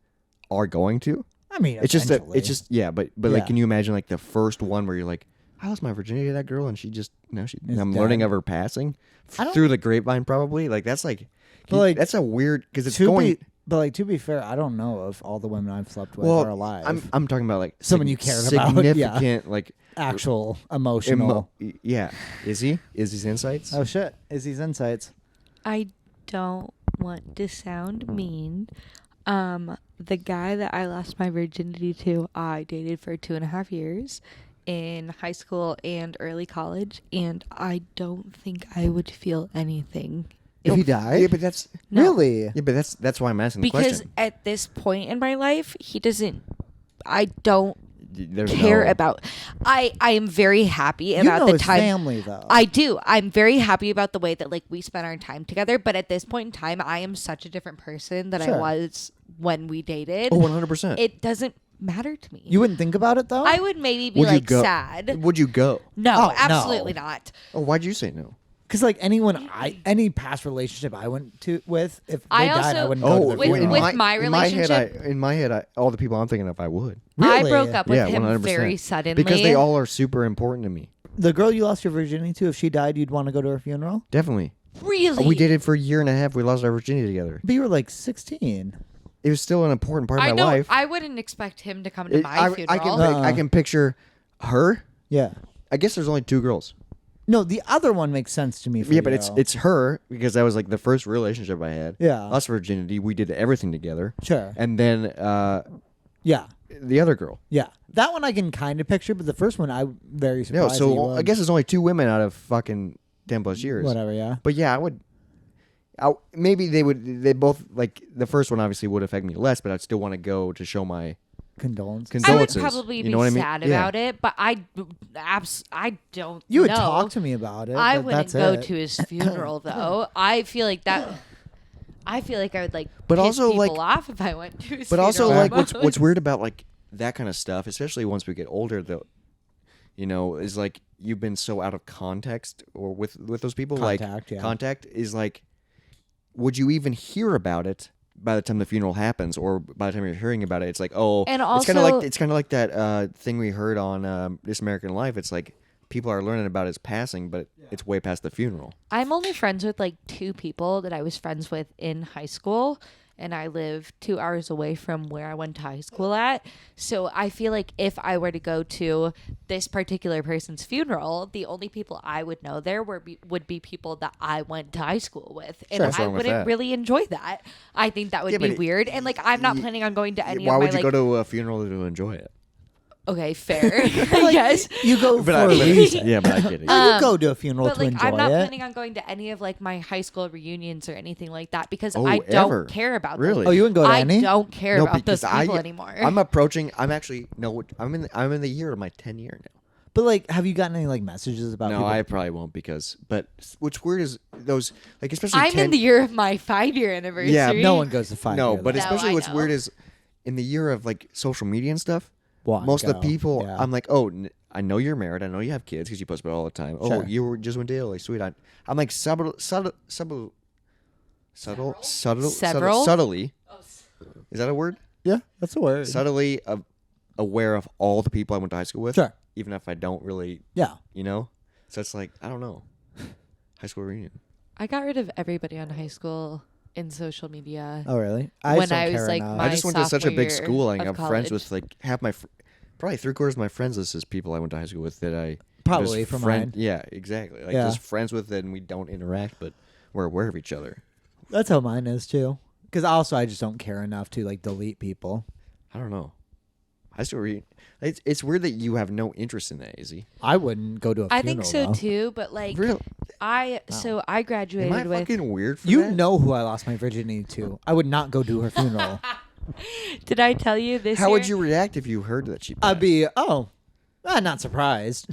[SPEAKER 2] are going to.
[SPEAKER 1] I mean,
[SPEAKER 2] It's just that
[SPEAKER 1] eventually.
[SPEAKER 2] it's just yeah, but
[SPEAKER 1] Yeah.
[SPEAKER 2] like, can you imagine like the first one where you're like, I lost my virginity to that girl, and she just
[SPEAKER 1] Is
[SPEAKER 2] I'm learning
[SPEAKER 1] dead.
[SPEAKER 2] of her passing
[SPEAKER 1] I don't-
[SPEAKER 2] through the grapevine, probably. Like that's like,
[SPEAKER 1] But, like,
[SPEAKER 2] that's a weird because it's
[SPEAKER 1] to
[SPEAKER 2] going.
[SPEAKER 1] but like to be fair, I don't know if all the women I've slept with
[SPEAKER 2] Well,
[SPEAKER 1] are alive.
[SPEAKER 2] I'm talking about like
[SPEAKER 1] Someone you cared about,
[SPEAKER 2] significant
[SPEAKER 1] yeah.
[SPEAKER 2] like
[SPEAKER 1] Actual emotional.
[SPEAKER 2] yeah. Izzy's insights.
[SPEAKER 1] Oh shit! Izzy's insights.
[SPEAKER 3] I don't want to sound mean. The guy that I lost my virginity to, I dated for 2.5 years in high school and early college, and I don't think I would feel anything.
[SPEAKER 1] If he died,
[SPEAKER 2] Yeah, but that's
[SPEAKER 3] No.
[SPEAKER 1] really.
[SPEAKER 2] yeah, but that's why I'm asking the
[SPEAKER 3] Because
[SPEAKER 2] question.
[SPEAKER 3] at this point in my life, he doesn't. I don't
[SPEAKER 2] There's
[SPEAKER 3] care
[SPEAKER 2] no-
[SPEAKER 3] about. I am very happy
[SPEAKER 1] You
[SPEAKER 3] about
[SPEAKER 1] know
[SPEAKER 3] the
[SPEAKER 1] his
[SPEAKER 3] time.
[SPEAKER 1] family though.
[SPEAKER 3] I do. I'm very happy about the way that like we spent our time together. But at this point in time, I am such a different person than
[SPEAKER 1] Sure.
[SPEAKER 3] I was when we dated.
[SPEAKER 2] Oh, 100%.
[SPEAKER 3] It doesn't matter to me.
[SPEAKER 1] You wouldn't think about it though.
[SPEAKER 3] I would maybe be
[SPEAKER 2] Would you
[SPEAKER 3] like
[SPEAKER 2] go?
[SPEAKER 3] sad.
[SPEAKER 2] Would you go?
[SPEAKER 3] No,
[SPEAKER 1] Oh, no.
[SPEAKER 3] absolutely not.
[SPEAKER 2] Oh, why'd you say no?
[SPEAKER 1] Because like any past relationship I went to with, if they
[SPEAKER 3] I
[SPEAKER 1] died, I
[SPEAKER 3] also-
[SPEAKER 1] wouldn't go to
[SPEAKER 2] Oh,
[SPEAKER 1] their
[SPEAKER 3] with-
[SPEAKER 1] funeral.
[SPEAKER 3] with my relationship-
[SPEAKER 2] in my head, all the people I'm thinking of, I would.
[SPEAKER 3] I
[SPEAKER 1] Really?
[SPEAKER 3] broke up with
[SPEAKER 2] Yeah,
[SPEAKER 3] him
[SPEAKER 2] 100%.
[SPEAKER 3] very suddenly.
[SPEAKER 2] Because they all are super important to me.
[SPEAKER 1] The girl you lost your virginity to, if she died, you'd want to go to her funeral.
[SPEAKER 2] Definitely.
[SPEAKER 3] really.
[SPEAKER 2] We dated for a year and a half. We lost our virginity together.
[SPEAKER 1] But you were like 16.
[SPEAKER 2] It was still an important part of
[SPEAKER 3] I
[SPEAKER 2] my
[SPEAKER 3] know.
[SPEAKER 2] life.
[SPEAKER 3] I wouldn't expect him to come to my
[SPEAKER 2] I
[SPEAKER 3] funeral.
[SPEAKER 2] can
[SPEAKER 1] Uh-uh.
[SPEAKER 2] I can picture her.
[SPEAKER 1] Yeah.
[SPEAKER 2] I guess there's only 2 girls.
[SPEAKER 1] No, the other one makes sense to me. For
[SPEAKER 2] Yeah, but
[SPEAKER 1] you.
[SPEAKER 2] it's her because that was like the first relationship I had.
[SPEAKER 1] Yeah.
[SPEAKER 2] Lost virginity. We did everything together.
[SPEAKER 1] Sure.
[SPEAKER 2] And then
[SPEAKER 1] Yeah.
[SPEAKER 2] the other girl.
[SPEAKER 1] Yeah. That one I can kind of picture, but the first one I'm very
[SPEAKER 2] No,
[SPEAKER 1] surprised. that you
[SPEAKER 2] so I
[SPEAKER 1] would.
[SPEAKER 2] guess there's only 2 women out of fucking 10 plus years.
[SPEAKER 1] Whatever. Yeah.
[SPEAKER 2] But yeah, I would. Maybe they both like the first one obviously would affect me less, but I'd still want to go to show my
[SPEAKER 1] Condolences.
[SPEAKER 3] I would
[SPEAKER 2] condolences.
[SPEAKER 3] probably
[SPEAKER 2] You
[SPEAKER 3] be
[SPEAKER 2] know what I mean?
[SPEAKER 3] sad
[SPEAKER 2] Yeah.
[SPEAKER 3] about it, but I don't.
[SPEAKER 1] You would
[SPEAKER 3] know.
[SPEAKER 1] talk to me about it.
[SPEAKER 3] I
[SPEAKER 1] but
[SPEAKER 3] wouldn't
[SPEAKER 1] that's
[SPEAKER 3] go
[SPEAKER 1] it.
[SPEAKER 3] to his funeral though. I feel like that. I feel like I would like
[SPEAKER 2] But
[SPEAKER 3] piss
[SPEAKER 2] also,
[SPEAKER 3] people
[SPEAKER 2] like-
[SPEAKER 3] off if I went to his
[SPEAKER 2] But also,
[SPEAKER 3] funeral
[SPEAKER 2] like, what's
[SPEAKER 3] almost.
[SPEAKER 2] weird about like that kind of stuff, especially once we get older, though, is like you've been so out of context or with those people,
[SPEAKER 1] Contact,
[SPEAKER 2] like
[SPEAKER 1] yeah.
[SPEAKER 2] contact is like, would you even hear about it by the time the funeral happens, or by the time you're hearing about it? It's like, oh,
[SPEAKER 3] And
[SPEAKER 2] it's kind of
[SPEAKER 3] also-
[SPEAKER 2] like that thing we heard on This American Life. It's like people are learning about his passing, but it's way past the funeral.
[SPEAKER 3] I'm only friends with like 2 people that I was friends with in high school, and I live 2 hours away from where I went to high school at. So I feel like if I were to go to this particular person's funeral, the only people I would know there would be people that I went to high school with, and
[SPEAKER 2] What's
[SPEAKER 3] I
[SPEAKER 2] wrong with
[SPEAKER 3] wouldn't
[SPEAKER 2] that?
[SPEAKER 3] really enjoy that. I think that would
[SPEAKER 2] Yeah,
[SPEAKER 3] be
[SPEAKER 2] but
[SPEAKER 3] weird, and like I'm not planning on going to any
[SPEAKER 2] Why
[SPEAKER 3] of my
[SPEAKER 2] would you
[SPEAKER 3] like.
[SPEAKER 2] go to a funeral to enjoy it?
[SPEAKER 3] Okay, fair. I guess.
[SPEAKER 1] You go for
[SPEAKER 2] But
[SPEAKER 1] a reason.
[SPEAKER 2] yeah, but I get it.
[SPEAKER 1] You go to a funeral
[SPEAKER 3] But
[SPEAKER 1] to
[SPEAKER 3] like,
[SPEAKER 1] enjoy
[SPEAKER 3] I'm not
[SPEAKER 1] it.
[SPEAKER 3] planning on going to any of like my high school reunions or anything like that because
[SPEAKER 2] Oh,
[SPEAKER 3] I don't
[SPEAKER 2] ever?
[SPEAKER 3] care about
[SPEAKER 2] Really?
[SPEAKER 3] those.
[SPEAKER 1] Oh, you wouldn't go to
[SPEAKER 3] I
[SPEAKER 1] any?
[SPEAKER 3] don't care about those
[SPEAKER 2] because
[SPEAKER 3] people anymore.
[SPEAKER 2] I'm approaching. I'm actually no. I'm in the year of my 10 year now.
[SPEAKER 1] But like, have you gotten any like messages about?
[SPEAKER 2] No,
[SPEAKER 1] people?
[SPEAKER 2] I probably won't because. But what's weird is those like especially.
[SPEAKER 3] I'm
[SPEAKER 2] 10,
[SPEAKER 3] in the year of my 5-year anniversary.
[SPEAKER 2] Yeah,
[SPEAKER 1] No one goes to 5
[SPEAKER 2] No,
[SPEAKER 1] year
[SPEAKER 2] but
[SPEAKER 1] life.
[SPEAKER 3] No,
[SPEAKER 2] especially
[SPEAKER 3] I
[SPEAKER 2] what's
[SPEAKER 3] know.
[SPEAKER 2] weird is in the year of like social media and stuff.
[SPEAKER 1] One
[SPEAKER 2] most of the
[SPEAKER 1] go,
[SPEAKER 2] people,
[SPEAKER 1] yeah.
[SPEAKER 2] I'm like, oh, I know you're married. I know you have kids because you post about it all the time. Oh,
[SPEAKER 1] Sure.
[SPEAKER 2] just went to Italy, sweet. I'm like subtly. Is that a word?
[SPEAKER 1] Yeah, that's a word.
[SPEAKER 2] Subtly aware of all the people I went to high school with.
[SPEAKER 1] Sure.
[SPEAKER 2] Even if I don't really,
[SPEAKER 1] Yeah.
[SPEAKER 2] So it's like I don't know. High school reunion.
[SPEAKER 3] I got rid of everybody on high school in social media.
[SPEAKER 1] Oh really?
[SPEAKER 3] When
[SPEAKER 1] just don't
[SPEAKER 3] I was,
[SPEAKER 1] care
[SPEAKER 3] like,
[SPEAKER 1] enough.
[SPEAKER 3] my
[SPEAKER 2] I just went to such a big
[SPEAKER 3] sophomore
[SPEAKER 2] school. I
[SPEAKER 3] year
[SPEAKER 2] have
[SPEAKER 3] of
[SPEAKER 2] friends
[SPEAKER 3] college.
[SPEAKER 2] with like half my, probably 3/4 of my friends list is people I went to high school with that I
[SPEAKER 1] Probably
[SPEAKER 2] just
[SPEAKER 1] from mine.
[SPEAKER 2] Yeah, exactly. Like
[SPEAKER 1] Yeah.
[SPEAKER 2] just friends with, and we don't interact, but we're aware of each other.
[SPEAKER 1] That's how mine is too. Because also I just don't care enough to like delete people.
[SPEAKER 2] I don't know. High school reunion. It's weird that you have no interest in that, Izzy.
[SPEAKER 1] I wouldn't go to a funeral.
[SPEAKER 3] I think so
[SPEAKER 1] though.
[SPEAKER 3] too, but like
[SPEAKER 2] Really?
[SPEAKER 3] I
[SPEAKER 2] Am
[SPEAKER 3] graduated
[SPEAKER 2] I
[SPEAKER 3] with.
[SPEAKER 2] fucking weird for
[SPEAKER 1] You
[SPEAKER 2] that?
[SPEAKER 1] know who I lost my virginity to. I would not go to her funeral.
[SPEAKER 3] Did I tell you this?
[SPEAKER 2] How
[SPEAKER 3] year?
[SPEAKER 2] would you react if you heard that she passed?
[SPEAKER 1] I'd be not surprised.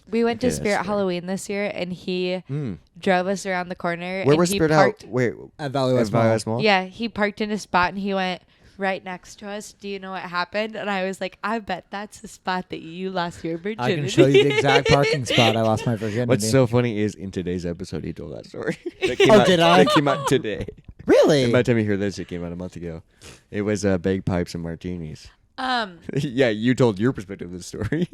[SPEAKER 3] We went to
[SPEAKER 2] Okay, that's
[SPEAKER 3] Spirit
[SPEAKER 2] fair.
[SPEAKER 3] Halloween this year, and he
[SPEAKER 2] Mm.
[SPEAKER 3] drove us around the corner.
[SPEAKER 2] Where
[SPEAKER 3] and
[SPEAKER 2] was
[SPEAKER 3] he
[SPEAKER 2] Spirit
[SPEAKER 3] parked,
[SPEAKER 2] out? Wait,
[SPEAKER 1] At Valley
[SPEAKER 2] at
[SPEAKER 1] West
[SPEAKER 2] Valley
[SPEAKER 1] Mall.
[SPEAKER 2] West Mall?
[SPEAKER 3] Yeah, he parked in a spot, and he went right next to us. Do you know what happened? And I was like, I bet that's the spot that you lost your virginity.
[SPEAKER 1] I can show you the exact parking spot I lost my virginity.
[SPEAKER 2] What's so funny is in today's episode he told that story. That
[SPEAKER 1] Oh, did I?
[SPEAKER 2] That came out today.
[SPEAKER 1] Really?
[SPEAKER 2] And by the time you hear this, it came out a month ago. It was bagpipes and martinis. Yeah, you told your perspective of the story.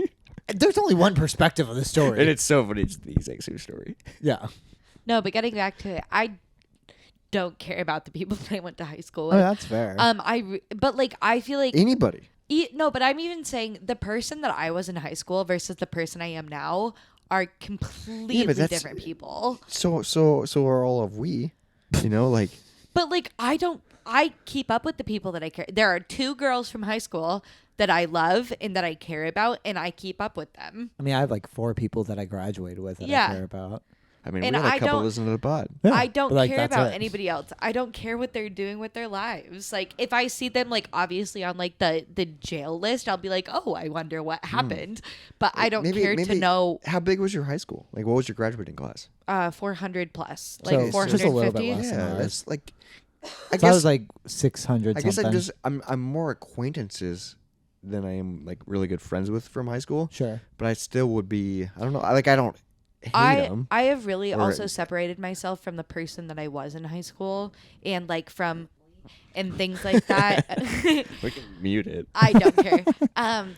[SPEAKER 1] There's only one perspective of the story.
[SPEAKER 2] And it's so funny. It's the exact same story.
[SPEAKER 1] yeah.
[SPEAKER 3] No, but getting back to it, I don't care about the people that I went to high school
[SPEAKER 1] Oh,
[SPEAKER 3] with.
[SPEAKER 1] that's fair.
[SPEAKER 3] But like I feel like
[SPEAKER 2] Anybody.
[SPEAKER 3] no, but I'm even saying the person that I was in high school versus the person I am now are completely
[SPEAKER 2] that's-
[SPEAKER 3] different people.
[SPEAKER 2] So are all of we. Like
[SPEAKER 3] But like I keep up with the people that I care. There are 2 girls from high school that I love and that I care about, and I keep up with them.
[SPEAKER 1] I mean, I have like 4 people that I graduated with that
[SPEAKER 3] Yeah.
[SPEAKER 1] I care about.
[SPEAKER 2] I mean,
[SPEAKER 3] And
[SPEAKER 2] we had
[SPEAKER 3] I
[SPEAKER 2] a couple
[SPEAKER 3] don't-
[SPEAKER 2] listen to the pod.
[SPEAKER 1] Yeah,
[SPEAKER 3] I don't
[SPEAKER 1] but, like,
[SPEAKER 3] care
[SPEAKER 1] that's
[SPEAKER 3] about
[SPEAKER 1] it.
[SPEAKER 3] anybody else. I don't care what they're doing with their lives. Like if I see them like obviously on like the jail list, I'll be like, "Oh, I wonder what happened." But I don't care to know
[SPEAKER 2] How big was your high school? Like, what was your graduating class?
[SPEAKER 3] 400 plus.
[SPEAKER 1] So,
[SPEAKER 3] Like
[SPEAKER 1] just a little bit
[SPEAKER 3] 450.
[SPEAKER 1] less.
[SPEAKER 2] Yeah,
[SPEAKER 1] ours.
[SPEAKER 2] that's like.
[SPEAKER 1] So I was like 600
[SPEAKER 2] I guess
[SPEAKER 1] something.
[SPEAKER 2] I'm more acquaintances than I am like really good friends with from high school.
[SPEAKER 1] Sure.
[SPEAKER 2] But I still would be. I don't know. I don't hate them.
[SPEAKER 3] I have really
[SPEAKER 2] Or-
[SPEAKER 3] also separated myself from the person that I was in high school and like from and things like that.
[SPEAKER 2] We can mute it.
[SPEAKER 3] I don't care.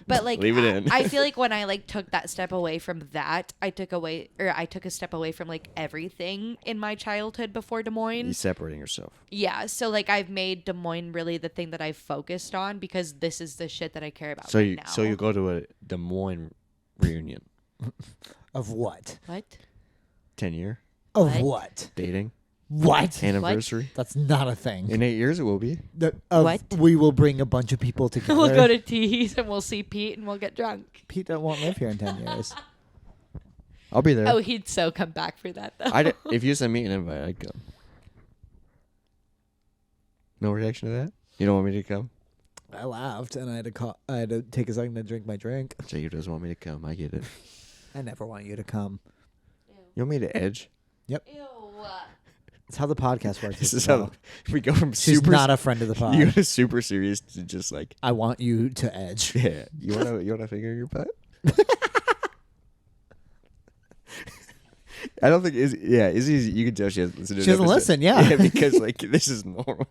[SPEAKER 3] But like
[SPEAKER 2] Leave it in.
[SPEAKER 3] I feel like when I like took that step away from that, I took a step away from like everything in my childhood before Des
[SPEAKER 2] You
[SPEAKER 3] Moines.
[SPEAKER 2] separating yourself.
[SPEAKER 3] Yeah, so like I've made Des Moines really the thing that I've focused on because this is the shit that I care about
[SPEAKER 2] So
[SPEAKER 3] right
[SPEAKER 2] you
[SPEAKER 3] now.
[SPEAKER 2] so you go to a Des Moines reunion.
[SPEAKER 1] Of what?
[SPEAKER 3] What?
[SPEAKER 2] 10 year
[SPEAKER 1] Of
[SPEAKER 3] What?
[SPEAKER 1] what?
[SPEAKER 2] dating
[SPEAKER 1] What?
[SPEAKER 2] anniversary.
[SPEAKER 1] That's not a thing.
[SPEAKER 2] In 8 years, it will be.
[SPEAKER 1] What? We will bring a bunch of people together.
[SPEAKER 3] We'll go to Tee's and we'll see Pete and we'll get drunk.
[SPEAKER 1] Pete won't live here in 10 years.
[SPEAKER 2] I'll be there.
[SPEAKER 3] Oh, he'd so come back for that though.
[SPEAKER 2] If you send me an invite, I'd come. No reaction to that? You don't want me to come?
[SPEAKER 1] I laughed and I had to take a second to drink my drink.
[SPEAKER 2] Jacob doesn't want me to come. I get it.
[SPEAKER 1] I never want you to come.
[SPEAKER 2] You want me to edge?
[SPEAKER 3] Ew.
[SPEAKER 1] It's how the podcast works.
[SPEAKER 2] This
[SPEAKER 1] as
[SPEAKER 2] is
[SPEAKER 1] well.
[SPEAKER 2] how we go from
[SPEAKER 1] She's
[SPEAKER 2] super.
[SPEAKER 1] not a friend of the pod.
[SPEAKER 2] You go to super serious to just like.
[SPEAKER 1] I want you to edge.
[SPEAKER 2] Yeah. You wanna finger your butt? I don't think Izzy. Yeah, Izzy. You can tell she hasn't listened to.
[SPEAKER 1] She doesn't listen, yeah.
[SPEAKER 2] because like this is normal.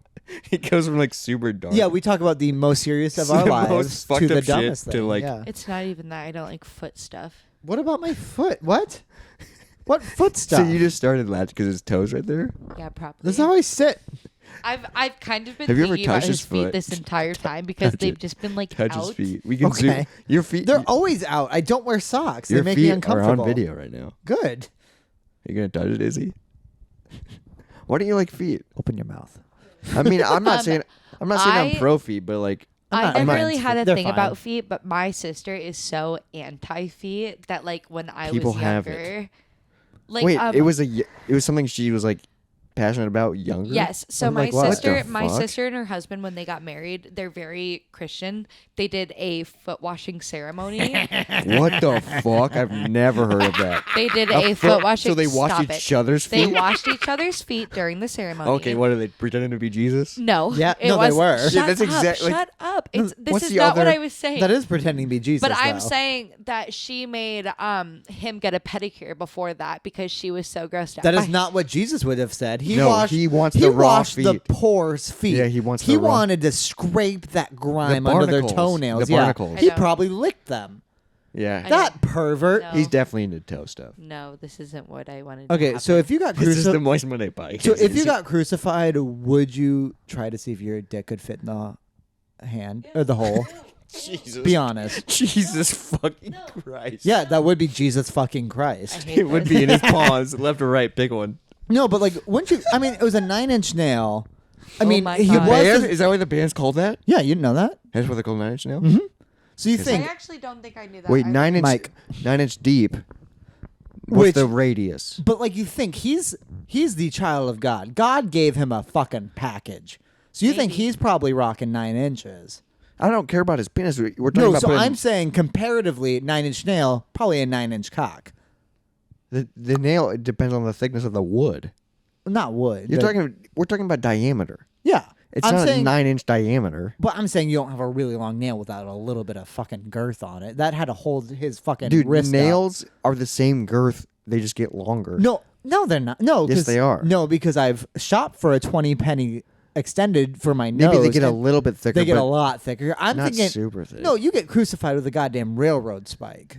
[SPEAKER 2] It goes from like super dark.
[SPEAKER 1] Yeah, we talk about the most serious of
[SPEAKER 2] The
[SPEAKER 1] our
[SPEAKER 2] most
[SPEAKER 1] lives
[SPEAKER 2] fucked
[SPEAKER 1] to the
[SPEAKER 2] up shit
[SPEAKER 1] dumbest
[SPEAKER 2] to,
[SPEAKER 1] thing.
[SPEAKER 2] like-
[SPEAKER 1] yeah.
[SPEAKER 3] It's not even that. I don't like foot stuff.
[SPEAKER 1] What about my foot? What? What foot stuff?
[SPEAKER 2] So you just started laughing because his toes right there.
[SPEAKER 3] Yeah, probably.
[SPEAKER 1] That's how I sit.
[SPEAKER 3] I've kind of been
[SPEAKER 2] Have you ever
[SPEAKER 3] thinking about
[SPEAKER 2] touched
[SPEAKER 3] his
[SPEAKER 2] his
[SPEAKER 3] feet
[SPEAKER 2] foot?
[SPEAKER 3] this entire time because
[SPEAKER 2] Touch
[SPEAKER 3] they've
[SPEAKER 2] it.
[SPEAKER 3] just been like
[SPEAKER 2] Touch
[SPEAKER 3] out.
[SPEAKER 2] his feet. We can
[SPEAKER 1] Okay.
[SPEAKER 2] zoom your feet.
[SPEAKER 1] They're always out. I don't wear socks.
[SPEAKER 2] your
[SPEAKER 1] They make
[SPEAKER 2] feet
[SPEAKER 1] me
[SPEAKER 2] are
[SPEAKER 1] uncomfortable.
[SPEAKER 2] on video right now.
[SPEAKER 1] Good.
[SPEAKER 2] Are you gonna touch it, Izzy? Why don't you like feet?
[SPEAKER 1] Open your mouth.
[SPEAKER 2] I mean, I'm not saying I'm
[SPEAKER 3] I-
[SPEAKER 2] pro feet, but like
[SPEAKER 1] I'm
[SPEAKER 3] I
[SPEAKER 1] not-
[SPEAKER 3] never
[SPEAKER 1] I'm not
[SPEAKER 3] really
[SPEAKER 1] into
[SPEAKER 3] had
[SPEAKER 1] feet.
[SPEAKER 3] a
[SPEAKER 1] They're
[SPEAKER 3] thing
[SPEAKER 1] fine.
[SPEAKER 3] about feet, but my sister is so anti feet that like when I
[SPEAKER 2] People
[SPEAKER 3] was
[SPEAKER 2] have
[SPEAKER 3] younger,
[SPEAKER 2] it.
[SPEAKER 3] like
[SPEAKER 2] wait, it was something she was like passionate about younger.
[SPEAKER 3] yes. So
[SPEAKER 1] I'm
[SPEAKER 3] my
[SPEAKER 1] like, what the
[SPEAKER 3] sister and her husband, when they got married, they're very Christian. They did a foot washing ceremony.
[SPEAKER 2] What the fuck? I've never heard of that.
[SPEAKER 3] They did a foot washing.
[SPEAKER 2] So they washed
[SPEAKER 3] Stop
[SPEAKER 2] each
[SPEAKER 3] it.
[SPEAKER 2] other's
[SPEAKER 3] They
[SPEAKER 2] feet.
[SPEAKER 3] washed each other's feet during the ceremony.
[SPEAKER 2] Okay, what are they pretending to be Jesus?
[SPEAKER 3] No.
[SPEAKER 1] Yeah,
[SPEAKER 3] it
[SPEAKER 1] no, they
[SPEAKER 3] was,
[SPEAKER 1] were.
[SPEAKER 3] Shut
[SPEAKER 2] Yeah, that's
[SPEAKER 3] up,
[SPEAKER 2] exactly-
[SPEAKER 3] Shut up. It's, this
[SPEAKER 2] What's
[SPEAKER 3] is
[SPEAKER 2] the
[SPEAKER 3] not what
[SPEAKER 2] other-
[SPEAKER 3] I was saying.
[SPEAKER 1] That is pretending to be Jesus.
[SPEAKER 3] But I'm
[SPEAKER 1] though.
[SPEAKER 3] saying that she made him get a pedicure before that because she was so grossed out.
[SPEAKER 1] That
[SPEAKER 3] by
[SPEAKER 1] is not what Jesus would have said. He
[SPEAKER 2] No,
[SPEAKER 1] washed.
[SPEAKER 2] he wants the raw
[SPEAKER 1] washed the
[SPEAKER 2] feet.
[SPEAKER 1] poor's feet.
[SPEAKER 2] Yeah, he wants
[SPEAKER 1] He
[SPEAKER 2] the raw-
[SPEAKER 1] wanted to scrape that grime under their
[SPEAKER 2] barnacles.
[SPEAKER 1] toenails.
[SPEAKER 2] The
[SPEAKER 1] yeah,
[SPEAKER 2] barnacles.
[SPEAKER 1] he
[SPEAKER 3] I know.
[SPEAKER 1] probably licked them.
[SPEAKER 2] Yeah.
[SPEAKER 3] I
[SPEAKER 1] That pervert.
[SPEAKER 3] No.
[SPEAKER 2] He's definitely into toe stuff.
[SPEAKER 3] No, this isn't what I wanted to
[SPEAKER 1] Okay,
[SPEAKER 3] happen.
[SPEAKER 1] so if you got
[SPEAKER 2] This is the
[SPEAKER 1] crucified,
[SPEAKER 2] Moist Monday Pie.
[SPEAKER 1] so if you got crucified, would you try to see if your dick could fit in the hand or the hole?
[SPEAKER 2] Jesus,
[SPEAKER 1] Be honest.
[SPEAKER 2] Jesus fucking Christ.
[SPEAKER 1] Yeah, that would be Jesus fucking
[SPEAKER 3] I
[SPEAKER 1] Christ.
[SPEAKER 3] hate
[SPEAKER 2] It would
[SPEAKER 3] this.
[SPEAKER 2] be in his paws, left or right. Pick one.
[SPEAKER 1] No, but like, wouldn't you? I mean, it was a 9-inch nail. I mean,
[SPEAKER 3] my
[SPEAKER 1] he
[SPEAKER 3] God.
[SPEAKER 1] was.
[SPEAKER 2] Band?
[SPEAKER 1] the-
[SPEAKER 2] Is that why the band's called that?
[SPEAKER 1] yeah, you didn't know that.
[SPEAKER 2] That's what they're called 9 Inch Nails?
[SPEAKER 1] Mm-hmm. So you
[SPEAKER 2] I
[SPEAKER 3] I
[SPEAKER 1] think,
[SPEAKER 3] actually don't think I knew that.
[SPEAKER 2] Wait,
[SPEAKER 3] I-
[SPEAKER 2] 9 inch,
[SPEAKER 1] Mike.
[SPEAKER 2] 9 inch deep. What's
[SPEAKER 1] Which-
[SPEAKER 2] the radius?
[SPEAKER 1] but like you think he's the child of God. God gave him a fucking package. So you think
[SPEAKER 3] Maybe.
[SPEAKER 1] he's probably rocking 9 inches?
[SPEAKER 2] I don't care about his penis. We're talking
[SPEAKER 1] No,
[SPEAKER 2] about
[SPEAKER 1] so
[SPEAKER 2] putting
[SPEAKER 1] I'm saying comparatively, 9-inch nail, probably a 9-inch cock.
[SPEAKER 2] the nail. It depends on the thickness of the wood.
[SPEAKER 1] Not wood.
[SPEAKER 2] You're
[SPEAKER 1] but-
[SPEAKER 2] talking. We're talking about diameter.
[SPEAKER 1] Yeah.
[SPEAKER 2] It's
[SPEAKER 1] I'm
[SPEAKER 2] not
[SPEAKER 1] saying,
[SPEAKER 2] 9 inch diameter.
[SPEAKER 1] But I'm saying you don't have a really long nail without a little bit of fucking girth on it. That had to hold his fucking
[SPEAKER 2] Dude,
[SPEAKER 1] wrist up.
[SPEAKER 2] nails are the same girth. They just get longer.
[SPEAKER 1] No, they're not. No,
[SPEAKER 2] Yes,
[SPEAKER 1] 'cause-
[SPEAKER 2] they are.
[SPEAKER 1] No, because I've shopped for a 20 penny extended for my
[SPEAKER 2] Maybe
[SPEAKER 1] nose.
[SPEAKER 2] they get a
[SPEAKER 1] and
[SPEAKER 2] little bit thicker.
[SPEAKER 1] They get
[SPEAKER 2] but
[SPEAKER 1] a lot thicker. I'm
[SPEAKER 2] not
[SPEAKER 1] thinking.
[SPEAKER 2] super thick.
[SPEAKER 1] No, you get crucified with a goddamn railroad spike.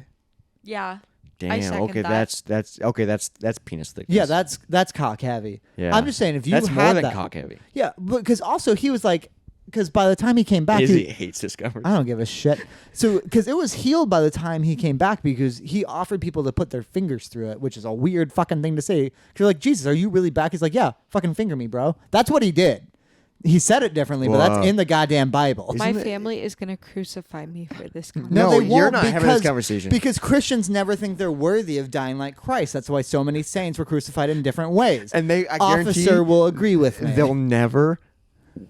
[SPEAKER 3] Yeah. I
[SPEAKER 2] Damn.
[SPEAKER 3] second
[SPEAKER 2] Okay,
[SPEAKER 3] that.
[SPEAKER 2] that's okay. That's penis thickness.
[SPEAKER 1] Yeah, that's cock heavy.
[SPEAKER 2] Yeah.
[SPEAKER 1] I'm just saying if you
[SPEAKER 2] that's
[SPEAKER 1] had
[SPEAKER 2] more than
[SPEAKER 1] that,
[SPEAKER 2] cock heavy.
[SPEAKER 1] Yeah, because also he was like, because by the time he came back,
[SPEAKER 2] Izzy
[SPEAKER 1] he,
[SPEAKER 2] hates this conversation.
[SPEAKER 1] I don't give a shit. So because it was healed by the time he came back because he offered people to put their fingers through it, which is a weird fucking thing to say. 'Cause you're like, Jesus, are you really back? He's like, yeah, fucking finger me, bro. That's what he did. He said it differently, but
[SPEAKER 2] Whoa.
[SPEAKER 1] that's in the goddamn Bible.
[SPEAKER 3] My
[SPEAKER 2] Isn't it-
[SPEAKER 3] family is going to crucify me for this
[SPEAKER 1] No,
[SPEAKER 3] conversation.
[SPEAKER 2] No,
[SPEAKER 1] they
[SPEAKER 2] you're
[SPEAKER 1] won't
[SPEAKER 2] not having this conversation.
[SPEAKER 1] Because Christians never think they're worthy of dying like Christ. That's why so many saints were crucified in different ways.
[SPEAKER 2] And I guarantee
[SPEAKER 1] Officer will agree with me.
[SPEAKER 2] they'll never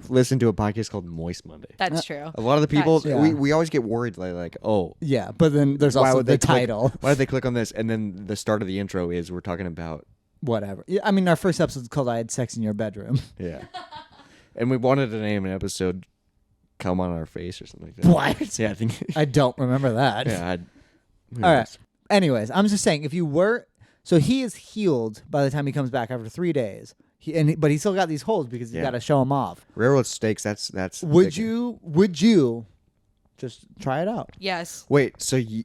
[SPEAKER 2] listen to a podcast called Moist Monday.
[SPEAKER 3] That's true.
[SPEAKER 2] A lot of the people,
[SPEAKER 1] That's- yeah.
[SPEAKER 2] we always get worried like, oh,
[SPEAKER 1] Yeah, but then there's
[SPEAKER 2] why
[SPEAKER 1] also
[SPEAKER 2] would
[SPEAKER 1] the
[SPEAKER 2] they click-
[SPEAKER 1] title.
[SPEAKER 2] Why did they click on this? And then the start of the intro is we're talking about
[SPEAKER 1] Whatever. Yeah, I mean, our first episode's called "I Had Sex in Your Bedroom."
[SPEAKER 2] yeah, and we wanted to name an episode "Come on Our Face" or something like that.
[SPEAKER 1] What?
[SPEAKER 2] Yeah, I think.
[SPEAKER 1] I don't remember that.
[SPEAKER 2] yeah. Who
[SPEAKER 1] All
[SPEAKER 2] knows?
[SPEAKER 1] right. Anyways, I'm just saying, if you were, so he is healed by the time he comes back after 3 days. But he still got these holes because you
[SPEAKER 2] Yeah.
[SPEAKER 1] got to show him off.
[SPEAKER 2] Railroad steaks. That's.
[SPEAKER 1] Would
[SPEAKER 2] thick.
[SPEAKER 1] you just try it out?
[SPEAKER 3] Yes.
[SPEAKER 2] Wait? So you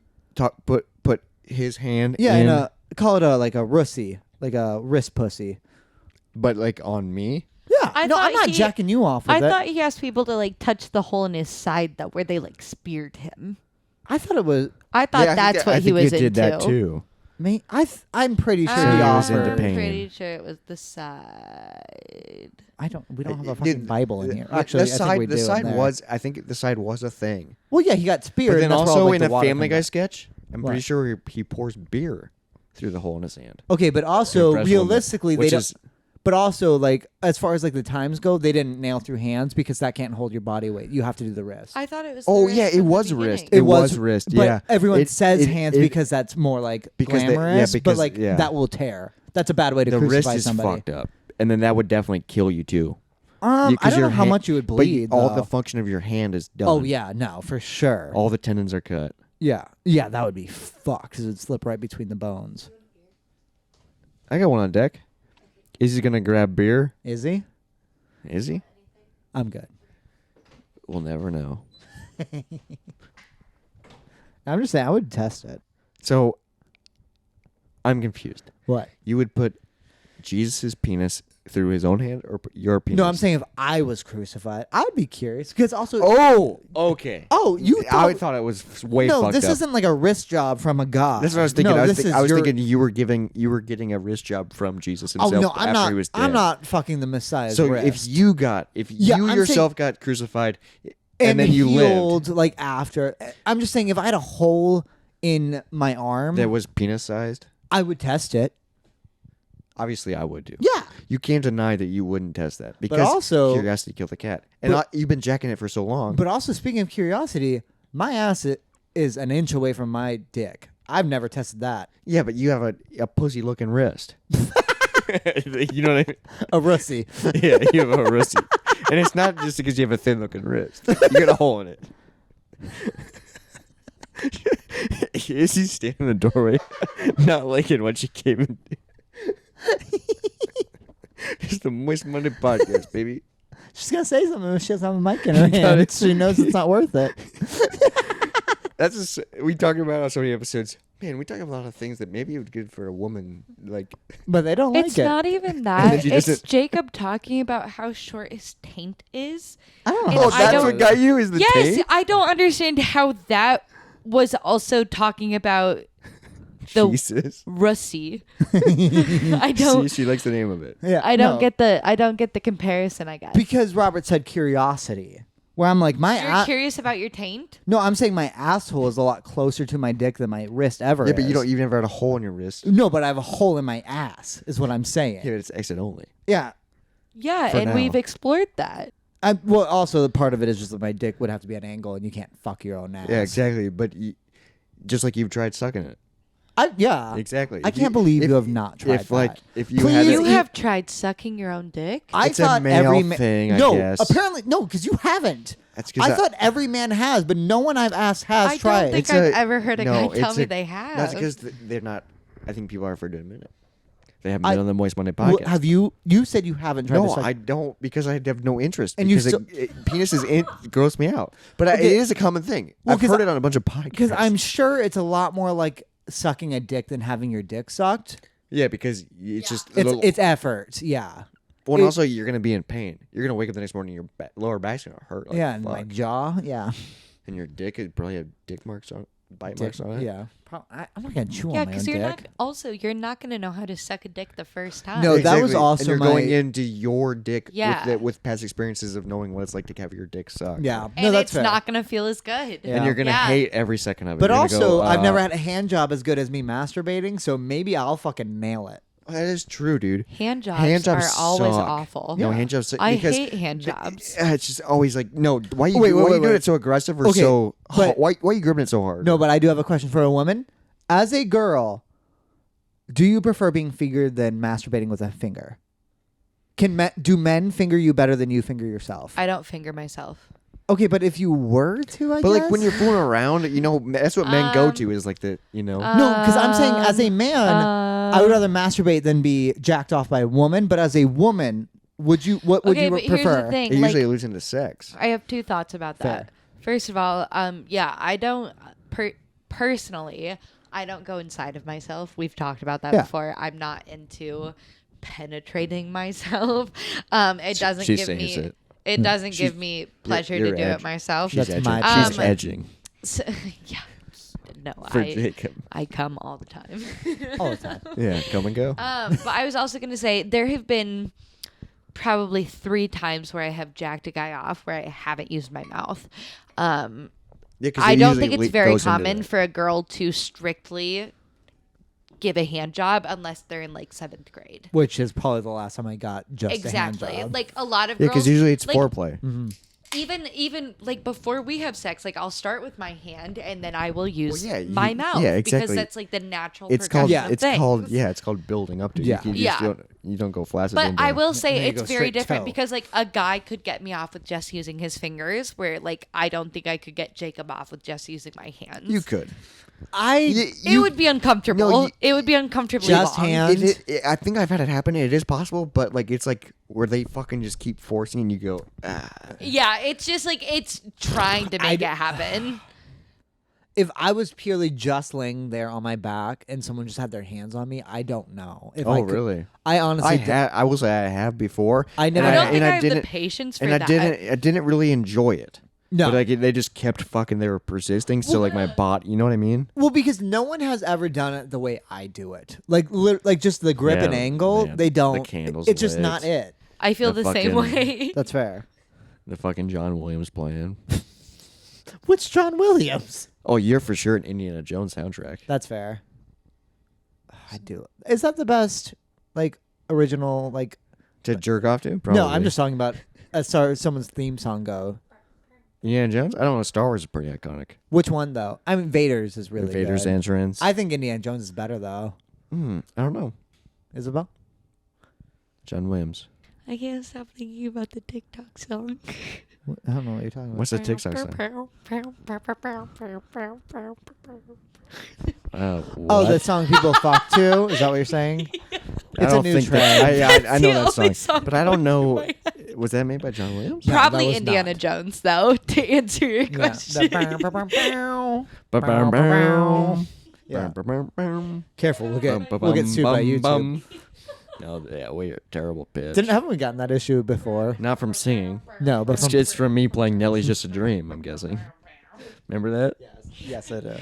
[SPEAKER 2] put his hand.
[SPEAKER 1] Yeah,
[SPEAKER 2] in,
[SPEAKER 1] call it like a russy, like a wrist pussy.
[SPEAKER 2] but like on me.
[SPEAKER 1] Yeah,
[SPEAKER 3] I
[SPEAKER 1] no, I'm
[SPEAKER 3] thought
[SPEAKER 1] not
[SPEAKER 3] he-
[SPEAKER 1] jacking you off with
[SPEAKER 3] I
[SPEAKER 1] it.
[SPEAKER 3] thought he asked people to like touch the hole in his side though, where they like speared him.
[SPEAKER 1] I thought it was
[SPEAKER 3] I thought
[SPEAKER 2] Yeah, I think
[SPEAKER 3] that's
[SPEAKER 2] that-
[SPEAKER 3] what
[SPEAKER 2] I
[SPEAKER 3] he
[SPEAKER 2] think
[SPEAKER 3] was
[SPEAKER 2] you did
[SPEAKER 3] into.
[SPEAKER 2] that too.
[SPEAKER 1] me. I'm pretty sure
[SPEAKER 2] So
[SPEAKER 1] he
[SPEAKER 2] he was
[SPEAKER 1] offered.
[SPEAKER 2] into pain.
[SPEAKER 3] Pretty sure it was the side.
[SPEAKER 1] We don't have a
[SPEAKER 2] Dude,
[SPEAKER 1] fucking Bible in here.
[SPEAKER 2] the
[SPEAKER 1] Actually,
[SPEAKER 2] side,
[SPEAKER 1] I think we
[SPEAKER 2] the
[SPEAKER 1] do.
[SPEAKER 2] side
[SPEAKER 1] in there.
[SPEAKER 2] was. I think the side was a thing.
[SPEAKER 1] Well, yeah, he got speared.
[SPEAKER 2] But then
[SPEAKER 1] and that's where
[SPEAKER 2] also
[SPEAKER 1] all, like,
[SPEAKER 2] in
[SPEAKER 1] the
[SPEAKER 2] a
[SPEAKER 1] water
[SPEAKER 2] Family
[SPEAKER 1] comes
[SPEAKER 2] Guy
[SPEAKER 1] out.
[SPEAKER 2] sketch, I'm
[SPEAKER 1] What?
[SPEAKER 2] pretty sure he pours beer through the hole in his hand.
[SPEAKER 1] Okay, but also
[SPEAKER 2] Impress women,
[SPEAKER 1] realistically, they
[SPEAKER 2] which
[SPEAKER 1] don't.
[SPEAKER 2] is
[SPEAKER 1] But also, like as far as like the times go, they didn't nail through hands because that can't hold your body weight. You have to do the wrist.
[SPEAKER 3] I thought it was.
[SPEAKER 2] Oh
[SPEAKER 3] the
[SPEAKER 2] yeah,
[SPEAKER 3] wrist
[SPEAKER 2] it
[SPEAKER 3] from the
[SPEAKER 2] was
[SPEAKER 3] beginning.
[SPEAKER 2] wrist. It was wrist.
[SPEAKER 1] But
[SPEAKER 2] Yeah,
[SPEAKER 1] everyone
[SPEAKER 2] It-
[SPEAKER 1] says
[SPEAKER 2] it-
[SPEAKER 1] hands
[SPEAKER 2] it-
[SPEAKER 1] because that's more like
[SPEAKER 2] Because they- yeah,
[SPEAKER 1] glamorous.
[SPEAKER 2] because-
[SPEAKER 1] but like
[SPEAKER 2] yeah.
[SPEAKER 1] that will tear. That's a bad way to
[SPEAKER 2] the wrist
[SPEAKER 1] crucify
[SPEAKER 2] is
[SPEAKER 1] somebody.
[SPEAKER 2] fucked up. and then that would definitely kill you too.
[SPEAKER 1] I don't know how much you would bleed.
[SPEAKER 2] But all
[SPEAKER 1] though.
[SPEAKER 2] the function of your hand is done.
[SPEAKER 1] Oh yeah, no, for sure.
[SPEAKER 2] All the tendons are cut.
[SPEAKER 1] Yeah, that would be fucked because it'd slip right between the bones.
[SPEAKER 2] I got one on deck. Is he gonna grab beer?
[SPEAKER 1] Is he?
[SPEAKER 2] Is he?
[SPEAKER 1] I'm good.
[SPEAKER 2] We'll never know.
[SPEAKER 1] I'm just saying, I would test it.
[SPEAKER 2] So, I'm confused.
[SPEAKER 1] What?
[SPEAKER 2] You would put Jesus' penis through his own hand or your penis?
[SPEAKER 1] No, I'm saying if I was crucified, I would be curious because also.
[SPEAKER 2] Oh, okay.
[SPEAKER 1] Oh, you.
[SPEAKER 2] I thought it was way
[SPEAKER 1] no,
[SPEAKER 2] fucked
[SPEAKER 1] this
[SPEAKER 2] up.
[SPEAKER 1] isn't like a wrist job from a god.
[SPEAKER 2] That's what I was thinking.
[SPEAKER 1] No,
[SPEAKER 2] I was
[SPEAKER 1] this
[SPEAKER 2] thinking you were getting a wrist job from Jesus
[SPEAKER 1] Oh
[SPEAKER 2] himself
[SPEAKER 1] no, I'm
[SPEAKER 2] after
[SPEAKER 1] not.
[SPEAKER 2] he was dead.
[SPEAKER 1] I'm not fucking the Messiah's
[SPEAKER 2] So
[SPEAKER 1] wrist.
[SPEAKER 2] if you
[SPEAKER 1] I'm
[SPEAKER 2] yourself
[SPEAKER 1] saying-
[SPEAKER 2] got crucified and then you
[SPEAKER 1] healed
[SPEAKER 2] lived,
[SPEAKER 1] like after, I'm just saying if I had a hole in my arm,
[SPEAKER 2] that was penis sized.
[SPEAKER 1] I would test it.
[SPEAKER 2] Obviously, I would do.
[SPEAKER 1] Yeah.
[SPEAKER 2] You can't deny that you wouldn't test that because
[SPEAKER 1] also-
[SPEAKER 2] curiosity killed the cat. And you've been jacking it for so long.
[SPEAKER 1] But also, speaking of curiosity, my ass is an inch away from my dick. I've never tested that.
[SPEAKER 2] Yeah, but you have a pussy looking wrist. You know what I mean?
[SPEAKER 1] A russy.
[SPEAKER 2] Yeah, you have a wristy. And it's not just because you have a thin looking wrist. You got a hole in it. Is he standing in the doorway, not liking what she came in? It's the Moist Monday podcast, baby.
[SPEAKER 1] She's gonna say something when she has a mic in her hand. She knows it's not worth it.
[SPEAKER 2] We talked about on so many episodes. Man, we talk about a lot of things that maybe it would be good for a woman. Like,
[SPEAKER 1] But they don't like
[SPEAKER 3] It's
[SPEAKER 1] it.
[SPEAKER 3] not even
[SPEAKER 2] then
[SPEAKER 3] that.
[SPEAKER 2] she
[SPEAKER 3] It's
[SPEAKER 2] doesn't-
[SPEAKER 3] Jacob talking about how short his taint is.
[SPEAKER 1] I don't
[SPEAKER 3] And
[SPEAKER 1] know.
[SPEAKER 2] oh,
[SPEAKER 3] I
[SPEAKER 2] that's
[SPEAKER 3] don't-
[SPEAKER 2] what got you is the
[SPEAKER 3] Yes,
[SPEAKER 2] tape?
[SPEAKER 3] I don't understand how that was also talking about the
[SPEAKER 2] Jesus.
[SPEAKER 3] Russie. I don't.
[SPEAKER 2] She likes the name of it.
[SPEAKER 1] Yeah,
[SPEAKER 3] I don't
[SPEAKER 1] no.
[SPEAKER 3] get the comparison. I guess
[SPEAKER 1] Because Robert said curiosity, where I'm like
[SPEAKER 3] you're curious about your taint.
[SPEAKER 1] No, I'm saying my asshole is a lot closer to my dick than my wrist ever.
[SPEAKER 2] Yeah, but
[SPEAKER 1] is.
[SPEAKER 2] you've never had a hole in your wrist.
[SPEAKER 1] No, but I have a hole in my ass. Is what I'm saying.
[SPEAKER 2] Yeah, but it's exit only.
[SPEAKER 1] Yeah.
[SPEAKER 3] Yeah,
[SPEAKER 2] For
[SPEAKER 3] and
[SPEAKER 2] now.
[SPEAKER 3] we've explored that.
[SPEAKER 1] Well, also the part of it is just that my dick would have to be at an angle, and you can't fuck your own ass.
[SPEAKER 2] Yeah, exactly. But just like you've tried sucking it.
[SPEAKER 1] Yeah.
[SPEAKER 2] Exactly.
[SPEAKER 1] I can't believe you have not tried that.
[SPEAKER 2] If you
[SPEAKER 1] Please.
[SPEAKER 2] had
[SPEAKER 3] You
[SPEAKER 2] it,
[SPEAKER 3] have tried sucking your own dick.
[SPEAKER 1] I
[SPEAKER 2] It's a
[SPEAKER 1] thought
[SPEAKER 2] male
[SPEAKER 1] every
[SPEAKER 2] thing, I
[SPEAKER 1] no,
[SPEAKER 2] guess.
[SPEAKER 1] apparently no, because you haven't.
[SPEAKER 2] That's 'cause
[SPEAKER 1] I thought every man has, but no one I've asked has
[SPEAKER 3] I
[SPEAKER 1] tried.
[SPEAKER 3] don't think
[SPEAKER 2] It's
[SPEAKER 3] I've
[SPEAKER 2] a-
[SPEAKER 3] ever heard a
[SPEAKER 2] no,
[SPEAKER 3] guy tell
[SPEAKER 2] it's
[SPEAKER 3] me
[SPEAKER 2] a-
[SPEAKER 3] they have.
[SPEAKER 2] That's because they're not. I think people are afraid to admit it. They haven't
[SPEAKER 1] I-
[SPEAKER 2] been on the Moist Monday
[SPEAKER 1] Well,
[SPEAKER 2] podcast.
[SPEAKER 1] have you? You said you haven't tried.
[SPEAKER 2] No,
[SPEAKER 1] to suck-
[SPEAKER 2] I don't because I have no interest.
[SPEAKER 1] And you
[SPEAKER 2] because penises gross me out. But it
[SPEAKER 1] Okay.
[SPEAKER 2] is a common thing.
[SPEAKER 1] Well,
[SPEAKER 2] I've
[SPEAKER 1] 'cause
[SPEAKER 2] heard it on a bunch of podcasts.
[SPEAKER 1] because I'm sure it's a lot more like sucking a dick than having your dick sucked.
[SPEAKER 2] yeah, because it's just a little.
[SPEAKER 1] It's effort. Yeah.
[SPEAKER 2] well, and
[SPEAKER 1] it-
[SPEAKER 2] also you're gonna be in pain. You're gonna wake up the next morning, your lower back's gonna hurt. Like,
[SPEAKER 1] Yeah, and
[SPEAKER 2] fuck.
[SPEAKER 1] my jaw. Yeah.
[SPEAKER 2] And your dick would probably have dick marks on, bite marks on it.
[SPEAKER 1] Yeah. I'm not gonna chew
[SPEAKER 3] yeah,
[SPEAKER 1] on my own
[SPEAKER 3] because
[SPEAKER 1] dick.
[SPEAKER 3] you're not going to know how to suck a dick the first time.
[SPEAKER 1] No, that was
[SPEAKER 2] Exactly.
[SPEAKER 1] also
[SPEAKER 2] and you're
[SPEAKER 1] my-
[SPEAKER 2] going into your dick
[SPEAKER 3] Yeah.
[SPEAKER 2] with past experiences of knowing what it's like to have your dick sucked.
[SPEAKER 1] Yeah.
[SPEAKER 3] and
[SPEAKER 1] no, that's
[SPEAKER 3] it's
[SPEAKER 1] fair.
[SPEAKER 3] not going to feel as good.
[SPEAKER 1] Yeah.
[SPEAKER 2] And you're gonna
[SPEAKER 3] Yeah.
[SPEAKER 2] hate every second of it.
[SPEAKER 1] But
[SPEAKER 2] You're gonna
[SPEAKER 1] also,
[SPEAKER 2] go,
[SPEAKER 1] I've never had a hand job as good as me masturbating, so maybe I'll fucking nail it.
[SPEAKER 2] That is true, dude.
[SPEAKER 3] Hand jobs,
[SPEAKER 2] Hand jobs
[SPEAKER 3] are always
[SPEAKER 2] suck.
[SPEAKER 3] awful.
[SPEAKER 2] No, hand jobs suck
[SPEAKER 3] I
[SPEAKER 2] because
[SPEAKER 3] hate hand jobs.
[SPEAKER 2] It's just always like, no. Why you
[SPEAKER 1] Wait,
[SPEAKER 2] why
[SPEAKER 1] wait,
[SPEAKER 2] you doing
[SPEAKER 1] wait.
[SPEAKER 2] it so aggressive or
[SPEAKER 1] Okay,
[SPEAKER 2] so?
[SPEAKER 1] but-
[SPEAKER 2] why are you gripping it so hard?
[SPEAKER 1] No, but I do have a question for a woman. As a girl, do you prefer being fingered than masturbating with a finger? Do men finger you better than you finger yourself?
[SPEAKER 3] I don't finger myself.
[SPEAKER 1] Okay, but if you were to, I
[SPEAKER 2] But
[SPEAKER 1] guess.
[SPEAKER 2] like when you're fooling around, that's what men go to is like the
[SPEAKER 1] No, because I'm saying as a man, I would rather masturbate than be jacked off by a woman. But as a woman, what would you
[SPEAKER 3] but
[SPEAKER 1] prefer?
[SPEAKER 3] here's the thing.
[SPEAKER 2] it
[SPEAKER 3] Like,
[SPEAKER 2] usually alludes into sex.
[SPEAKER 3] I have two thoughts about that.
[SPEAKER 1] Fair.
[SPEAKER 3] First of all, yeah, I don't personally. I don't go inside of myself. We've talked about that
[SPEAKER 1] Yeah.
[SPEAKER 3] before. I'm not into penetrating myself. It doesn't
[SPEAKER 2] She
[SPEAKER 3] give
[SPEAKER 2] says
[SPEAKER 3] me.
[SPEAKER 2] it.
[SPEAKER 3] It doesn't give me pleasure
[SPEAKER 2] you're
[SPEAKER 3] to do
[SPEAKER 2] edge-
[SPEAKER 3] it myself.
[SPEAKER 2] She's
[SPEAKER 1] That's
[SPEAKER 2] edging.
[SPEAKER 1] my
[SPEAKER 2] She's
[SPEAKER 3] choice.
[SPEAKER 2] edging
[SPEAKER 3] So, yeah. No,
[SPEAKER 2] for Jacob.
[SPEAKER 3] I come all the time.
[SPEAKER 1] All the time.
[SPEAKER 2] Yeah, come and go.
[SPEAKER 3] But I was also going to say there have been probably 3 times where I have jacked a guy off where I haven't used my mouth.
[SPEAKER 2] Yeah, 'cause
[SPEAKER 3] I
[SPEAKER 2] it
[SPEAKER 3] don't
[SPEAKER 2] usually
[SPEAKER 3] think it's very
[SPEAKER 2] goes into
[SPEAKER 3] common
[SPEAKER 2] that.
[SPEAKER 3] for a girl to strictly give a hand job unless they're in like 7th grade.
[SPEAKER 1] Which is probably the last time I got just
[SPEAKER 3] Exactly.
[SPEAKER 1] a hand job.
[SPEAKER 3] Like a lot of
[SPEAKER 2] Yeah,
[SPEAKER 3] girls.
[SPEAKER 2] because usually it's
[SPEAKER 3] like,
[SPEAKER 2] foreplay.
[SPEAKER 3] even like before we have sex, like I'll start with my hand and then I will use
[SPEAKER 2] yeah,
[SPEAKER 3] my mouth.
[SPEAKER 2] yeah,
[SPEAKER 3] because
[SPEAKER 2] exactly.
[SPEAKER 3] that's like the natural
[SPEAKER 2] It's
[SPEAKER 3] progression
[SPEAKER 2] called.
[SPEAKER 3] of
[SPEAKER 2] it's
[SPEAKER 3] things.
[SPEAKER 2] called. Yeah, it's called building up to.
[SPEAKER 1] Yeah.
[SPEAKER 2] You just
[SPEAKER 3] Yeah.
[SPEAKER 2] don't- You don't go flaccid.
[SPEAKER 3] But
[SPEAKER 2] into
[SPEAKER 3] I
[SPEAKER 2] it.
[SPEAKER 3] will say
[SPEAKER 1] then you
[SPEAKER 3] it's
[SPEAKER 1] go
[SPEAKER 3] very
[SPEAKER 1] straight
[SPEAKER 3] different
[SPEAKER 1] toe.
[SPEAKER 3] because like a guy could get me off with just using his fingers, where like I don't think I could get Jacob off with just using my hands.
[SPEAKER 2] You could.
[SPEAKER 3] It would be uncomfortable.
[SPEAKER 2] No,
[SPEAKER 3] it would be uncomfortably
[SPEAKER 1] Just
[SPEAKER 3] long.
[SPEAKER 1] hands.
[SPEAKER 2] I think I've had it happen. It is possible, but like it's like where they fucking just keep forcing and you go. Ah.
[SPEAKER 3] Yeah, it's just like it's trying to make it happen.
[SPEAKER 1] If I was purely just laying there on my back and someone just had their hands on me, I don't know. If I could,
[SPEAKER 2] Really?
[SPEAKER 1] I honestly.
[SPEAKER 2] I will say I have before.
[SPEAKER 1] I never.
[SPEAKER 3] I don't
[SPEAKER 1] had-
[SPEAKER 3] think I have the
[SPEAKER 2] didn't-
[SPEAKER 3] patience for
[SPEAKER 2] and
[SPEAKER 3] that.
[SPEAKER 2] I didn't really enjoy it.
[SPEAKER 1] No.
[SPEAKER 2] But like they just kept fucking. They were persisting. So like my bot, you know what I mean?
[SPEAKER 1] Well, because no one has ever done it the way I do it. Like, like just the grip
[SPEAKER 2] Yeah,
[SPEAKER 1] and angle.
[SPEAKER 2] man.
[SPEAKER 1] They don't.
[SPEAKER 2] The candles
[SPEAKER 1] It's just
[SPEAKER 2] lit.
[SPEAKER 1] not it.
[SPEAKER 3] I feel
[SPEAKER 2] the
[SPEAKER 3] the same
[SPEAKER 2] fucking-
[SPEAKER 3] way.
[SPEAKER 1] That's fair.
[SPEAKER 2] The fucking John Williams playing.
[SPEAKER 1] Which John Williams?
[SPEAKER 2] Oh, you're for sure an Indiana Jones soundtrack.
[SPEAKER 1] That's fair. I do. Is that the best, like, original, like?
[SPEAKER 2] To jerk off to? Probably.
[SPEAKER 1] No, I'm just talking about as far as someone's theme song go.
[SPEAKER 2] Indiana Jones? I don't know. Star Wars is pretty iconic.
[SPEAKER 1] Which one though? I mean, Vader's is really
[SPEAKER 2] Vader's
[SPEAKER 1] good.
[SPEAKER 2] entrance.
[SPEAKER 1] I think Indiana Jones is better though.
[SPEAKER 2] I don't know.
[SPEAKER 1] Isabel?
[SPEAKER 2] John Williams.
[SPEAKER 3] I can't stop thinking about the TikTok song.
[SPEAKER 1] I don't know what you're talking about.
[SPEAKER 2] What's the TikTok song?
[SPEAKER 1] Oh,
[SPEAKER 2] What?
[SPEAKER 1] the song people fuck to? Is that what you're saying?
[SPEAKER 2] I
[SPEAKER 1] It's a
[SPEAKER 2] don't
[SPEAKER 1] new
[SPEAKER 2] think
[SPEAKER 1] trend.
[SPEAKER 2] I know
[SPEAKER 3] That's
[SPEAKER 2] that
[SPEAKER 3] the only
[SPEAKER 2] song,
[SPEAKER 3] song
[SPEAKER 2] but I don't
[SPEAKER 3] in
[SPEAKER 2] know.
[SPEAKER 3] my
[SPEAKER 2] Was that made by John Williams?
[SPEAKER 1] No, that
[SPEAKER 3] Probably
[SPEAKER 1] was
[SPEAKER 3] Indiana
[SPEAKER 1] not.
[SPEAKER 3] Jones, though, to answer your
[SPEAKER 1] Yeah.
[SPEAKER 3] question.
[SPEAKER 1] Yeah.
[SPEAKER 2] Ba-bam-bam.
[SPEAKER 1] Careful, we'll get
[SPEAKER 2] Bum-ba-bum,
[SPEAKER 1] sued by YouTube.
[SPEAKER 2] bum-bum. No, yeah, we are terrible pitch.
[SPEAKER 1] Haven't we gotten that issue before?
[SPEAKER 2] Not from singing.
[SPEAKER 1] No, but
[SPEAKER 2] It's
[SPEAKER 1] from
[SPEAKER 2] just from me playing Nelly's Just a Dream, I'm guessing. Remember that?
[SPEAKER 1] yes, I do.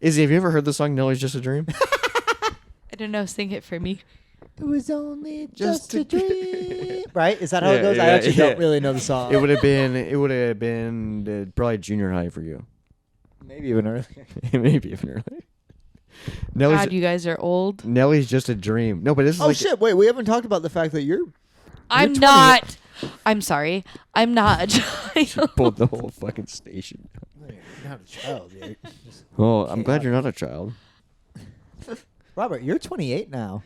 [SPEAKER 2] Izzy, have you ever heard the song Nelly's Just a Dream?
[SPEAKER 3] I don't know, sing it for me.
[SPEAKER 1] It was only
[SPEAKER 2] Just
[SPEAKER 1] just a
[SPEAKER 2] a
[SPEAKER 1] dream. Right? Is that how it
[SPEAKER 2] Yeah,
[SPEAKER 1] goes? I
[SPEAKER 2] yeah,
[SPEAKER 1] actually
[SPEAKER 2] yeah.
[SPEAKER 1] don't really know the song.
[SPEAKER 2] It would have been probably junior high for you.
[SPEAKER 1] Maybe even earlier.
[SPEAKER 2] Maybe even early.
[SPEAKER 3] God, you guys are old.
[SPEAKER 2] Nelly's Just a Dream. No, but this is
[SPEAKER 1] Oh
[SPEAKER 2] like
[SPEAKER 1] shit! Wait, we haven't talked about the fact that you're.
[SPEAKER 3] I'm
[SPEAKER 1] 28.
[SPEAKER 3] not. I'm sorry. I'm not a child.
[SPEAKER 2] pulled the whole fucking station.
[SPEAKER 1] You're not a child. You're just-
[SPEAKER 2] Oh, I'm glad you're not a child.
[SPEAKER 1] Robert, you're 28 now.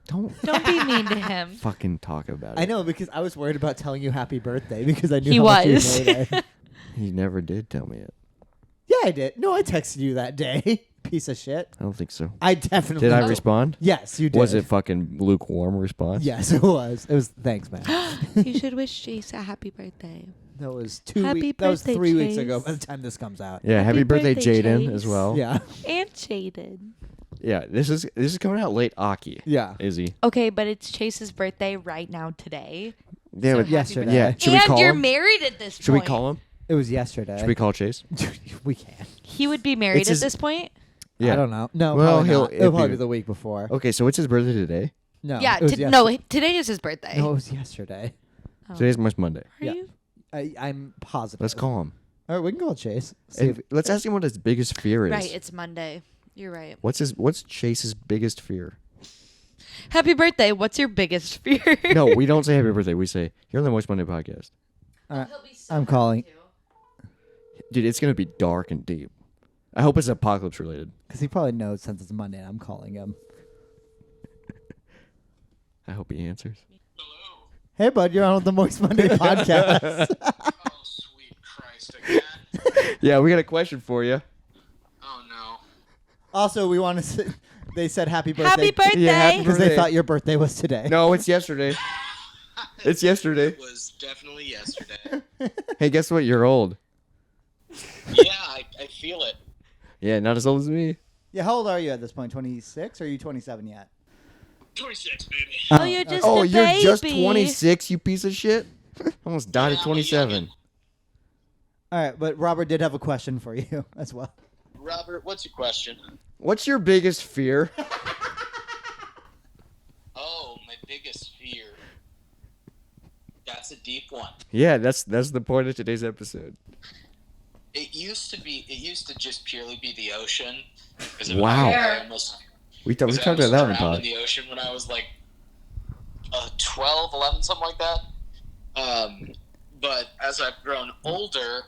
[SPEAKER 2] Don't
[SPEAKER 3] Don't be mean to him.
[SPEAKER 2] fucking talk about it.
[SPEAKER 1] I know because I was worried about telling you happy birthday because I knew
[SPEAKER 3] He
[SPEAKER 1] how much you
[SPEAKER 3] was.
[SPEAKER 1] hated.
[SPEAKER 2] He never did tell me it.
[SPEAKER 1] Yeah, I did. No, I texted you that day. Piece of shit.
[SPEAKER 2] I don't think so.
[SPEAKER 1] I definitely
[SPEAKER 2] Did I
[SPEAKER 1] did.
[SPEAKER 2] respond?
[SPEAKER 1] Yes, you did.
[SPEAKER 2] Was it fucking lukewarm response?
[SPEAKER 1] Yes, it was. It was. Thanks, man.
[SPEAKER 3] You should wish Chase a happy birthday.
[SPEAKER 1] That was 2
[SPEAKER 3] Happy
[SPEAKER 1] weeks. That was
[SPEAKER 3] birthday,
[SPEAKER 1] 3 weeks
[SPEAKER 3] Chase.
[SPEAKER 1] ago. By the time this comes out.
[SPEAKER 2] Yeah. Happy
[SPEAKER 3] Happy
[SPEAKER 2] birthday,
[SPEAKER 3] birthday,
[SPEAKER 2] Jaden,
[SPEAKER 3] Chase.
[SPEAKER 2] as well.
[SPEAKER 1] Yeah.
[SPEAKER 3] And Jaden.
[SPEAKER 2] Yeah. This is coming out late. Aki.
[SPEAKER 1] Yeah.
[SPEAKER 2] Izzy.
[SPEAKER 3] Okay, but it's Chase's birthday right now today.
[SPEAKER 2] Yeah.
[SPEAKER 3] So
[SPEAKER 2] but-
[SPEAKER 3] happy
[SPEAKER 1] Yesterday.
[SPEAKER 3] birthday.
[SPEAKER 2] Yeah. Should we
[SPEAKER 3] and
[SPEAKER 2] call
[SPEAKER 3] you're
[SPEAKER 2] him?
[SPEAKER 3] married at this
[SPEAKER 2] Should we
[SPEAKER 3] point.
[SPEAKER 2] call him?
[SPEAKER 1] It was yesterday.
[SPEAKER 2] Should we call Chase?
[SPEAKER 1] we can.
[SPEAKER 3] He would be married
[SPEAKER 2] It's
[SPEAKER 3] at
[SPEAKER 2] his-
[SPEAKER 3] this point?
[SPEAKER 2] Yeah.
[SPEAKER 1] I don't know. No,
[SPEAKER 2] Well,
[SPEAKER 1] probably
[SPEAKER 2] he'll-
[SPEAKER 1] not. It'll
[SPEAKER 2] if
[SPEAKER 1] probably
[SPEAKER 2] he-
[SPEAKER 1] be the week before.
[SPEAKER 2] Okay. So it's his birthday today.
[SPEAKER 1] No.
[SPEAKER 3] Yeah,
[SPEAKER 1] it was
[SPEAKER 3] today is his birthday.
[SPEAKER 1] No, it was yesterday.
[SPEAKER 3] Oh.
[SPEAKER 2] Today's Monday.
[SPEAKER 3] Are
[SPEAKER 1] yeah.
[SPEAKER 3] you?
[SPEAKER 1] I'm positive.
[SPEAKER 2] Let's call him.
[SPEAKER 1] All right, we can call Chase. See
[SPEAKER 2] And let's ask him what his biggest fear is.
[SPEAKER 3] Right, it's Monday. You're right.
[SPEAKER 2] What's Chase's biggest fear?
[SPEAKER 3] Happy birthday. What's your biggest fear?
[SPEAKER 2] No, we don't say happy birthday. We say you're on the Moist Monday podcast.
[SPEAKER 1] All right, I'm calling
[SPEAKER 2] Dude, it's gonna be dark and deep. I hope it's apocalypse related.
[SPEAKER 1] because he probably knows since it's Monday. I'm calling him.
[SPEAKER 2] I hope he answers.
[SPEAKER 1] Hey, bud, you're on the Moist Monday podcast.
[SPEAKER 4] Oh, sweet Christ, again?
[SPEAKER 2] Yeah, we got a question for you.
[SPEAKER 4] Oh, no.
[SPEAKER 1] Also, we want to. Say, they said happy birthday.
[SPEAKER 3] Happy birthday.
[SPEAKER 2] Yeah, happy
[SPEAKER 1] because they
[SPEAKER 2] birthday.
[SPEAKER 1] thought your birthday was today.
[SPEAKER 2] No, it's yesterday. It's yesterday.
[SPEAKER 4] It was definitely yesterday.
[SPEAKER 2] Hey, guess what? You're old.
[SPEAKER 4] Yeah, I feel it.
[SPEAKER 2] Yeah, not as old as me.
[SPEAKER 1] Yeah, how old are you at this point? 26? Or are you 27 yet?
[SPEAKER 4] 26, baby.
[SPEAKER 3] Oh, you're just
[SPEAKER 2] Oh,
[SPEAKER 3] a
[SPEAKER 2] you're
[SPEAKER 3] baby.
[SPEAKER 2] just 26, you piece of shit. Almost died
[SPEAKER 4] Yeah,
[SPEAKER 2] at
[SPEAKER 4] I'm a
[SPEAKER 2] 27.
[SPEAKER 1] All right, but Robert did have a question for you as well.
[SPEAKER 4] Robert, what's your question?
[SPEAKER 2] What's your biggest fear?
[SPEAKER 4] Oh, my biggest fear. That's a deep one.
[SPEAKER 2] Yeah, that's the point of today's episode.
[SPEAKER 4] It used to just purely be the ocean. 'Cause
[SPEAKER 2] Wow.
[SPEAKER 4] I almost,
[SPEAKER 2] We talked
[SPEAKER 4] I
[SPEAKER 2] about
[SPEAKER 4] was
[SPEAKER 2] that on the
[SPEAKER 4] drowned
[SPEAKER 2] pod.
[SPEAKER 4] in the ocean when I was like 12, 11, something like that. But as I've grown older,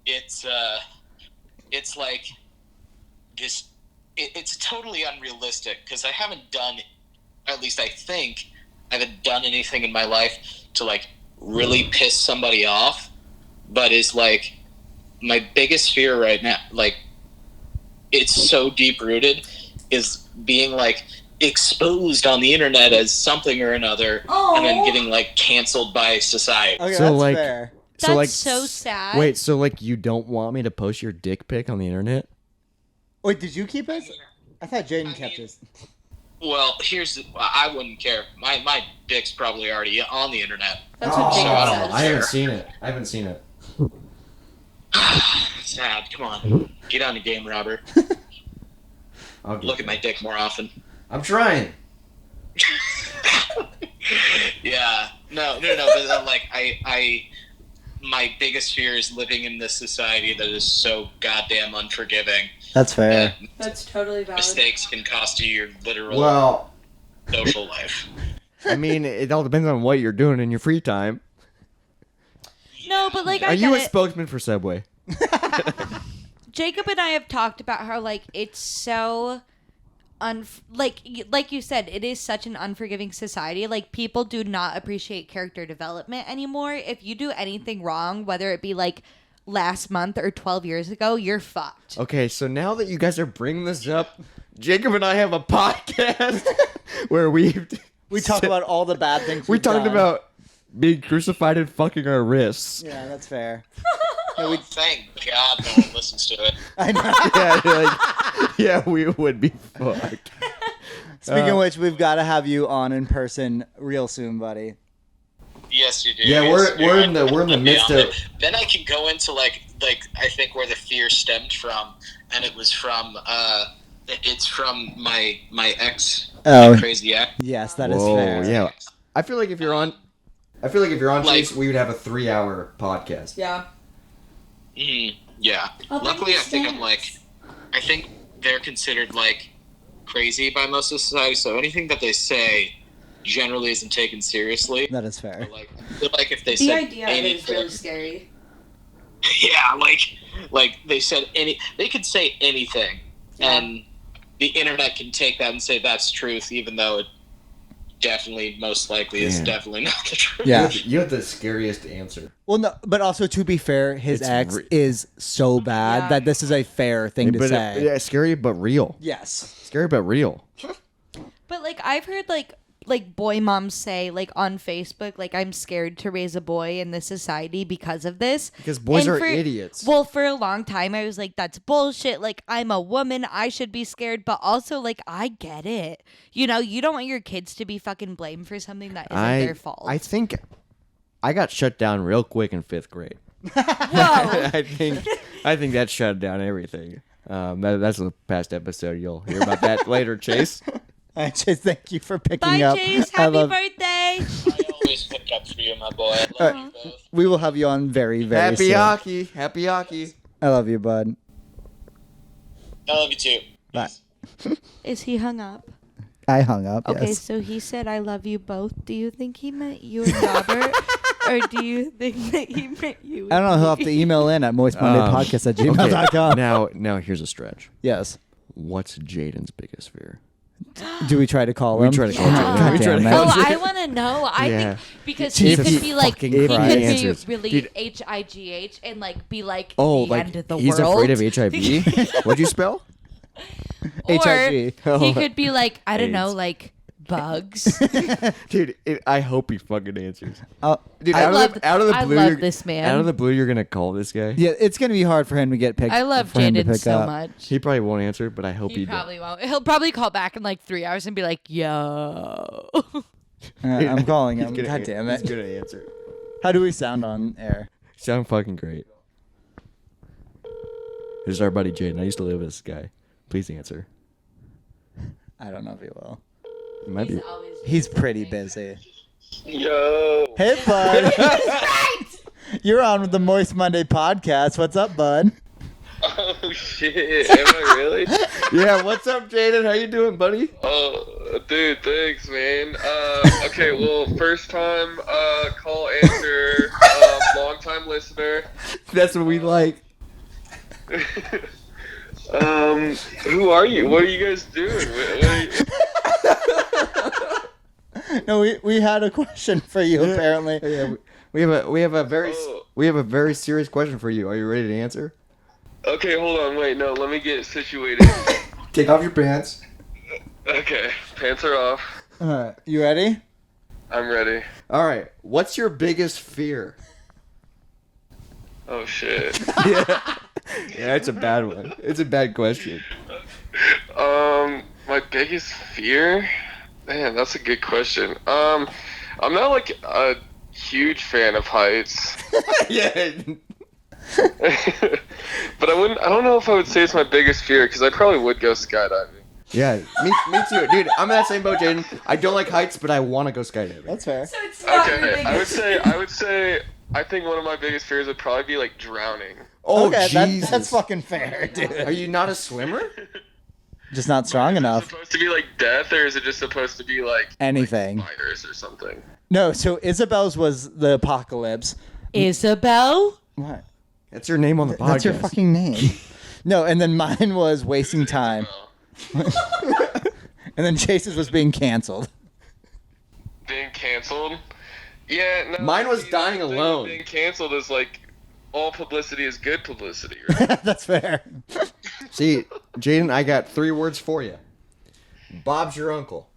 [SPEAKER 4] it's like this. It's totally unrealistic because I haven't done, at least I think, I haven't done anything in my life to like really piss somebody off, but is like my biggest fear right now. Like, it's so deep rooted, is being like exposed on the internet as something or another, and then getting like canceled by society.
[SPEAKER 1] Okay,
[SPEAKER 2] So,
[SPEAKER 1] that's
[SPEAKER 2] like-
[SPEAKER 1] fair.
[SPEAKER 2] So
[SPEAKER 3] That's
[SPEAKER 2] like,
[SPEAKER 3] so sad.
[SPEAKER 2] Wait, so like you don't want me to post your dick pic on the internet?
[SPEAKER 1] Wait, did you keep it? I thought Jaden kept his.
[SPEAKER 4] Well, I wouldn't care. My dick's probably already on the internet.
[SPEAKER 3] That's what
[SPEAKER 4] So
[SPEAKER 3] Jacob
[SPEAKER 4] I don't
[SPEAKER 3] says.
[SPEAKER 4] care.
[SPEAKER 2] seen it. I haven't seen it.
[SPEAKER 4] Sad. Come on, get on the game, Robert. Look at my dick more often.
[SPEAKER 2] I'm trying.
[SPEAKER 4] Yeah. No. But like, my biggest fear is living in this society that is so goddamn unforgiving.
[SPEAKER 1] That's fair.
[SPEAKER 4] that
[SPEAKER 3] That's totally valid.
[SPEAKER 4] mistakes can cost you your literal
[SPEAKER 2] Well,
[SPEAKER 4] social life.
[SPEAKER 2] I mean, it all depends on what you're doing in your free time.
[SPEAKER 3] No, but like
[SPEAKER 2] Are
[SPEAKER 3] I
[SPEAKER 2] you
[SPEAKER 3] get
[SPEAKER 2] a
[SPEAKER 3] it.
[SPEAKER 2] spokesman for Subway?
[SPEAKER 3] Jacob and I have talked about how like it's so like you said, it is such an unforgiving society. Like people do not appreciate character development anymore. If you do anything wrong, whether it be like last month or 12 years ago, you're fucked.
[SPEAKER 2] Okay, so now that you guys are bringing this up, Jacob and I have a podcast where we
[SPEAKER 1] talk about all the bad things.
[SPEAKER 2] we
[SPEAKER 1] we've
[SPEAKER 2] talked
[SPEAKER 1] done.
[SPEAKER 2] about being crucified and fucking our wrists.
[SPEAKER 1] Yeah, that's fair.
[SPEAKER 4] Thank God no one listens to it.
[SPEAKER 1] I know.
[SPEAKER 2] Yeah, we would be fucked.
[SPEAKER 1] Speaking of which, we've got to have you on in person real soon, buddy.
[SPEAKER 4] Yes, you do.
[SPEAKER 2] Yeah,
[SPEAKER 4] Yes, you
[SPEAKER 2] we're
[SPEAKER 4] do.
[SPEAKER 2] in the midst
[SPEAKER 4] Yeah,
[SPEAKER 2] of.
[SPEAKER 4] Then I can go into like I think where the fear stemmed from, and it was from it's from my ex,
[SPEAKER 1] Oh.
[SPEAKER 4] crazy ex.
[SPEAKER 1] Yes, that is
[SPEAKER 2] Whoa,
[SPEAKER 1] fair.
[SPEAKER 2] yeah. I feel like if you're on,
[SPEAKER 4] Like-
[SPEAKER 2] Chase, we would have a 3-hour podcast.
[SPEAKER 3] Yeah.
[SPEAKER 4] Yeah. Luckily, I think I think they're considered like crazy by most of society. So anything that they say generally isn't taken seriously.
[SPEAKER 1] That is fair.
[SPEAKER 4] But, like, I feel like if they
[SPEAKER 3] The
[SPEAKER 4] said
[SPEAKER 3] idea of it is
[SPEAKER 4] anything,
[SPEAKER 3] really scary.
[SPEAKER 4] yeah, like they said they could say anything, and the internet can take that and say that's truth, even though it definitely, most likely, is
[SPEAKER 2] Yeah.
[SPEAKER 4] definitely not the truth.
[SPEAKER 1] Yeah.
[SPEAKER 2] You have the scariest answer.
[SPEAKER 1] Well, no, but also to be fair, his
[SPEAKER 2] It's
[SPEAKER 1] ex
[SPEAKER 2] re-
[SPEAKER 1] is so bad
[SPEAKER 3] Yeah.
[SPEAKER 1] that this is a fair thing to
[SPEAKER 2] But
[SPEAKER 1] say.
[SPEAKER 2] yeah, scary but real.
[SPEAKER 1] Yes.
[SPEAKER 2] Scary but real.
[SPEAKER 3] But like I've heard like boy moms say like on Facebook, like I'm scared to raise a boy in this society because of this.
[SPEAKER 2] Because boys
[SPEAKER 3] And
[SPEAKER 2] are
[SPEAKER 3] for-
[SPEAKER 2] idiots.
[SPEAKER 3] Well, for a long time I was like, that's bullshit. Like I'm a woman, I should be scared. But also like I get it. You know, you don't want your kids to be fucking blamed for something that isn't their fault.
[SPEAKER 2] I think I got shut down real quick in 5th grade.
[SPEAKER 3] Whoa.
[SPEAKER 2] I think that shut down everything. That's a past episode. You'll hear about that later, Chase.
[SPEAKER 1] I just thank you for picking
[SPEAKER 3] Bye,
[SPEAKER 1] up.
[SPEAKER 3] Chase.
[SPEAKER 1] I
[SPEAKER 3] Happy
[SPEAKER 1] love.
[SPEAKER 3] birthday.
[SPEAKER 4] I always pick up for you, my boy. I love you both.
[SPEAKER 1] We will have you on very, very
[SPEAKER 2] Happy
[SPEAKER 1] soon.
[SPEAKER 2] hockey. Happy hockey.
[SPEAKER 1] I love you, bud.
[SPEAKER 4] I love you too.
[SPEAKER 1] Bye.
[SPEAKER 3] Is he hung up?
[SPEAKER 1] I hung up.
[SPEAKER 3] Okay,
[SPEAKER 1] Yes.
[SPEAKER 3] so he said I love you both. Do you think he meant you and Robert? Or do you think that he meant you?
[SPEAKER 1] I don't know. He'll have to email in at moistmondaypodcast@gmail.com.
[SPEAKER 2] Now here's a stretch.
[SPEAKER 1] Yes.
[SPEAKER 2] What's Jaden's biggest fear?
[SPEAKER 1] Do we try to call
[SPEAKER 2] We
[SPEAKER 1] him?
[SPEAKER 2] try to call
[SPEAKER 3] Yeah.
[SPEAKER 2] Jaden.
[SPEAKER 1] God
[SPEAKER 2] We try to
[SPEAKER 1] damn it.
[SPEAKER 2] call
[SPEAKER 3] Oh,
[SPEAKER 2] Jaden.
[SPEAKER 3] I want to know. I
[SPEAKER 2] Yeah.
[SPEAKER 3] think because
[SPEAKER 1] Jesus
[SPEAKER 3] he could be like,
[SPEAKER 1] fucking
[SPEAKER 3] he
[SPEAKER 1] Christ.
[SPEAKER 3] could be
[SPEAKER 2] Answers.
[SPEAKER 3] really
[SPEAKER 2] Dude.
[SPEAKER 3] HIGH and like be like
[SPEAKER 2] Oh,
[SPEAKER 3] the
[SPEAKER 2] like
[SPEAKER 3] end of the
[SPEAKER 2] he's
[SPEAKER 3] world.
[SPEAKER 2] afraid of HIV? What'd you spell?
[SPEAKER 3] Or
[SPEAKER 1] HIG.
[SPEAKER 3] he could be like, I don't know,
[SPEAKER 2] AIDS.
[SPEAKER 3] like bugs.
[SPEAKER 2] Dude, I hope he fucking answers.
[SPEAKER 1] Oh,
[SPEAKER 2] Dude,
[SPEAKER 3] I
[SPEAKER 2] out
[SPEAKER 3] love-
[SPEAKER 2] of the
[SPEAKER 3] I
[SPEAKER 2] blue,
[SPEAKER 3] love
[SPEAKER 2] you're-
[SPEAKER 3] this man.
[SPEAKER 2] Out of the blue, you're gonna call this guy.
[SPEAKER 1] yeah, it's gonna be hard for him to get picked.
[SPEAKER 3] I love
[SPEAKER 1] for him to
[SPEAKER 3] Jaden
[SPEAKER 1] pick
[SPEAKER 3] so
[SPEAKER 1] up.
[SPEAKER 3] much.
[SPEAKER 2] He probably won't answer, but I hope
[SPEAKER 3] He
[SPEAKER 2] he,
[SPEAKER 3] probably won't. He'll probably call back in like 3 hours and be like, yo.
[SPEAKER 1] I'm calling
[SPEAKER 2] does.
[SPEAKER 1] him.
[SPEAKER 2] He's gonna
[SPEAKER 1] God damn
[SPEAKER 2] He's
[SPEAKER 1] it.
[SPEAKER 2] gonna answer.
[SPEAKER 1] How do we sound on air?
[SPEAKER 2] Sound fucking great. This is our buddy Jaden. I used to live with this guy. Please answer.
[SPEAKER 1] I don't know if he will.
[SPEAKER 2] It might be.
[SPEAKER 1] He's pretty busy.
[SPEAKER 5] Yo.
[SPEAKER 1] Hey, bud. You're on with the Moist Monday podcast. What's up, bud?
[SPEAKER 5] Oh shit. Am I really?
[SPEAKER 2] Yeah, what's up, Jaden? How you doing, buddy?
[SPEAKER 5] Oh, dude, thanks, man. Okay, well, first time call answer, long time listener.
[SPEAKER 2] That's what we like.
[SPEAKER 5] Who are you? What are you guys doing?
[SPEAKER 1] No, we had a question for you apparently.
[SPEAKER 2] Yeah, we have a very serious question for you. Are you ready to answer?
[SPEAKER 5] Okay, hold on, wait, no, let me get situated.
[SPEAKER 2] Take off your pants.
[SPEAKER 5] Okay, pants are off.
[SPEAKER 1] All right, you ready?
[SPEAKER 5] I'm ready.
[SPEAKER 2] All right. What's your biggest fear?
[SPEAKER 5] Oh shit.
[SPEAKER 2] Yeah, it's a bad one. It's a bad question.
[SPEAKER 5] My biggest fear? Man, that's a good question. I'm not like a huge fan of heights.
[SPEAKER 2] Yeah.
[SPEAKER 5] But I don't know if I would say it's my biggest fear, because I probably would go skydiving.
[SPEAKER 2] Yeah, me too, dude. I'm in that same boat, Jaden. I don't like heights, but I want to go skydiving.
[SPEAKER 1] That's fair.
[SPEAKER 3] So it's not your
[SPEAKER 5] Okay,
[SPEAKER 3] biggest
[SPEAKER 5] I would say, I think one of my biggest fears would probably be like drowning.
[SPEAKER 2] Oh,
[SPEAKER 1] okay,
[SPEAKER 2] Jesus.
[SPEAKER 1] that's fucking fair,
[SPEAKER 2] Are
[SPEAKER 1] dude.
[SPEAKER 2] you not a swimmer?
[SPEAKER 1] Just not strong
[SPEAKER 5] Is it
[SPEAKER 1] enough.
[SPEAKER 5] supposed to be like death, or is it just supposed to be like
[SPEAKER 1] Anything.
[SPEAKER 5] fires or something?
[SPEAKER 1] No, so Isabel's was the apocalypse.
[SPEAKER 3] Isabel?
[SPEAKER 1] What?
[SPEAKER 2] That's your name on the podcast.
[SPEAKER 1] That's your fucking name. No, and then mine was wasting time. And then Chase's was being canceled.
[SPEAKER 5] Being canceled? Yeah, no.
[SPEAKER 2] Mine was
[SPEAKER 5] see,
[SPEAKER 2] dying
[SPEAKER 5] the thing with
[SPEAKER 2] alone.
[SPEAKER 5] Being canceled is like all publicity is good publicity, right?
[SPEAKER 1] That's fair.
[SPEAKER 2] See, Jaden, I got 3 words for you. Bob's your uncle.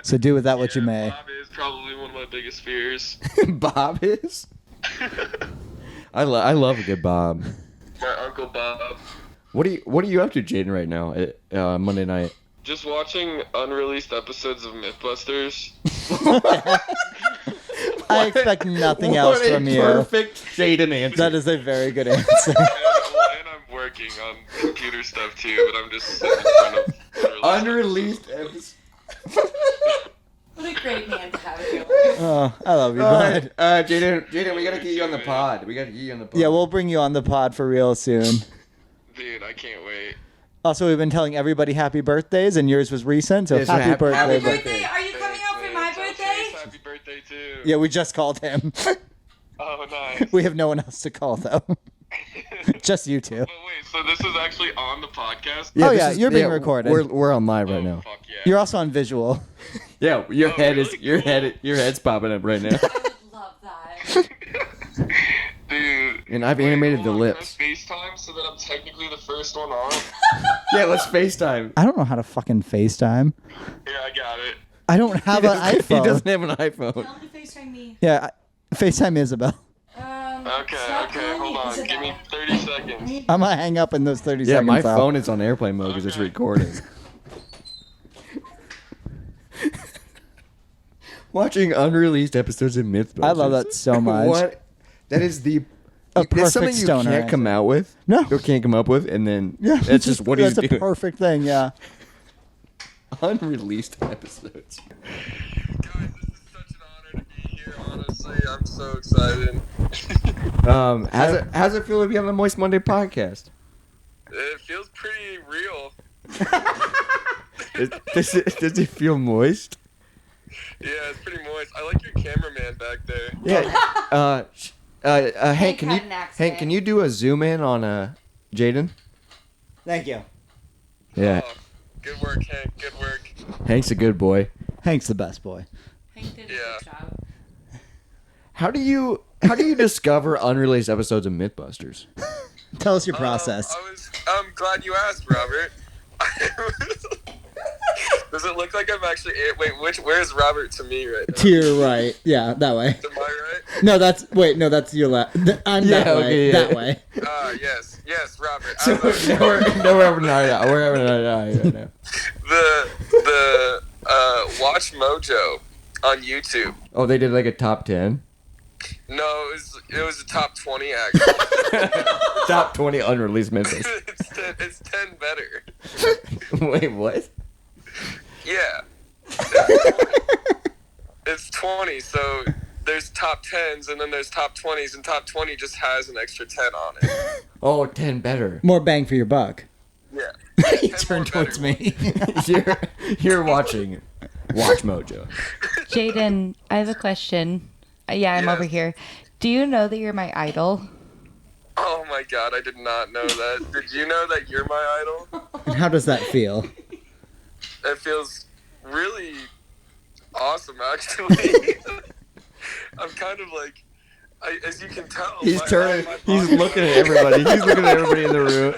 [SPEAKER 1] So do with that what you
[SPEAKER 5] Yeah,
[SPEAKER 1] may.
[SPEAKER 5] Bob is probably one of my biggest fears.
[SPEAKER 2] Bob is? I love a good Bob.
[SPEAKER 5] My Uncle Bob.
[SPEAKER 2] What are you up to, Jaden, right now at Monday night?
[SPEAKER 5] Just watching unreleased episodes of Mythbusters.
[SPEAKER 1] I expect nothing else from you.
[SPEAKER 2] Perfect Jaden answer.
[SPEAKER 1] That is a very good answer.
[SPEAKER 5] And I'm working on computer stuff too, but I'm just sitting in front of
[SPEAKER 2] Unreleased episode.
[SPEAKER 3] What a great man to have here.
[SPEAKER 1] Oh, I love you, bud.
[SPEAKER 2] Jaden, we gotta get you on the pod.
[SPEAKER 1] Yeah, we'll bring you on the pod for real soon.
[SPEAKER 5] Dude, I can't wait.
[SPEAKER 1] Also, we've been telling everybody happy birthdays, and yours was recent, so
[SPEAKER 2] Yeah, so
[SPEAKER 1] happy
[SPEAKER 2] happy
[SPEAKER 1] birthday.
[SPEAKER 2] birthday.
[SPEAKER 1] bud.
[SPEAKER 3] Birthday? Are you coming out for my
[SPEAKER 5] Tell
[SPEAKER 3] birthday?
[SPEAKER 5] Chase happy birthday too.
[SPEAKER 1] Yeah, we just called him.
[SPEAKER 5] Oh, nice.
[SPEAKER 1] We have no one else to call, though. Just you two.
[SPEAKER 5] But wait, so this is actually on the podcast?
[SPEAKER 1] Oh,
[SPEAKER 2] this
[SPEAKER 1] yeah, you're being recorded.
[SPEAKER 2] We're on live right
[SPEAKER 5] Oh,
[SPEAKER 2] now.
[SPEAKER 5] fuck yeah.
[SPEAKER 1] You're also on visual.
[SPEAKER 2] Yeah, your
[SPEAKER 5] Oh,
[SPEAKER 2] head is
[SPEAKER 5] really?
[SPEAKER 2] your head's popping up right now.
[SPEAKER 3] I would love that.
[SPEAKER 5] Dude.
[SPEAKER 2] And I've
[SPEAKER 5] Wait,
[SPEAKER 2] animated
[SPEAKER 5] hold
[SPEAKER 2] the
[SPEAKER 5] on,
[SPEAKER 2] lips.
[SPEAKER 5] Can I FaceTime so that I'm technically the first one on?
[SPEAKER 2] Yeah, let's FaceTime.
[SPEAKER 1] I don't know how to fucking FaceTime.
[SPEAKER 5] Yeah, I got it.
[SPEAKER 1] I don't have an
[SPEAKER 2] He
[SPEAKER 1] iPhone.
[SPEAKER 2] doesn't have an iPhone.
[SPEAKER 3] Tell him to FaceTime me.
[SPEAKER 1] Yeah, FaceTime Isabel.
[SPEAKER 5] Okay, hold on. Give me 30 seconds.
[SPEAKER 1] I'm gonna hang up in those 30
[SPEAKER 2] Yeah,
[SPEAKER 1] seconds.
[SPEAKER 2] my
[SPEAKER 1] out.
[SPEAKER 2] phone is on airplane mode because it's
[SPEAKER 5] Okay.
[SPEAKER 2] recording. Watching unreleased episodes of Mythbusters.
[SPEAKER 1] I love that so much.
[SPEAKER 2] What? That is the.
[SPEAKER 1] A
[SPEAKER 2] That's something
[SPEAKER 1] perfect
[SPEAKER 2] you
[SPEAKER 1] stoner
[SPEAKER 2] can't come
[SPEAKER 1] answer.
[SPEAKER 2] out with.
[SPEAKER 1] No.
[SPEAKER 2] You can't come up with, and then
[SPEAKER 1] Yeah,
[SPEAKER 2] that's just what he's
[SPEAKER 1] that's a
[SPEAKER 2] doing.
[SPEAKER 1] perfect thing. Yeah.
[SPEAKER 2] Unreleased episodes.
[SPEAKER 5] Guys, this is such an honor to be here, honestly. I'm so excited.
[SPEAKER 2] How's it feel to be on the Moist Monday podcast?
[SPEAKER 5] It feels pretty real.
[SPEAKER 2] Does it feel moist?
[SPEAKER 5] Yeah, it's pretty moist. I like your cameraman back there.
[SPEAKER 2] Yeah. Hank, can you
[SPEAKER 3] had an accident.
[SPEAKER 2] Hank, can you do a zoom in on Jaden?
[SPEAKER 1] Thank you.
[SPEAKER 2] Yeah.
[SPEAKER 5] Oh, good work, Hank. Good work.
[SPEAKER 2] Hank's a good boy.
[SPEAKER 1] Hank's the best boy.
[SPEAKER 3] Hank did a
[SPEAKER 5] Yeah.
[SPEAKER 3] good job.
[SPEAKER 2] How do you discover unreleased episodes of Mythbusters?
[SPEAKER 1] Tell us your process.
[SPEAKER 5] I'm glad you asked, Robert. Does it look like I'm actually? Wait, where's Robert to me right now?
[SPEAKER 1] To your right. Yeah, that way.
[SPEAKER 5] Am I right?
[SPEAKER 1] No, that's your left. I'm
[SPEAKER 2] Yeah,
[SPEAKER 1] that way.
[SPEAKER 2] okay, yeah.
[SPEAKER 1] That way.
[SPEAKER 5] Yes, Robert.
[SPEAKER 2] So we're having a night out. We're having a night out right now.
[SPEAKER 5] The Watch Mojo on YouTube.
[SPEAKER 2] Oh, they did like a top 10?
[SPEAKER 5] No, it was a top 20 actually.
[SPEAKER 2] Top 20 unreleased Mythbusters.
[SPEAKER 5] it's 10 better.
[SPEAKER 2] Wait, what?
[SPEAKER 5] Yeah. It's 20, so there's top 10s and then there's top 20s, and top 20 just has an extra 10 on it.
[SPEAKER 2] Oh, 10 better.
[SPEAKER 1] More bang for your buck.
[SPEAKER 5] Yeah.
[SPEAKER 1] He
[SPEAKER 5] 10
[SPEAKER 1] turned
[SPEAKER 5] more
[SPEAKER 1] towards
[SPEAKER 5] better
[SPEAKER 1] me.
[SPEAKER 2] You're watching Watch Mojo.
[SPEAKER 3] Jaden, I have a question. Yeah, I'm
[SPEAKER 5] Yes.
[SPEAKER 3] over here. Do you know that you're my idol?
[SPEAKER 5] Oh my god, I did not know that. Did you know that you're my idol?
[SPEAKER 1] And how does that feel?
[SPEAKER 5] It feels really awesome, actually. I'm kind of like, as you can tell,
[SPEAKER 2] He's
[SPEAKER 5] my-
[SPEAKER 2] turning.
[SPEAKER 5] my
[SPEAKER 2] He's
[SPEAKER 5] body
[SPEAKER 2] looking at
[SPEAKER 5] language-
[SPEAKER 2] everybody. He's looking at everybody in the room.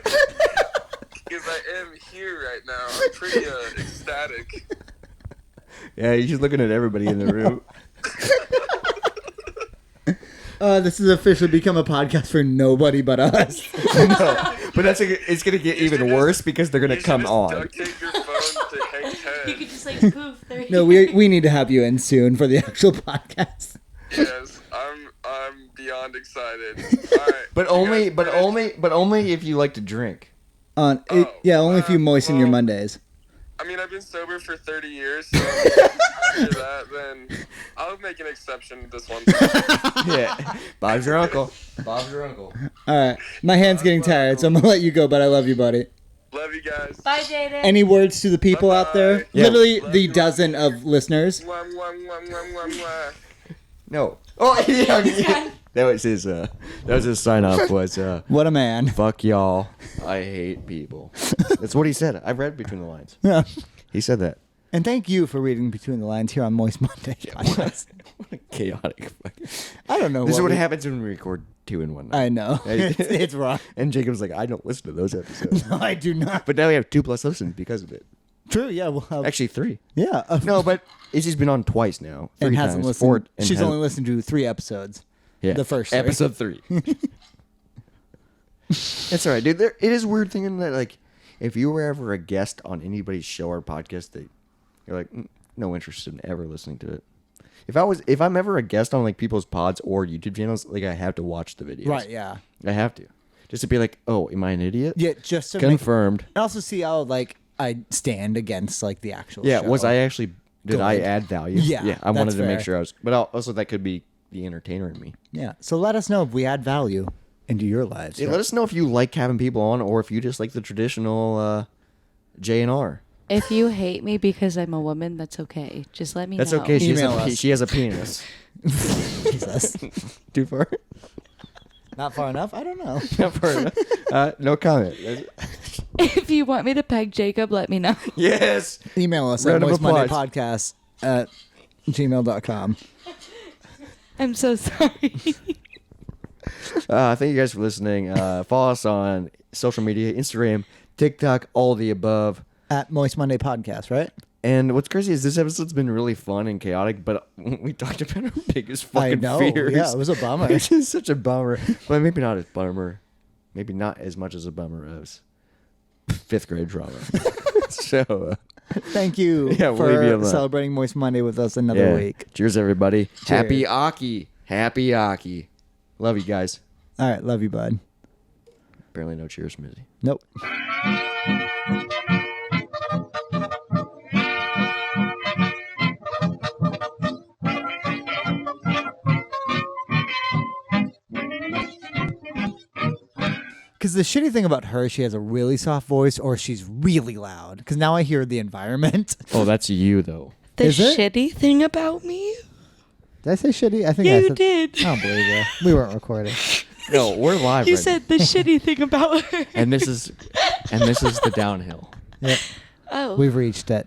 [SPEAKER 5] Because I am here right now. I'm pretty ecstatic.
[SPEAKER 2] Yeah, he's looking at everybody in the room.
[SPEAKER 1] This has officially become a podcast for nobody but us.
[SPEAKER 2] No, but it's gonna get
[SPEAKER 5] You should
[SPEAKER 2] even
[SPEAKER 5] just-
[SPEAKER 2] worse because they're gonna
[SPEAKER 5] You should
[SPEAKER 2] come
[SPEAKER 5] just
[SPEAKER 2] on.
[SPEAKER 5] duct tape your phone to Hank's head.
[SPEAKER 3] You could just like poof. There
[SPEAKER 1] No, we need to have you in soon for the actual podcast.
[SPEAKER 5] Yes, I'm beyond excited. All right,
[SPEAKER 2] But
[SPEAKER 5] you
[SPEAKER 2] only,
[SPEAKER 5] guys
[SPEAKER 2] but
[SPEAKER 5] ready?
[SPEAKER 2] only if you like to drink.
[SPEAKER 1] Only if you moisten your Mondays.
[SPEAKER 5] I mean, I've been sober for 30 years, so after that, then I'll make an exception this one time.
[SPEAKER 2] Yeah, Bob's your uncle. Bob's your uncle.
[SPEAKER 1] All right, my hand's getting tired, so I'm gonna let you go. But I love you, buddy.
[SPEAKER 5] Love you guys.
[SPEAKER 3] Bye, Jaden.
[SPEAKER 1] Any words to the people out there?
[SPEAKER 5] Bye-bye.
[SPEAKER 2] Yeah.
[SPEAKER 1] Literally
[SPEAKER 5] Love
[SPEAKER 1] the
[SPEAKER 5] you.
[SPEAKER 1] dozen of listeners.
[SPEAKER 5] Mwah, mwah, mwah, mwah, mwah, mwah.
[SPEAKER 2] No. Oh yeah. That was his. That was his sign off. Was
[SPEAKER 1] What a man.
[SPEAKER 2] fuck y'all. I hate people. That's what he said. I've read between the lines.
[SPEAKER 1] Yeah.
[SPEAKER 2] He said that.
[SPEAKER 1] And thank you for reading between the lines here on Moist Monday. podcast.
[SPEAKER 2] What a chaotic. Fucking...
[SPEAKER 1] I don't know.
[SPEAKER 2] This is what
[SPEAKER 1] we-
[SPEAKER 2] happens when we record 2 in 1 night.
[SPEAKER 1] I know. It's wrong.
[SPEAKER 2] And Jacob's like, I don't listen to those episodes.
[SPEAKER 1] No, I do not.
[SPEAKER 2] But now we have 2+ listens because of it.
[SPEAKER 1] True. Yeah. Well,
[SPEAKER 2] Actually, 3.
[SPEAKER 1] yeah.
[SPEAKER 2] No, but Izzy's been on twice now. 3
[SPEAKER 1] and
[SPEAKER 2] times.
[SPEAKER 1] hasn't listened.
[SPEAKER 2] 4. And
[SPEAKER 1] She's
[SPEAKER 2] hasn't-
[SPEAKER 1] only listened to 3 episodes.
[SPEAKER 2] yeah.
[SPEAKER 1] the first 3.
[SPEAKER 2] episode 3. It's all right, dude. It is weird thinking that, like, if you were ever a guest on anybody's show or podcast, that you're like, no interest in ever listening to it. If I'm ever a guest on like people's pods or YouTube channels, like I have to watch the videos.
[SPEAKER 1] Right. Yeah.
[SPEAKER 2] I have to, just to be like, oh, am I an idiot?
[SPEAKER 1] Yeah. Just to
[SPEAKER 2] Confirmed.
[SPEAKER 1] and also see how like I stand against like the actual.
[SPEAKER 2] Yeah.
[SPEAKER 1] show.
[SPEAKER 2] Was I actually? Did I
[SPEAKER 1] Good.
[SPEAKER 2] add value?
[SPEAKER 1] Yeah,
[SPEAKER 2] Yeah. I wanted
[SPEAKER 1] that's
[SPEAKER 2] to make
[SPEAKER 1] fair.
[SPEAKER 2] sure I was, but also that could be the entertainer in me.
[SPEAKER 1] Yeah. So let us know if we add value into your lives.
[SPEAKER 2] Yeah, let us know if you like having people on, or if you just like the traditional J&R.
[SPEAKER 3] If you hate me because I'm a woman, that's okay. Just let me
[SPEAKER 2] That's
[SPEAKER 3] know.
[SPEAKER 2] okay.
[SPEAKER 1] Email us.
[SPEAKER 2] She has a penis.
[SPEAKER 1] Jesus.
[SPEAKER 2] Too far?
[SPEAKER 1] Not far enough. I don't know.
[SPEAKER 2] Not far enough. No comment.
[SPEAKER 3] If you want me to peg Jacob, let me know.
[SPEAKER 2] Yes.
[SPEAKER 1] Email us
[SPEAKER 2] Round
[SPEAKER 1] at
[SPEAKER 2] of
[SPEAKER 1] moistmondaypodcast at gmail.com.
[SPEAKER 3] I'm so sorry.
[SPEAKER 2] Thank you guys for listening. Follow us on social media, Instagram, TikTok, all the above.
[SPEAKER 1] At Moist Monday Podcast, right?
[SPEAKER 2] And what's crazy is this episode's been really fun and chaotic, but we talked about our biggest
[SPEAKER 1] I
[SPEAKER 2] fucking
[SPEAKER 1] know.
[SPEAKER 2] fears.
[SPEAKER 1] Yeah, it was a bummer.
[SPEAKER 2] Which is such a bummer. But maybe not as bummer. Maybe not as much as a bummer as 5th grade drama. So,
[SPEAKER 1] Thank you
[SPEAKER 2] Yeah, we'll leave you
[SPEAKER 1] for
[SPEAKER 2] alone.
[SPEAKER 1] celebrating Moist Monday with us another
[SPEAKER 2] yeah.
[SPEAKER 1] week.
[SPEAKER 2] Cheers, everybody.
[SPEAKER 1] Cheers.
[SPEAKER 2] Happy Aki. Happy Aki. Love you guys.
[SPEAKER 1] All right. Love you, bud.
[SPEAKER 2] Apparently no cheers from Izzy.
[SPEAKER 1] Nope. Because the shitty thing about her, she has a really soft voice or she's really loud. Because now I hear the environment.
[SPEAKER 2] Oh, that's you, though.
[SPEAKER 3] The
[SPEAKER 1] Is it?
[SPEAKER 3] shitty thing about me?
[SPEAKER 1] Did I say shitty? I think
[SPEAKER 3] Yeah,
[SPEAKER 1] I
[SPEAKER 3] you
[SPEAKER 1] said.
[SPEAKER 3] did.
[SPEAKER 1] I don't believe you. We weren't recording.
[SPEAKER 2] No, we're live
[SPEAKER 3] You
[SPEAKER 2] right
[SPEAKER 3] said the shitty thing about her.
[SPEAKER 2] now. And this is the downhill.
[SPEAKER 1] Yep.
[SPEAKER 3] Oh.
[SPEAKER 1] We've reached it.